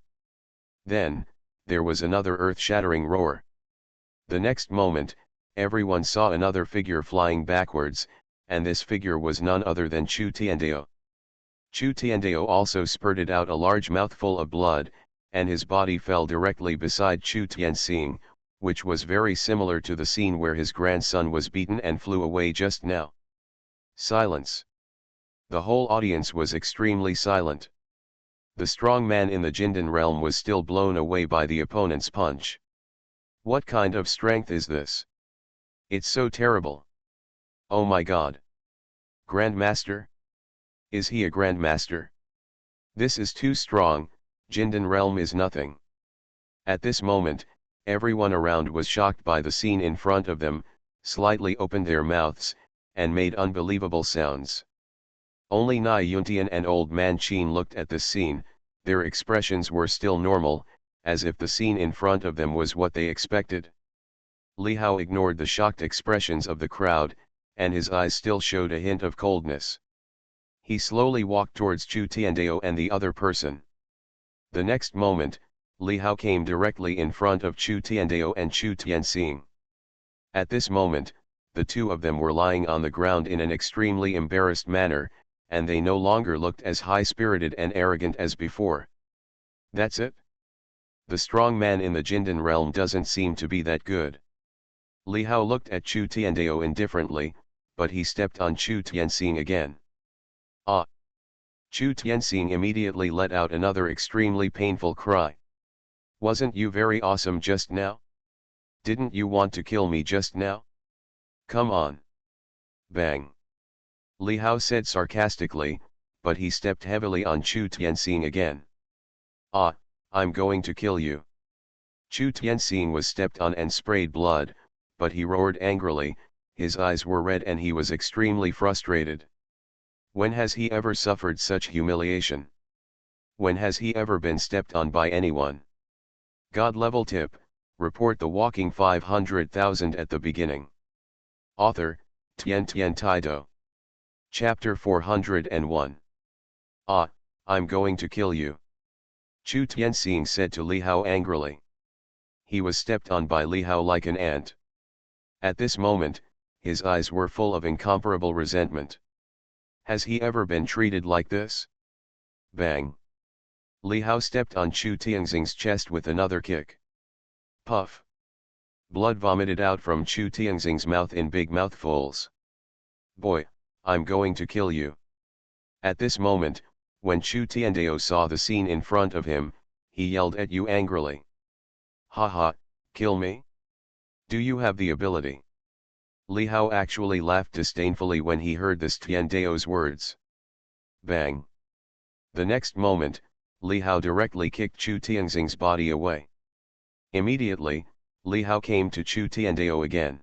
Then, there was another earth-shattering roar. The next moment, everyone saw another figure flying backwards, and this figure was none other than Chu Tiandao. Chu Tiandao also spurted out a large mouthful of blood, and his body fell directly beside Chu Tianxing, which was very similar to the scene where his grandson was beaten and flew away just now. Silence. The whole audience was extremely silent. The strong man in the Jindan realm was still blown away by the opponent's punch. What kind of strength is this? It's so terrible. Oh my God. Grandmaster? Is he a grandmaster? This is too strong. Jindan realm is nothing. At this moment, everyone around was shocked by the scene in front of them, slightly opened their mouths, and made unbelievable sounds. Only Nai Yuntian and Old Man Chin looked at this scene. Their expressions were still normal, as if the scene in front of them was what they expected. Li Hao ignored the shocked expressions of the crowd, and his eyes still showed a hint of coldness. He slowly walked towards Chu Tiandao and the other person. The next moment, Li Hao came directly in front of Chu Tiandao and Chu Tianxing. At this moment, the two of them were lying on the ground in an extremely embarrassed manner, and they no longer looked as high-spirited and arrogant as before. That's it? The strong man in the Jindan realm doesn't seem to be that good. Li Hao looked at Chu Tiandao indifferently, but he stepped on Chu Tianxing again. Ah! Chu Tianxing immediately let out another extremely painful cry. Wasn't you very awesome just now? Didn't you want to kill me just now? Come on. Bang. Li Hao said sarcastically, but he stepped heavily on Chu Tianxing again. Ah, I'm going to kill you. Chu Tianxing was stepped on and sprayed blood, but he roared angrily, his eyes were red and he was extremely frustrated. When has he ever suffered such humiliation? When has he ever been stepped on by anyone? God level tip, report the walking 500,000 at the beginning. Author, Tian Tian Taido. Chapter 401. Ah, I'm going to kill you. Chu Tianxing said to Li Hao angrily. He was stepped on by Li Hao like an ant. At this moment, his eyes were full of incomparable resentment. Has he ever been treated like this? Bang! Li Hao stepped on Chu Tianxing's chest with another kick. Puff! Blood vomited out from Chu Tianxing's mouth in big mouthfuls. Boy, I'm going to kill you. At this moment, when Chu Tiandao saw the scene in front of him, he yelled at you angrily. Ha ha, kill me? Do you have the ability? Li Hao actually laughed disdainfully when he heard this Tiandao's words. Bang! The next moment, Li Hao directly kicked Chu Tianxing's body away. Immediately, Li Hao came to Chu Tiandao again.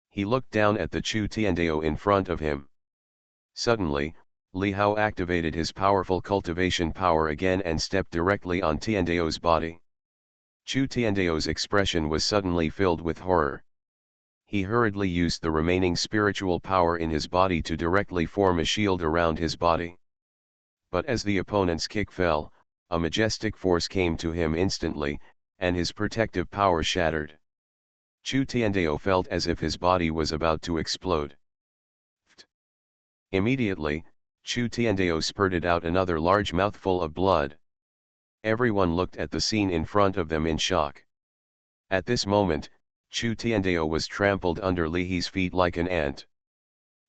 He looked down at the Chu Tiandao in front of him. Suddenly, Li Hao activated his powerful cultivation power again and stepped directly on Tiandao's body. Chu Tiandao's expression was suddenly filled with horror. He hurriedly used the remaining spiritual power in his body to directly form a shield around his body. But as the opponent's kick fell, a majestic force came to him instantly, and his protective power shattered. Chu Tiandao felt as if his body was about to explode. Immediately, Chu Tiandao spurted out another large mouthful of blood. Everyone looked at the scene in front of them in shock. At this moment, Chu Tiandao was trampled under Li He's feet like an ant.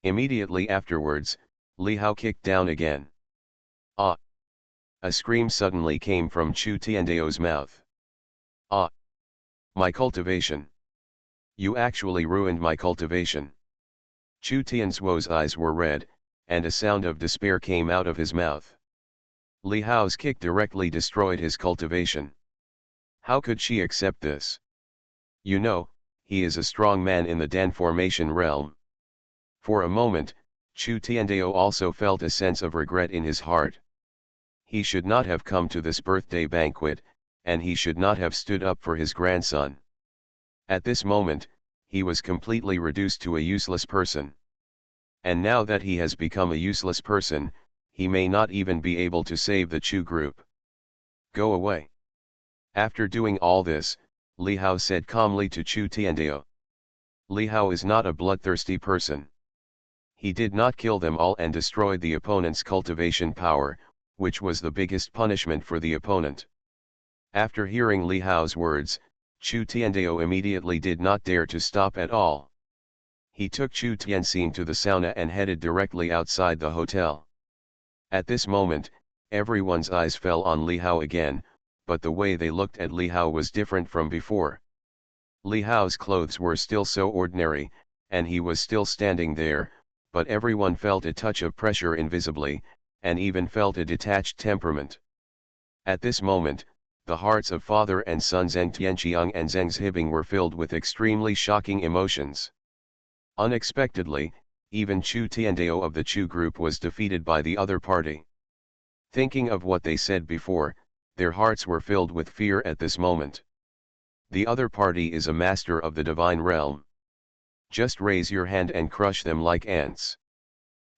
Immediately afterwards, Li Hao kicked down again. Ah! A scream suddenly came from Chu Tiandao's mouth. Ah! My cultivation! You actually ruined my cultivation! Chu Tianzuo's eyes were red, and a sound of despair came out of his mouth. Li Hao's kick directly destroyed his cultivation. How could she accept this? You know, he is a strong man in the Dan formation realm. For a moment, Chu Tiandao also felt a sense of regret in his heart. He should not have come to this birthday banquet, and he should not have stood up for his grandson. At this moment, he was completely reduced to a useless person. And now that he has become a useless person, he may not even be able to save the Chu group. Go away. After doing all this, Li Hao said calmly to Chu Tiandao. Li Hao is not a bloodthirsty person. He did not kill them all and destroyed the opponent's cultivation power, which was the biggest punishment for the opponent. After hearing Li Hao's words, Chu Tiandao immediately did not dare to stop at all. He took Chu Tianxing to the sauna and headed directly outside the hotel. At this moment, everyone's eyes fell on Li Hao again, but the way they looked at Li Hao was different from before. Li Hao's clothes were still so ordinary, and he was still standing there, but everyone felt a touch of pressure invisibly, and even felt a detached temperament. At this moment, The hearts of father and son Zheng Tianqiang and Zheng Zhibing were filled with extremely shocking emotions. Unexpectedly, even Chu Tiandao of the Chu group was defeated by the other party. Thinking of what they said before, their hearts were filled with fear at this moment. The other party is a master of the divine realm. Just raise your hand and crush them like ants.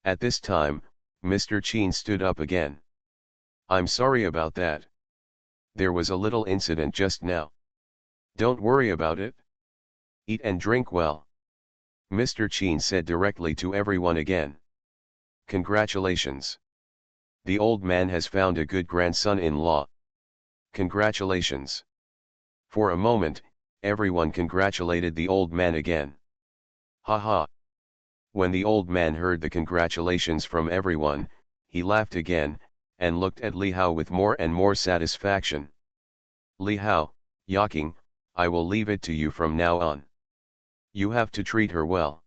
At this time, Mr. Qin stood up again. I'm sorry about that. There was a little incident just now. Don't worry about it. Eat and drink well. Mr. Qin said directly to everyone again. Congratulations. The old man has found a good grandson-in-law. Congratulations. For a moment, everyone congratulated the old man again. Ha ha. When the old man heard the congratulations from everyone, he laughed again, and looked at Li Hao with more and more satisfaction. Li Hao, Yaking, I will leave it to you from now on. You have to treat her well.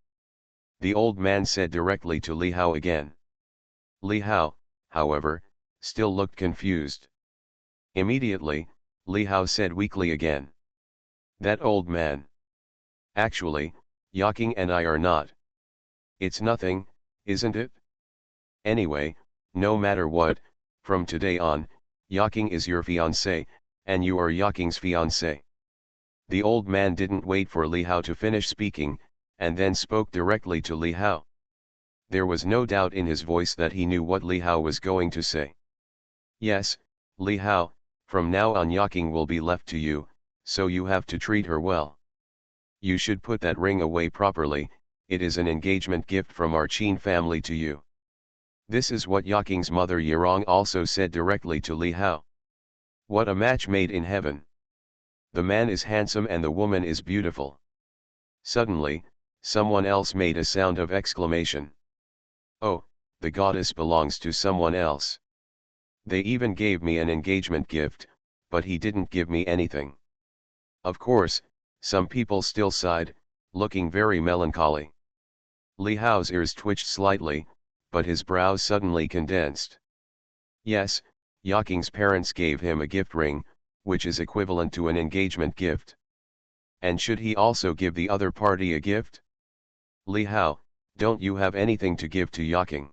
The old man said directly to Li Hao again. Li Hao, however, still looked confused. Immediately, Li Hao said weakly again. That old man. Actually, Yaking and I are not. It's nothing, isn't it? Anyway, no matter what, from today on, Yaking is your fiancé, and you are Yaking's fiancé. The old man didn't wait for Li Hao to finish speaking, and then spoke directly to Li Hao. There was no doubt in his voice that he knew what Li Hao was going to say. Yes, Li Hao, from now on Yaking will be left to you, so you have to treat her well. You should put that ring away properly, it is an engagement gift from our Qin family to you. This is what Yaking's mother Yirong also said directly to Li Hao. What a match made in heaven. The man is handsome and the woman is beautiful. Suddenly, someone else made a sound of exclamation. Oh, the goddess belongs to someone else. They even gave me an engagement gift, but he didn't give me anything. Of course, some people still sighed, looking very melancholy. Li Hao's ears twitched slightly, but his brows suddenly condensed. Yes, Yaking's parents gave him a gift ring, which is equivalent to an engagement gift. And should he also give the other party a gift? Li Hao, don't you have anything to give to Yaking?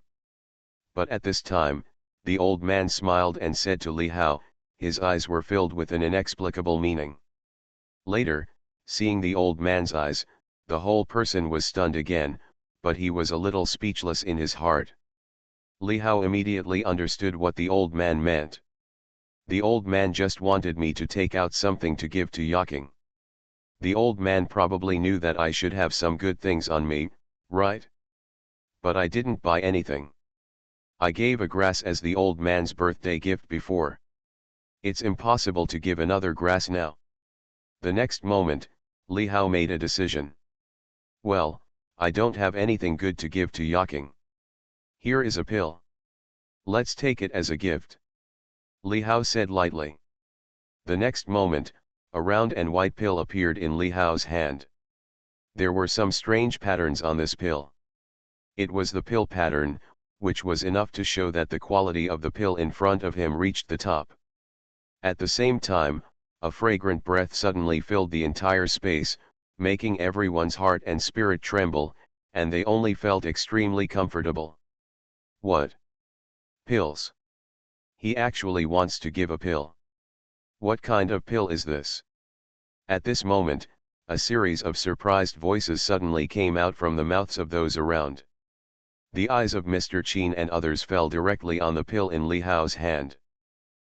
But at this time, the old man smiled and said to Li Hao, his eyes were filled with an inexplicable meaning. Later, seeing the old man's eyes, the whole person was stunned again, but he was a little speechless in his heart. Li Hao immediately understood what the old man meant. The old man just wanted me to take out something to give to Yaking. The old man probably knew that I should have some good things on me, right? But I didn't buy anything. I gave a grass as the old man's birthday gift before. It's impossible to give another grass now. The next moment, Li Hao made a decision. Well, I don't have anything good to give to Yaking. Here is a pill. Let's take it as a gift. Li Hao said lightly. The next moment, a round and white pill appeared in Li Hao's hand. There were some strange patterns on this pill. It was the pill pattern, which was enough to show that the quality of the pill in front of him reached the top. At the same time, a fragrant breath suddenly filled the entire space, making everyone's heart and spirit tremble, and they only felt extremely comfortable. What? Pills. He actually wants to give a pill. What kind of pill is this? At this moment, a series of surprised voices suddenly came out from the mouths of those around. The eyes of Mr. Qin and others fell directly on the pill in Li Hao's hand.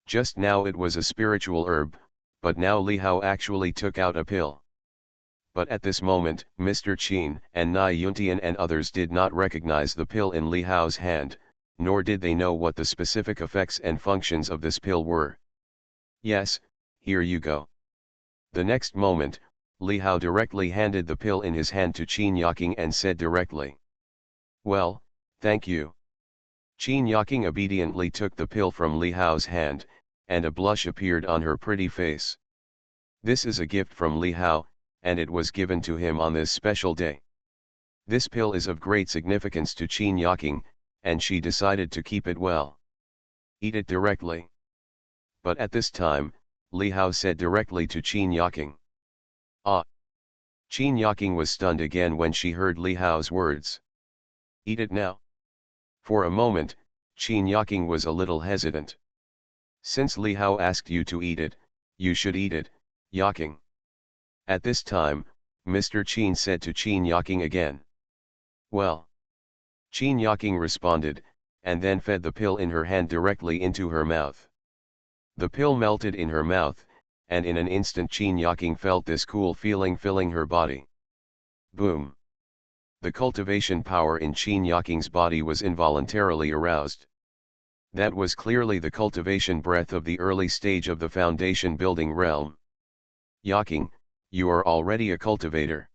Just now it was a spiritual herb, but now Li Hao actually took out a pill. But at this moment, Mr. Qin and Nai Yuntian and others did not recognize the pill in Li Hao's hand, nor did they know what the specific effects and functions of this pill were. Yes, here you go. The next moment, Li Hao directly handed the pill in his hand to Qin Yaking and said directly. Well, thank you. Qin Yaking obediently took the pill from Li Hao's hand, and a blush appeared on her pretty face. This is a gift from Li Hao, and it was given to him on this special day. This pill is of great significance to Qin Yaking, and she decided to keep it well. Eat it directly. But at this time, Li Hao said directly to Qin Yaking. Ah! Qin Yaking was stunned again when she heard Li Hao's words. Eat it now. For a moment, Qin Yaking was a little hesitant. Since Li Hao asked you to eat it, you should eat it, Yaking. At this time, Mr. Qin said to Qin Yaking again. Well. Qin Yaking responded, and then fed the pill in her hand directly into her mouth. The pill melted in her mouth, and in an instant Qin Yaking felt this cool feeling filling her body. Boom! The cultivation power in Qin Yaking's body was involuntarily aroused. That was clearly the cultivation breath of the early stage of the foundation building realm. Yaking, you are already a cultivator.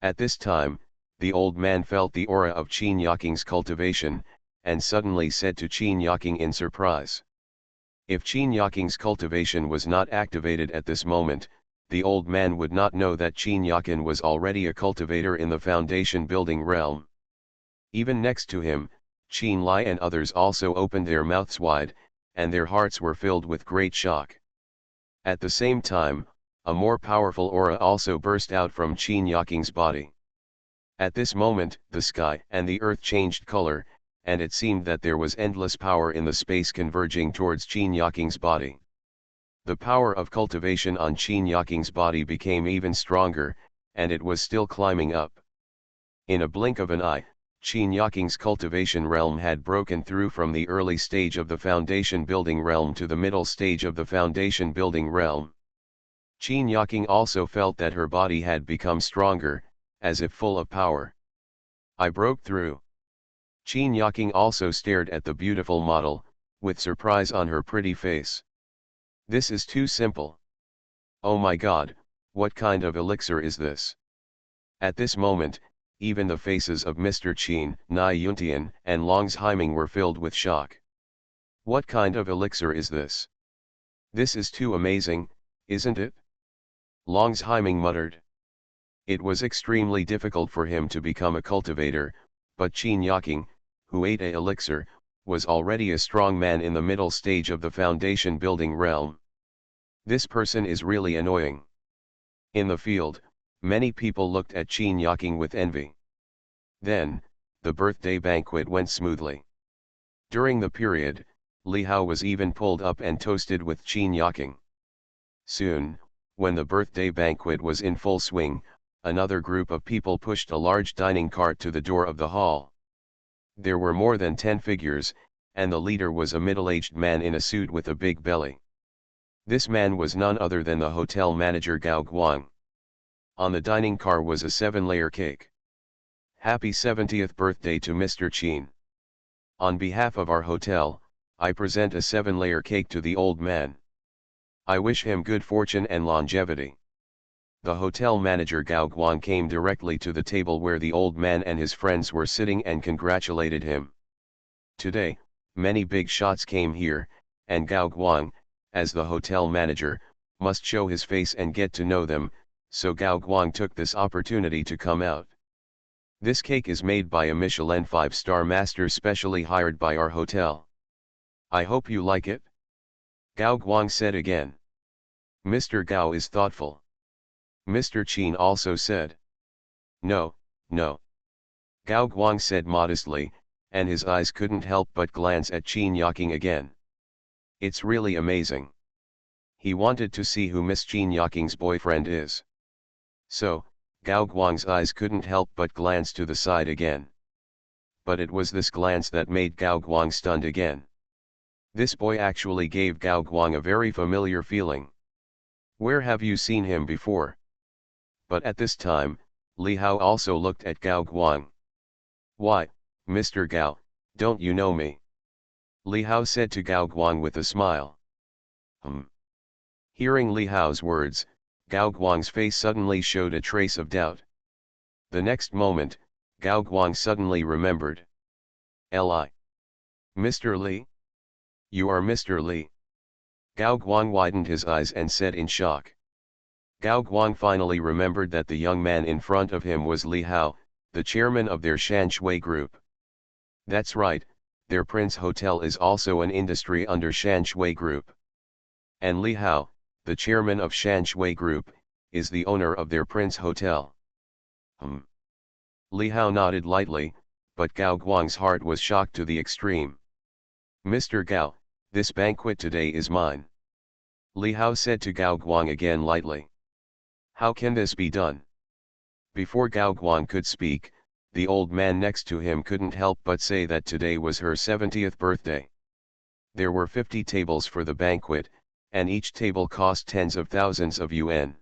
At this time, the old man felt the aura of Qin Yaking's cultivation, and suddenly said to Qin Yaking in surprise. If Qin Yaking's cultivation was not activated at this moment, the old man would not know that Qin Yaking was already a cultivator in the foundation building realm. Even next to him, Qin Lai and others also opened their mouths wide, and their hearts were filled with great shock. At the same time, a more powerful aura also burst out from Qin Yaking's body. At this moment, the sky and the earth changed color, and it seemed that there was endless power in the space converging towards Qin Yaking's body. The power of cultivation on Qin Yaking's body became even stronger, and it was still climbing up. In a blink of an eye, Qin Yaking's cultivation realm had broken through from the early stage of the foundation building realm to the middle stage of the foundation building realm. Qin Yaking also felt that her body had become stronger, as if full of power. I broke through. Qin Yaking also stared at the beautiful model, with surprise on her pretty face. This is too simple. Oh my God, what kind of elixir is this? At this moment, even the faces of Mr. Qin, Nai Yuntian, and Longs Heiming were filled with shock. What kind of elixir is this? This is too amazing, isn't it? Longs Heiming muttered. It was extremely difficult for him to become a cultivator, but Qin Yaking, who ate a elixir, was already a strong man in the middle stage of the foundation building realm. This person is really annoying. In the field, many people looked at Qin Yaking with envy. Then, the birthday banquet went smoothly. During the period, Li Hao was even pulled up and toasted with Qin Yaking. Soon, when the birthday banquet was in full swing, another group of people pushed a large dining cart to the door of the hall. There were more than 10 figures, and the leader was a middle-aged man in a suit with a big belly. This man was none other than the hotel manager Gao Guang. On the dining car was a 7-layer cake. Happy 70th birthday to Mr. Qin. On behalf of our hotel, I present a 7-layer cake to the old man. I wish him good fortune and longevity. The hotel manager Gao Guang came directly to the table where the old man and his friends were sitting and congratulated him. Today, many big shots came here, and Gao Guang, as the hotel manager, must show his face and get to know them, so Gao Guang took this opportunity to come out. This cake is made by a Michelin 5-star master specially hired by our hotel. I hope you like it. Gao Guang said again. Mr. Gao is thoughtful. Mr. Qin also said. No, no. Gao Guang said modestly, and his eyes couldn't help but glance at Qin Yaking again. It's really amazing. He wanted to see who Miss Qin Yaking's boyfriend is. So, Gao Guang's eyes couldn't help but glance to the side again. But it was this glance that made Gao Guang stunned again. This boy actually gave Gao Guang a very familiar feeling. Where have you seen him before? But at this time, Li Hao also looked at Gao Guang. Why, Mr. Gao, don't you know me? Li Hao said to Gao Guang with a smile. Hearing Li Hao's words, Gao Guang's face suddenly showed a trace of doubt. The next moment, Gao Guang suddenly remembered. Li. Mr. Li? You are Mr. Li. Gao Guang widened his eyes and said in shock. Gao Guang finally remembered that the young man in front of him was Li Hao, the chairman of their Shanshui group. That's right, their Prince Hotel is also an industry under Shanshui group. And Li Hao, the chairman of Shanshui Group, is the owner of their Prince Hotel. Li Hao nodded lightly, but Gao Guang's heart was shocked to the extreme. Mr. Gao, this banquet today is mine. Li Hao said to Gao Guang again lightly. How can this be done? Before Gao Guang could speak, the old man next to him couldn't help but say that today was her 70th birthday. There were 50 tables for the banquet, and each table cost tens of thousands of yuan.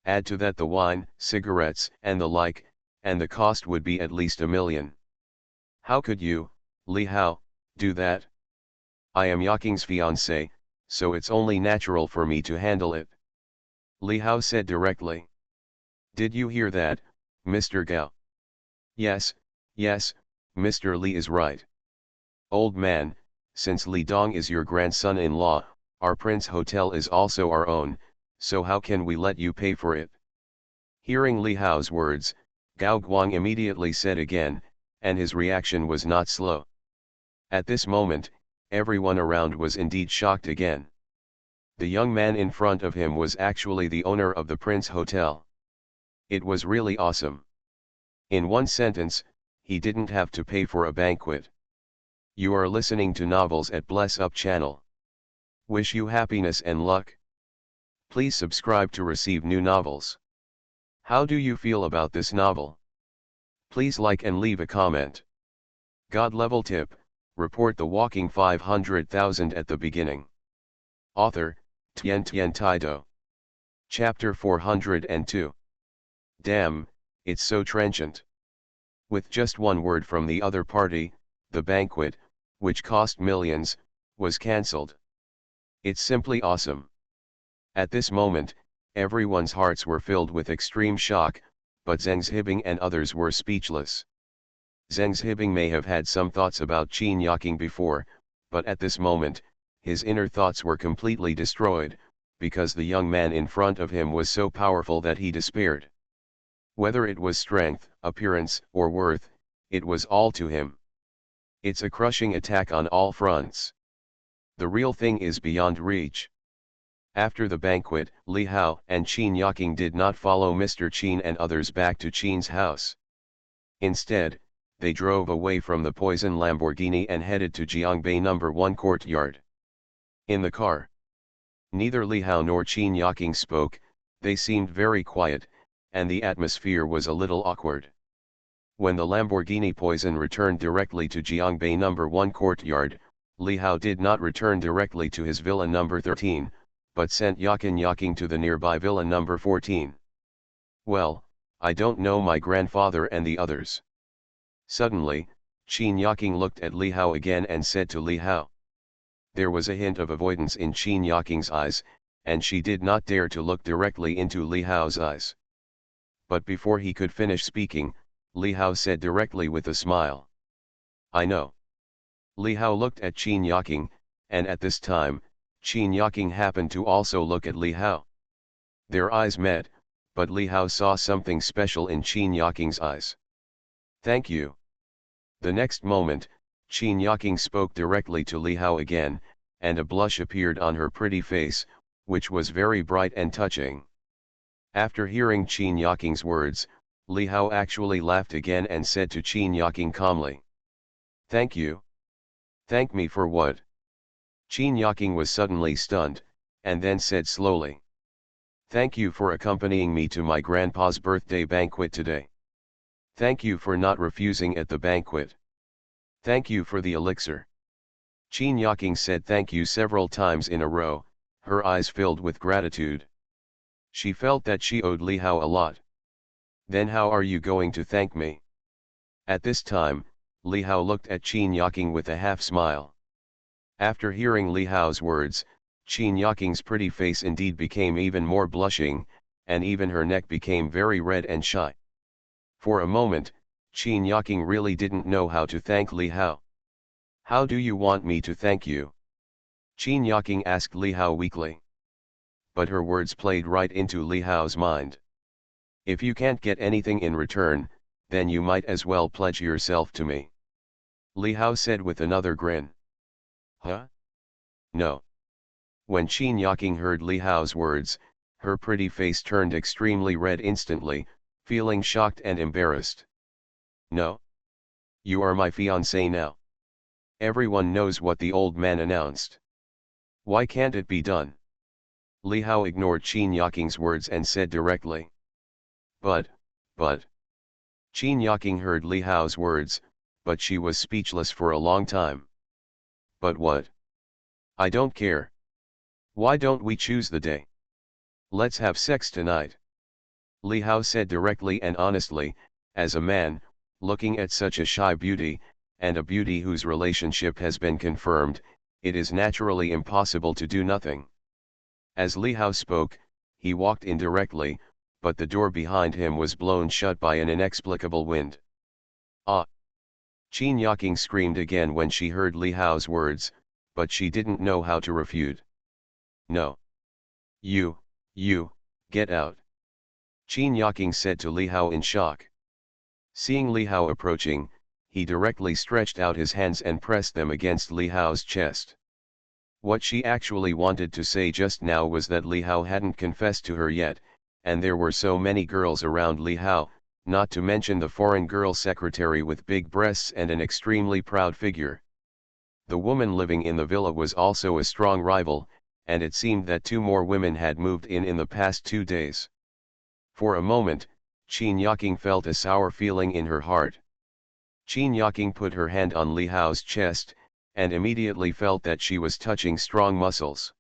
Add to that the wine, cigarettes, and the like, and the cost would be at least 1 million. How could you, Li Hao, do that? I am Yaqing's fiancé, so it's only natural for me to handle it. Li Hao said directly. Did you hear that, Mr. Gao? Yes, Mr. Li is right. Old man, since Li Dong is your grandson-in-law, our Prince Hotel is also our own, so how can we let you pay for it? Hearing Li Hao's words, Gao Guang immediately said again, and his reaction was not slow. At this moment, everyone around was indeed shocked again. The young man in front of him was actually the owner of the Prince Hotel. It was really awesome. In one sentence, he didn't have to pay for a banquet. You are listening to Novels at Bless Up channel. Wish you happiness and luck. Please subscribe to receive new novels. How do you feel about this novel? Please like and leave a comment. God level tip, report the walking 500,000 at the beginning. Author, Tian Taido. Chapter 402. Damn, it's so trenchant. With just one word from the other party, the banquet, which cost millions, was cancelled. It's simply awesome. At this moment, everyone's hearts were filled with extreme shock, but Zheng Zhibing and others were speechless. Zheng Zhibing may have had some thoughts about Qin Yaqing before, but at this moment, his inner thoughts were completely destroyed, because the young man in front of him was so powerful that he despaired. Whether it was strength, appearance, or worth, it was all to him. It's a crushing attack on all fronts. The real thing is beyond reach. After the banquet, Li Hao and Qin Yaqing did not follow Mr. Qin and others back to Qin's house. Instead, they drove away from the poison Lamborghini and headed to Jiangbei No. 1 courtyard. In the car, neither Li Hao nor Qin Yaqing spoke, they seemed very quiet, and the atmosphere was a little awkward. When the Lamborghini poison returned directly to Jiangbei No. 1 courtyard, Li Hao did not return directly to his villa No. 13, but sent Yaqing to the nearby villa No. 14. Well, I don't know my grandfather and the others. Suddenly, Qin Yaqing looked at Li Hao again and said to Li Hao. There was a hint of avoidance in Qin Yaqing's eyes, and she did not dare to look directly into Li Hao's eyes. But before he could finish speaking, Li Hao said directly with a smile. I know. Li Hao looked at Qin Yaqing, and at this time, Qin Yaqing happened to also look at Li Hao. Their eyes met, but Li Hao saw something special in Qin Yaqing's eyes. Thank you. The next moment, Qin Yaqing spoke directly to Li Hao again, and a blush appeared on her pretty face, which was very bright and touching. After hearing Qin Yaqing's words, Li Hao actually laughed again and said to Qin Yaqing calmly. Thank you. Thank me for what? Qin Yaqing was suddenly stunned, and then said slowly. Thank you for accompanying me to my grandpa's birthday banquet today. Thank you for not refusing at the banquet. Thank you for the elixir. Qin Yaqing said thank you several times in a row, her eyes filled with gratitude. She felt that she owed Li Hao a lot. Then how are you going to thank me? At this time, Li Hao looked at Qin Yaqing with a half smile. After hearing Li Hao's words, Qin Yaqing's pretty face indeed became even more blushing, and even her neck became very red and shy. For a moment, Qin Yaqing really didn't know how to thank Li Hao. How do you want me to thank you? Qin Yaqing asked Li Hao weakly. But her words played right into Li Hao's mind. If you can't get anything in return, then you might as well pledge yourself to me. Li Hao said with another grin. Huh? No. When Qin Yaking heard Li Hao's words, her pretty face turned extremely red instantly, feeling shocked and embarrassed. "No? You are my fiancé now. Everyone knows what the old man announced. Why can't it be done?" Li Hao ignored Qin Yaking's words and said directly. But. Qin Yaking heard Li Hao's words, but she was speechless for a long time. "But what? I don't care. Why don't we choose the day? Let's have sex tonight." Li Hao said directly and honestly, as a man, looking at such a shy beauty, and a beauty whose relationship has been confirmed, it is naturally impossible to do nothing. As Li Hao spoke, he walked in directly, but the door behind him was blown shut by an inexplicable wind. "Ah!" Qin Yaking screamed again when she heard Li Hao's words, but she didn't know how to refute. "No. You, get out!" Qin Yaking said to Li Hao in shock. Seeing Li Hao approaching, he directly stretched out his hands and pressed them against Li Hao's chest. What she actually wanted to say just now was that Li Hao hadn't confessed to her yet, and there were so many girls around Li Hao, not to mention the foreign girl secretary with big breasts and an extremely proud figure. The woman living in the villa was also a strong rival, and it seemed that 2 more women had moved in the past 2 days. For a moment, Qin Yaking felt a sour feeling in her heart. Qin Yaking put her hand on Li Hao's chest, and immediately felt that she was touching strong muscles.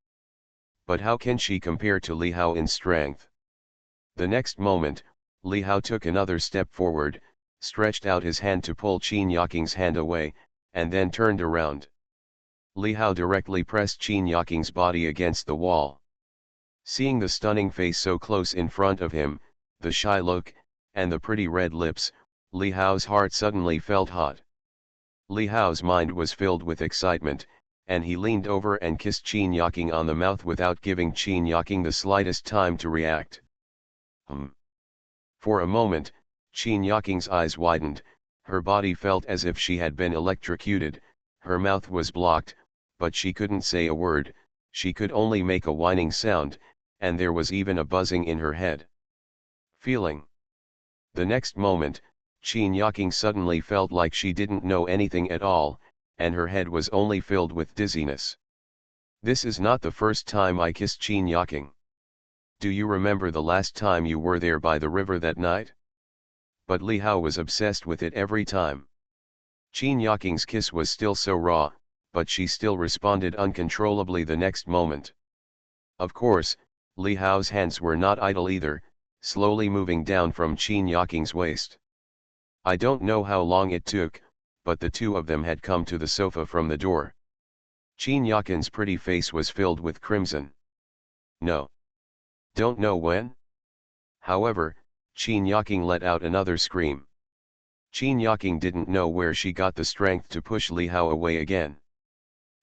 But how can she compare to Li Hao in strength? The next moment, Li Hao took another step forward, stretched out his hand to pull Qin Yaking's hand away, and then turned around. Li Hao directly pressed Qin Yaking's body against the wall. Seeing the stunning face so close in front of him, the shy look, and the pretty red lips, Li Hao's heart suddenly felt hot. Li Hao's mind was filled with excitement, and he leaned over and kissed Qin Yaking on the mouth without giving Qin Yaking the slightest time to react. For a moment, Qin Yaking's eyes widened, her body felt as if she had been electrocuted, her mouth was blocked, but she couldn't say a word, she could only make a whining sound, and there was even a buzzing in her head. Feeling. The next moment, Qin Yaking suddenly felt like she didn't know anything at all, and her head was only filled with dizziness. "This is not the first time I kissed Qin Yaking. Do you remember the last time you were there by the river that night?" But Li Hao was obsessed with it every time. Qin Yaking's kiss was still so raw, but she still responded uncontrollably the next moment. Of course, Li Hao's hands were not idle either, slowly moving down from Qin Yaking's waist. I don't know how long it took, but the 2 of them had come to the sofa from the door. Qin Yaking's pretty face was filled with crimson. "No. Don't know when?" However, Qin Yaking let out another scream. Qin Yaking didn't know where she got the strength to push Li Hao away again.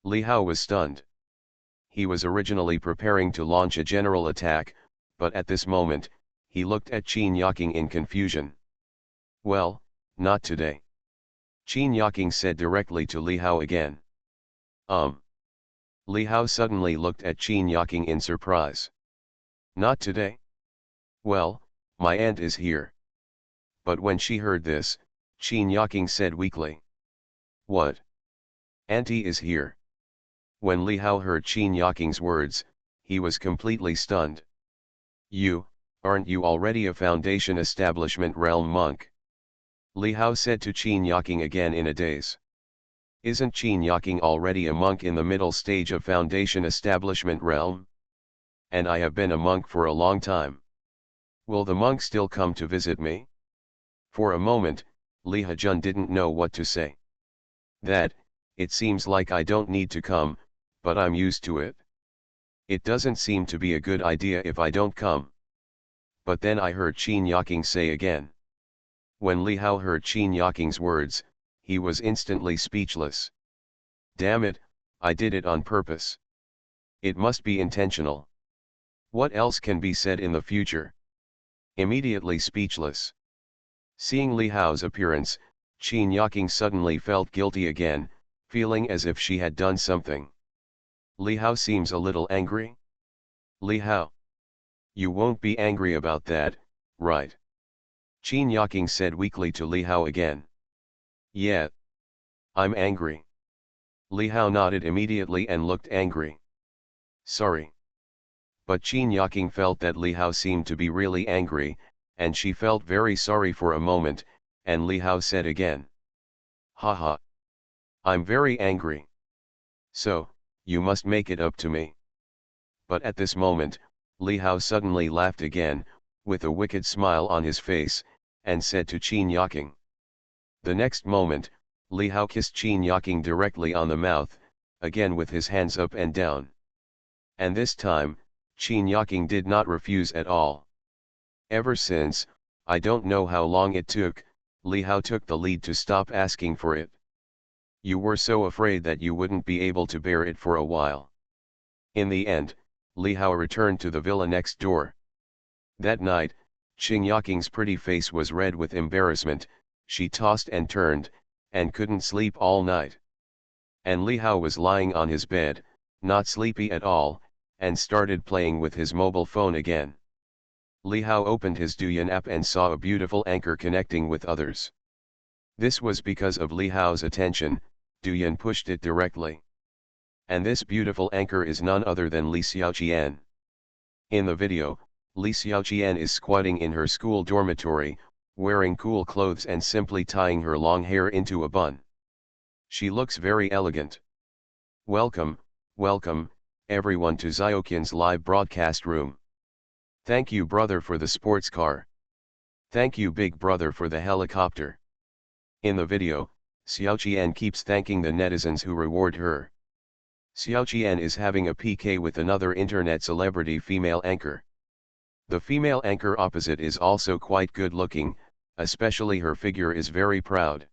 Li Hao was stunned. He was originally preparing to launch a general attack, but at this moment, he looked at Qin Yaking in confusion. "Well, not today." Qin Yaking said directly to Li Hao again. Li Hao suddenly looked at Qin Yaking in surprise. "Not today? Well, my aunt is here." But when she heard this, Qin Yaking said weakly. "What? Auntie is here?" When Li Hao heard Qin Yaking's words, he was completely stunned. Aren't you already a Foundation Establishment Realm monk?" Li Hao said to Qin Yaking again in a daze. "Isn't Qin Yaking already a monk in the middle stage of Foundation Establishment Realm? And I have been a monk for a long time. Will the monk still come to visit me?" For a moment, Li Hajun didn't know what to say. It seems like I don't need to come, but I'm used to it. It doesn't seem to be a good idea if I don't come." But then I heard Qin Yaking say again. When Li Hao heard Qin Yaking's words, he was instantly speechless. "Damn it, I did it on purpose. It must be intentional. What else can be said in the future?" Immediately speechless. Seeing Li Hao's appearance, Qin Yaking suddenly felt guilty again, feeling as if she had done something. Li Hao seems a little angry. Li Hao. You won't be angry about that, right? Qin Yaking said weakly to Li Hao again. Yeah. I'm angry. Li Hao nodded immediately and looked angry. Sorry. But Qin Yaking felt that Li Hao seemed to be really angry, and she felt very sorry for a moment, and Li Hao said again. Haha. I'm very angry. So, you must make it up to me. But at this moment, Li Hao suddenly laughed again, with a wicked smile on his face, and said to Qin Yaking. The next moment, Li Hao kissed Qin Yaking directly on the mouth, again with his hands up and down. And this time, Qin Yaking did not refuse at all. Ever since, I don't know how long it took, Li Hao took the lead to stop asking for it. You were so afraid that you wouldn't be able to bear it for a while. In the end, Li Hao returned to the villa next door. That night, Qin Yaking's pretty face was red with embarrassment, she tossed and turned, and couldn't sleep all night. And Li Hao was lying on his bed, not sleepy at all, and started playing with his mobile phone again. Li Hao opened his Douyin app and saw a beautiful anchor connecting with others. This was because of Li Hao's attention, Douyin pushed it directly. And this beautiful anchor is none other than Li Xiaoqian. In the video, Li Xiaoqian is squatting in her school dormitory, wearing cool clothes and simply tying her long hair into a bun. She looks very elegant. Welcome, everyone to Xiaoqian's live broadcast room. Thank you brother for the sports car. Thank you big brother for the helicopter. In the video, Xiaoqian keeps thanking the netizens who reward her. Xiaoqian is having a PK with another internet celebrity female anchor. The female anchor opposite is also quite good looking, especially her figure is very proud.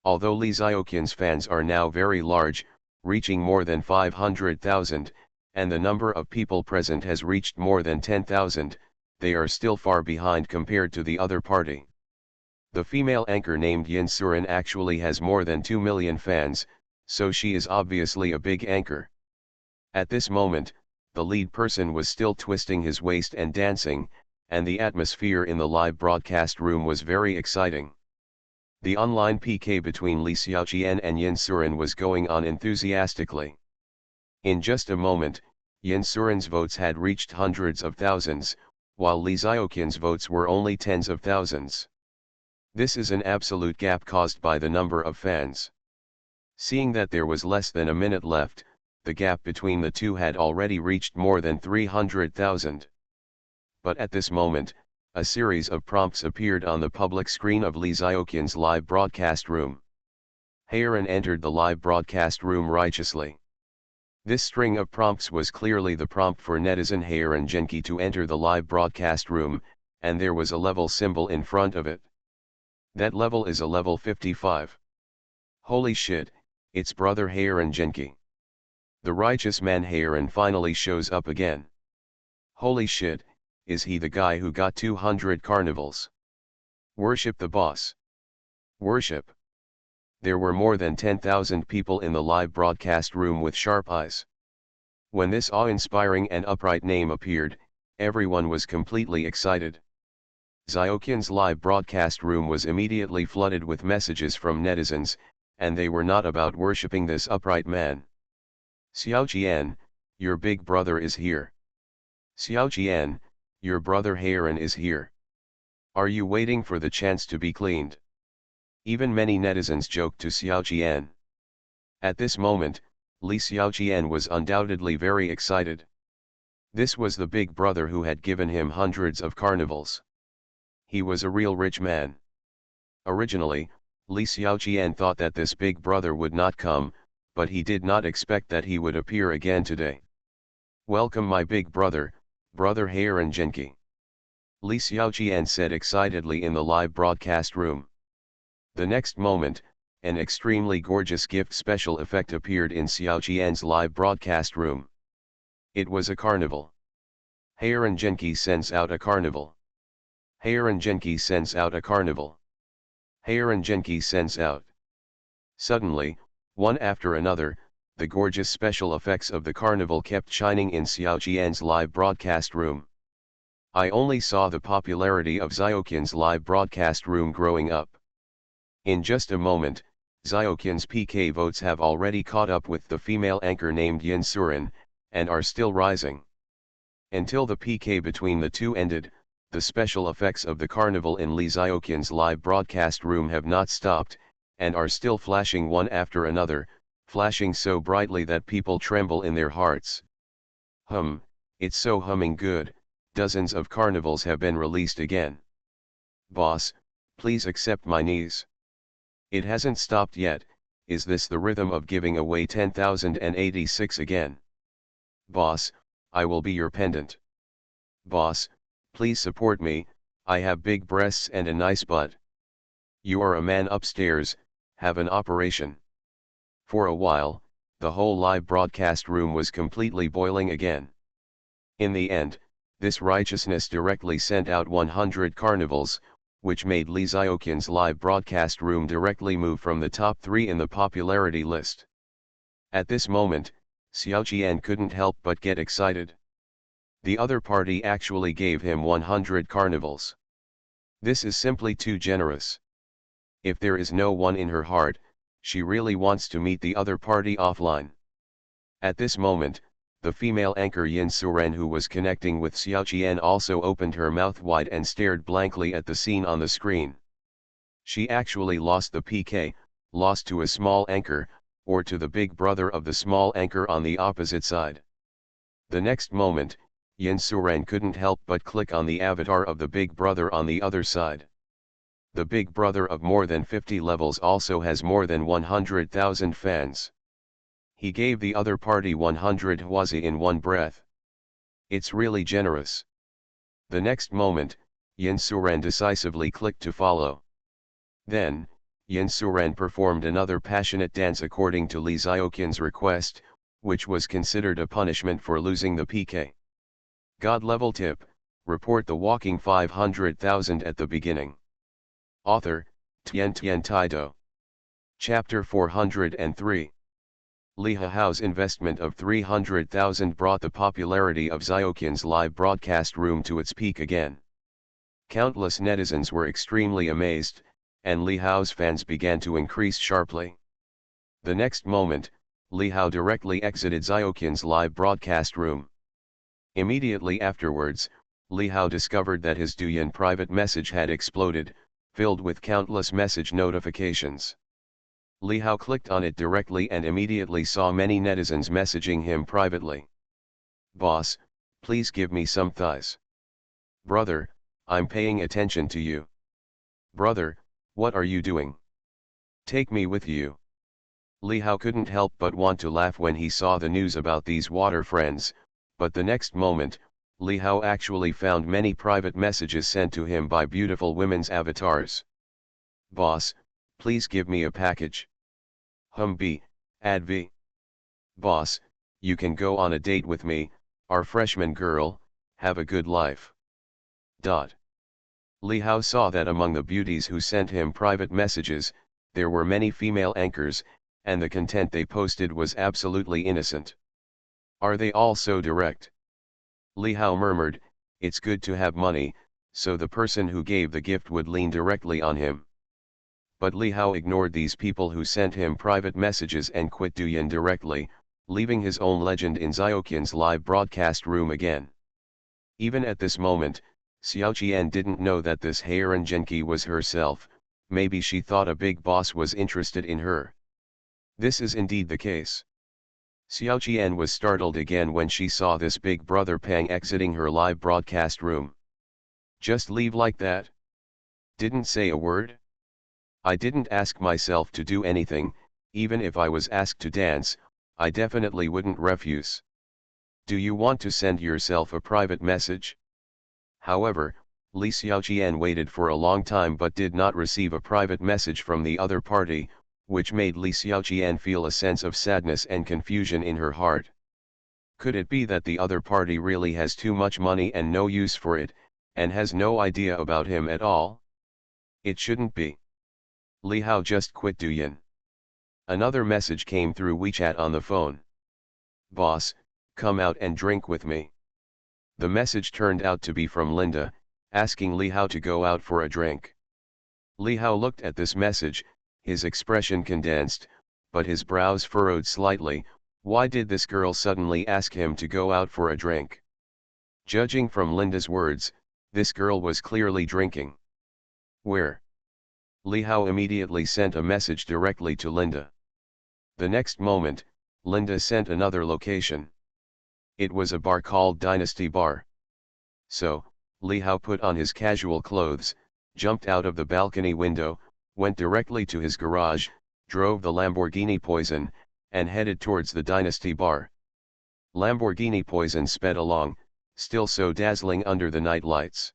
Although Li Xiaoqian's fans are now very large, reaching more than 500,000, and the number of people present has reached more than 10,000, they are still far behind compared to the other party. The female anchor named Yin Surin actually has more than 2 million fans, so she is obviously a big anchor. At this moment, the lead person was still twisting his waist and dancing, and the atmosphere in the live broadcast room was very exciting. The online PK between Li Xiaoqian and Yin Surin was going on enthusiastically. In just a moment, Yin Surin's votes had reached hundreds of thousands, while Li Xiaoqian's votes were only tens of thousands. This is an absolute gap caused by the number of fans. Seeing that there was less than a minute left, the gap between the two had already reached more than 300,000. But at this moment, a series of prompts appeared on the public screen of Li Xiaoqian's live broadcast room. Heiran entered the live broadcast room righteously. This string of prompts was clearly the prompt for netizen Heiran Genki to enter the live broadcast room, and there was a level symbol in front of it. That level is a level 55. Holy shit, it's brother Heiran Genki. The righteous man Heiran finally shows up again. Holy shit, is he the guy who got 200 carnivals? Worship the boss. Worship. There were more than 10,000 people in the live broadcast room with sharp eyes. When this awe-inspiring and upright name appeared, everyone was completely excited. Xiaoqian's live broadcast room was immediately flooded with messages from netizens, and they were not about worshipping this upright man. Xiaoqian, your big brother is here. Xiaoqian, your brother Heiran is here. Are you waiting for the chance to be cleaned? Even many netizens joked to Xiaoqian. At this moment, Li Xiaoqian was undoubtedly very excited. This was the big brother who had given him hundreds of carnivals. He was a real rich man. Originally, Li Xiaoqian thought that this big brother would not come, but he did not expect that he would appear again today. Welcome my big brother, brother Heiran Genki. Li Xiaoqian said excitedly in the live broadcast room. The next moment, an extremely gorgeous gift special effect appeared in Xiaoqian's live broadcast room. It was a carnival. Heiran Genki sends out a carnival. Heiran Genki sends out a carnival. Heiran Genki sends out. Suddenly, one after another, the gorgeous special effects of the carnival kept shining in Xiao Jian's live broadcast room. I only saw the popularity of Xiaoqian's live broadcast room growing up. In just a moment, Xiaoqian's PK votes have already caught up with the female anchor named Yin Suren, and are still rising. Until the PK between the two ended, the special effects of the carnival in Li Xiaoqian's live broadcast room have not stopped, and are still flashing one after another, flashing so brightly that people tremble in their hearts. It's so humming good, dozens of carnivals have been released again. Boss, please accept my knees. It hasn't stopped yet, is this the rhythm of giving away 10,086 again? Boss, I will be your pendant. Boss, please support me, I have big breasts and a nice butt. You are a man upstairs, have an operation. For a while, the whole live broadcast room was completely boiling again. In the end, this righteousness directly sent out 100 carnivals, which made Li Xiaoqian's live broadcast room directly move from the top 3 in the popularity list. At this moment, Xiao Jian couldn't help but get excited. The other party actually gave him 100 carnivals. This is simply too generous. If there is no one in her heart, she really wants to meet the other party offline. At this moment, the female anchor Yin Suren, who was connecting with Xiao Jian, also opened her mouth wide and stared blankly at the scene on the screen. She actually lost the PK, lost to a small anchor, or to the big brother of the small anchor on the opposite side. The next moment, Yin Suren couldn't help but click on the avatar of the big brother on the other side. The big brother of more than 50 levels also has more than 100,000 fans. He gave the other party 100 huazi in one breath. It's really generous. The next moment, Yin Suren decisively clicked to follow. Then, Yin Suren performed another passionate dance according to Li Xiaoqian's request, which was considered a punishment for losing the PK. God level tip, report the walking 500,000 at the beginning. Author, Tian Taido. Chapter 403. Li Hao's investment of 300,000 brought the popularity of Xiaoqian's live broadcast room to its peak again. Countless netizens were extremely amazed, and Li Hao's fans began to increase sharply. The next moment, Li Hao directly exited Xiaoqian's live broadcast room. Immediately afterwards, Li Hao discovered that his Douyin private message had exploded, filled with countless message notifications. Li Hao clicked on it directly and immediately saw many netizens messaging him privately. Boss, please give me some thighs. Brother, I'm paying attention to you. Brother, what are you doing? Take me with you. Li Hao couldn't help but want to laugh when he saw the news about these water friends, but the next moment, Li Hao actually found many private messages sent to him by beautiful women's avatars. Boss, please give me a package. B, add V. Boss, you can go on a date with me, our freshman girl, have a good life. Li Hao saw that among the beauties who sent him private messages, there were many female anchors, and the content they posted was absolutely innocent. Are they all so direct? Li Hao murmured, it's good to have money, so the person who gave the gift would lean directly on him. But Li Hao ignored these people who sent him private messages and quit Douyin directly, leaving his own legend in Xiaoqian's live broadcast room again. Even at this moment, Xiao Jian didn't know that this Heiran Genki was herself, maybe she thought a big boss was interested in her. This is indeed the case. Xiao Jian was startled again when she saw this big brother Pang exiting her live broadcast room. Just leave like that? Didn't say a word? I didn't ask myself to do anything, even if I was asked to dance, I definitely wouldn't refuse. Do you want to send yourself a private message? However, Li Xiaoqian waited for a long time but did not receive a private message from the other party, which made Li Xiaoqian feel a sense of sadness and confusion in her heart. Could it be that the other party really has too much money and no use for it, and has no idea about him at all? It shouldn't be. Li Hao just quit Douyin. Another message came through WeChat on the phone. Boss, come out and drink with me. The message turned out to be from Linda, asking Li Hao to go out for a drink. Li Hao looked at this message, his expression condensed, but his brows furrowed slightly. Why did this girl suddenly ask him to go out for a drink? Judging from Linda's words, this girl was clearly drinking. Where? Li Hao immediately sent a message directly to Linda. The next moment, Linda sent another location. It was a bar called Dynasty Bar. So, Li Hao put on his casual clothes, jumped out of the balcony window, went directly to his garage, drove the Lamborghini Poison, and headed towards the Dynasty Bar. Lamborghini Poison sped along, still so dazzling under the night lights.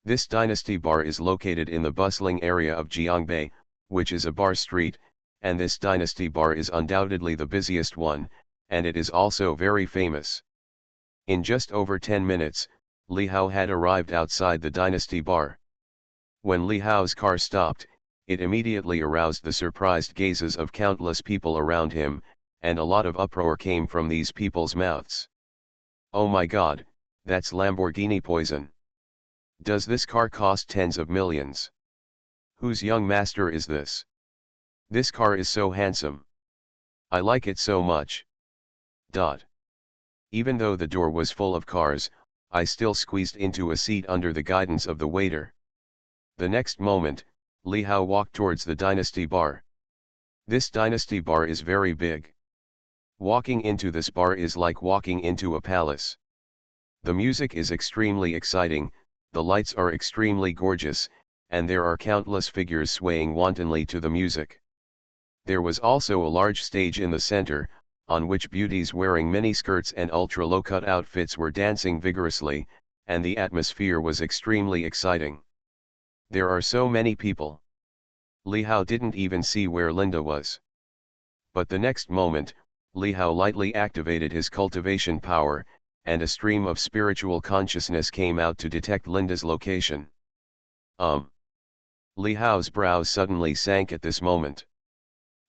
This Dynasty Bar is located in the bustling area of Jiangbei, which is a bar street, and this Dynasty Bar is undoubtedly the busiest one, and it is also very famous. In just over 10 minutes, Li Hao had arrived outside the Dynasty Bar. When Li Hao's car stopped, it immediately aroused the surprised gazes of countless people around him, and a lot of uproar came from these people's mouths. Oh my God, that's Lamborghini Poison. Does this car cost tens of millions? Whose young master is this? This car is so handsome. I like it so much. Even though the door was full of cars, I still squeezed into a seat under the guidance of the waiter. The next moment, Li Hao walked towards the Dynasty Bar. This Dynasty Bar is very big. Walking into this bar is like walking into a palace. The music is extremely exciting, the lights are extremely gorgeous, and there are countless figures swaying wantonly to the music. There was also a large stage in the center, on which beauties wearing mini skirts and ultra-low-cut outfits were dancing vigorously, and the atmosphere was extremely exciting. There are so many people. Li Hao didn't even see where Linda was. But the next moment, Li Hao lightly activated his cultivation power, and a stream of spiritual consciousness came out to detect Linda's location. Li Hao's brows suddenly sank at this moment.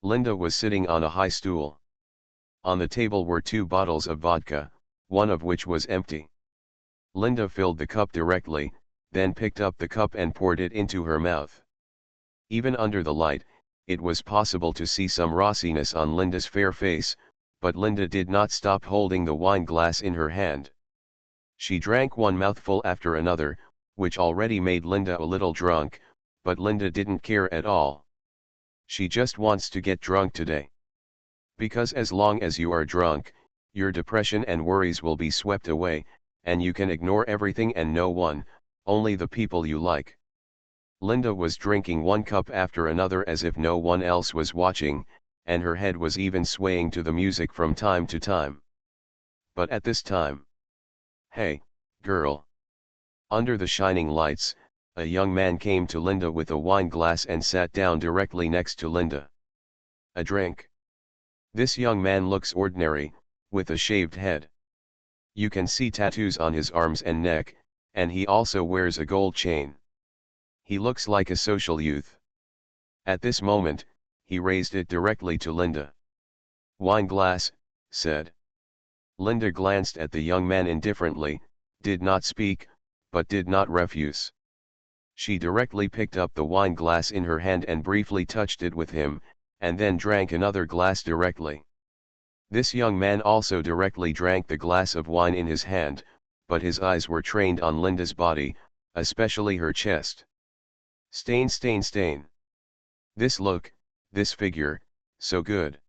Linda was sitting on a high stool. On the table were 2 bottles of vodka, one of which was empty. Linda filled the cup directly, then picked up the cup and poured it into her mouth. Even under the light, it was possible to see some rossiness on Linda's fair face, but Linda did not stop holding the wine glass in her hand. She drank one mouthful after another, which already made Linda a little drunk, but Linda didn't care at all. She just wants to get drunk today. Because as long as you are drunk, your depression and worries will be swept away, and you can ignore everything and no one, only the people you like. Linda was drinking one cup after another as if no one else was watching, and her head was even swaying to the music from time to time. But at this time, "Hey, girl." Under the shining lights, a young man came to Linda with a wine glass and sat down directly next to Linda. "A drink?" This young man looks ordinary, with a shaved head. You can see tattoos on his arms and neck, and he also wears a gold chain. He looks like a social youth. At this moment, he raised it directly to Linda. "Wine glass," said. Linda glanced at the young man indifferently, did not speak, but did not refuse. She directly picked up the wine glass in her hand and briefly touched it with him, and then drank another glass directly. This young man also directly drank the glass of wine in his hand, but his eyes were trained on Linda's body, especially her chest. Stain, stain, stain. This look, this figure, so good.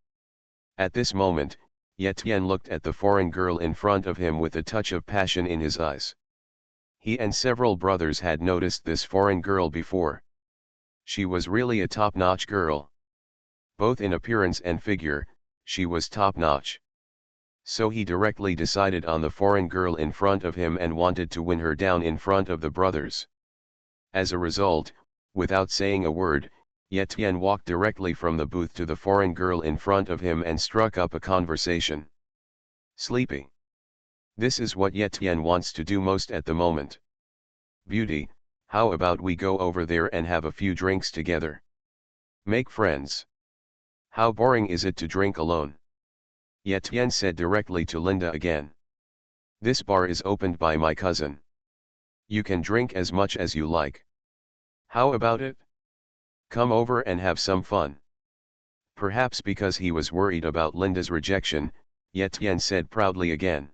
At this moment, Yetian looked at the foreign girl in front of him with a touch of passion in his eyes. He and several brothers had noticed this foreign girl before. She was really a top-notch girl. Both in appearance and figure, she was top-notch. So he directly decided on the foreign girl in front of him and wanted to win her down in front of the brothers. As a result, without saying a word, Yetian walked directly from the booth to the foreign girl in front of him and struck up a conversation. Sleepy. This is what Yetian wants to do most at the moment. Beauty, how about we go over there and have a few drinks together? Make friends. How boring is it to drink alone? Ye Tian said directly to Linda again. This bar is opened by my cousin. You can drink as much as you like. How about it? Come over and have some fun. Perhaps because he was worried about Linda's rejection, Ye Tian said proudly again.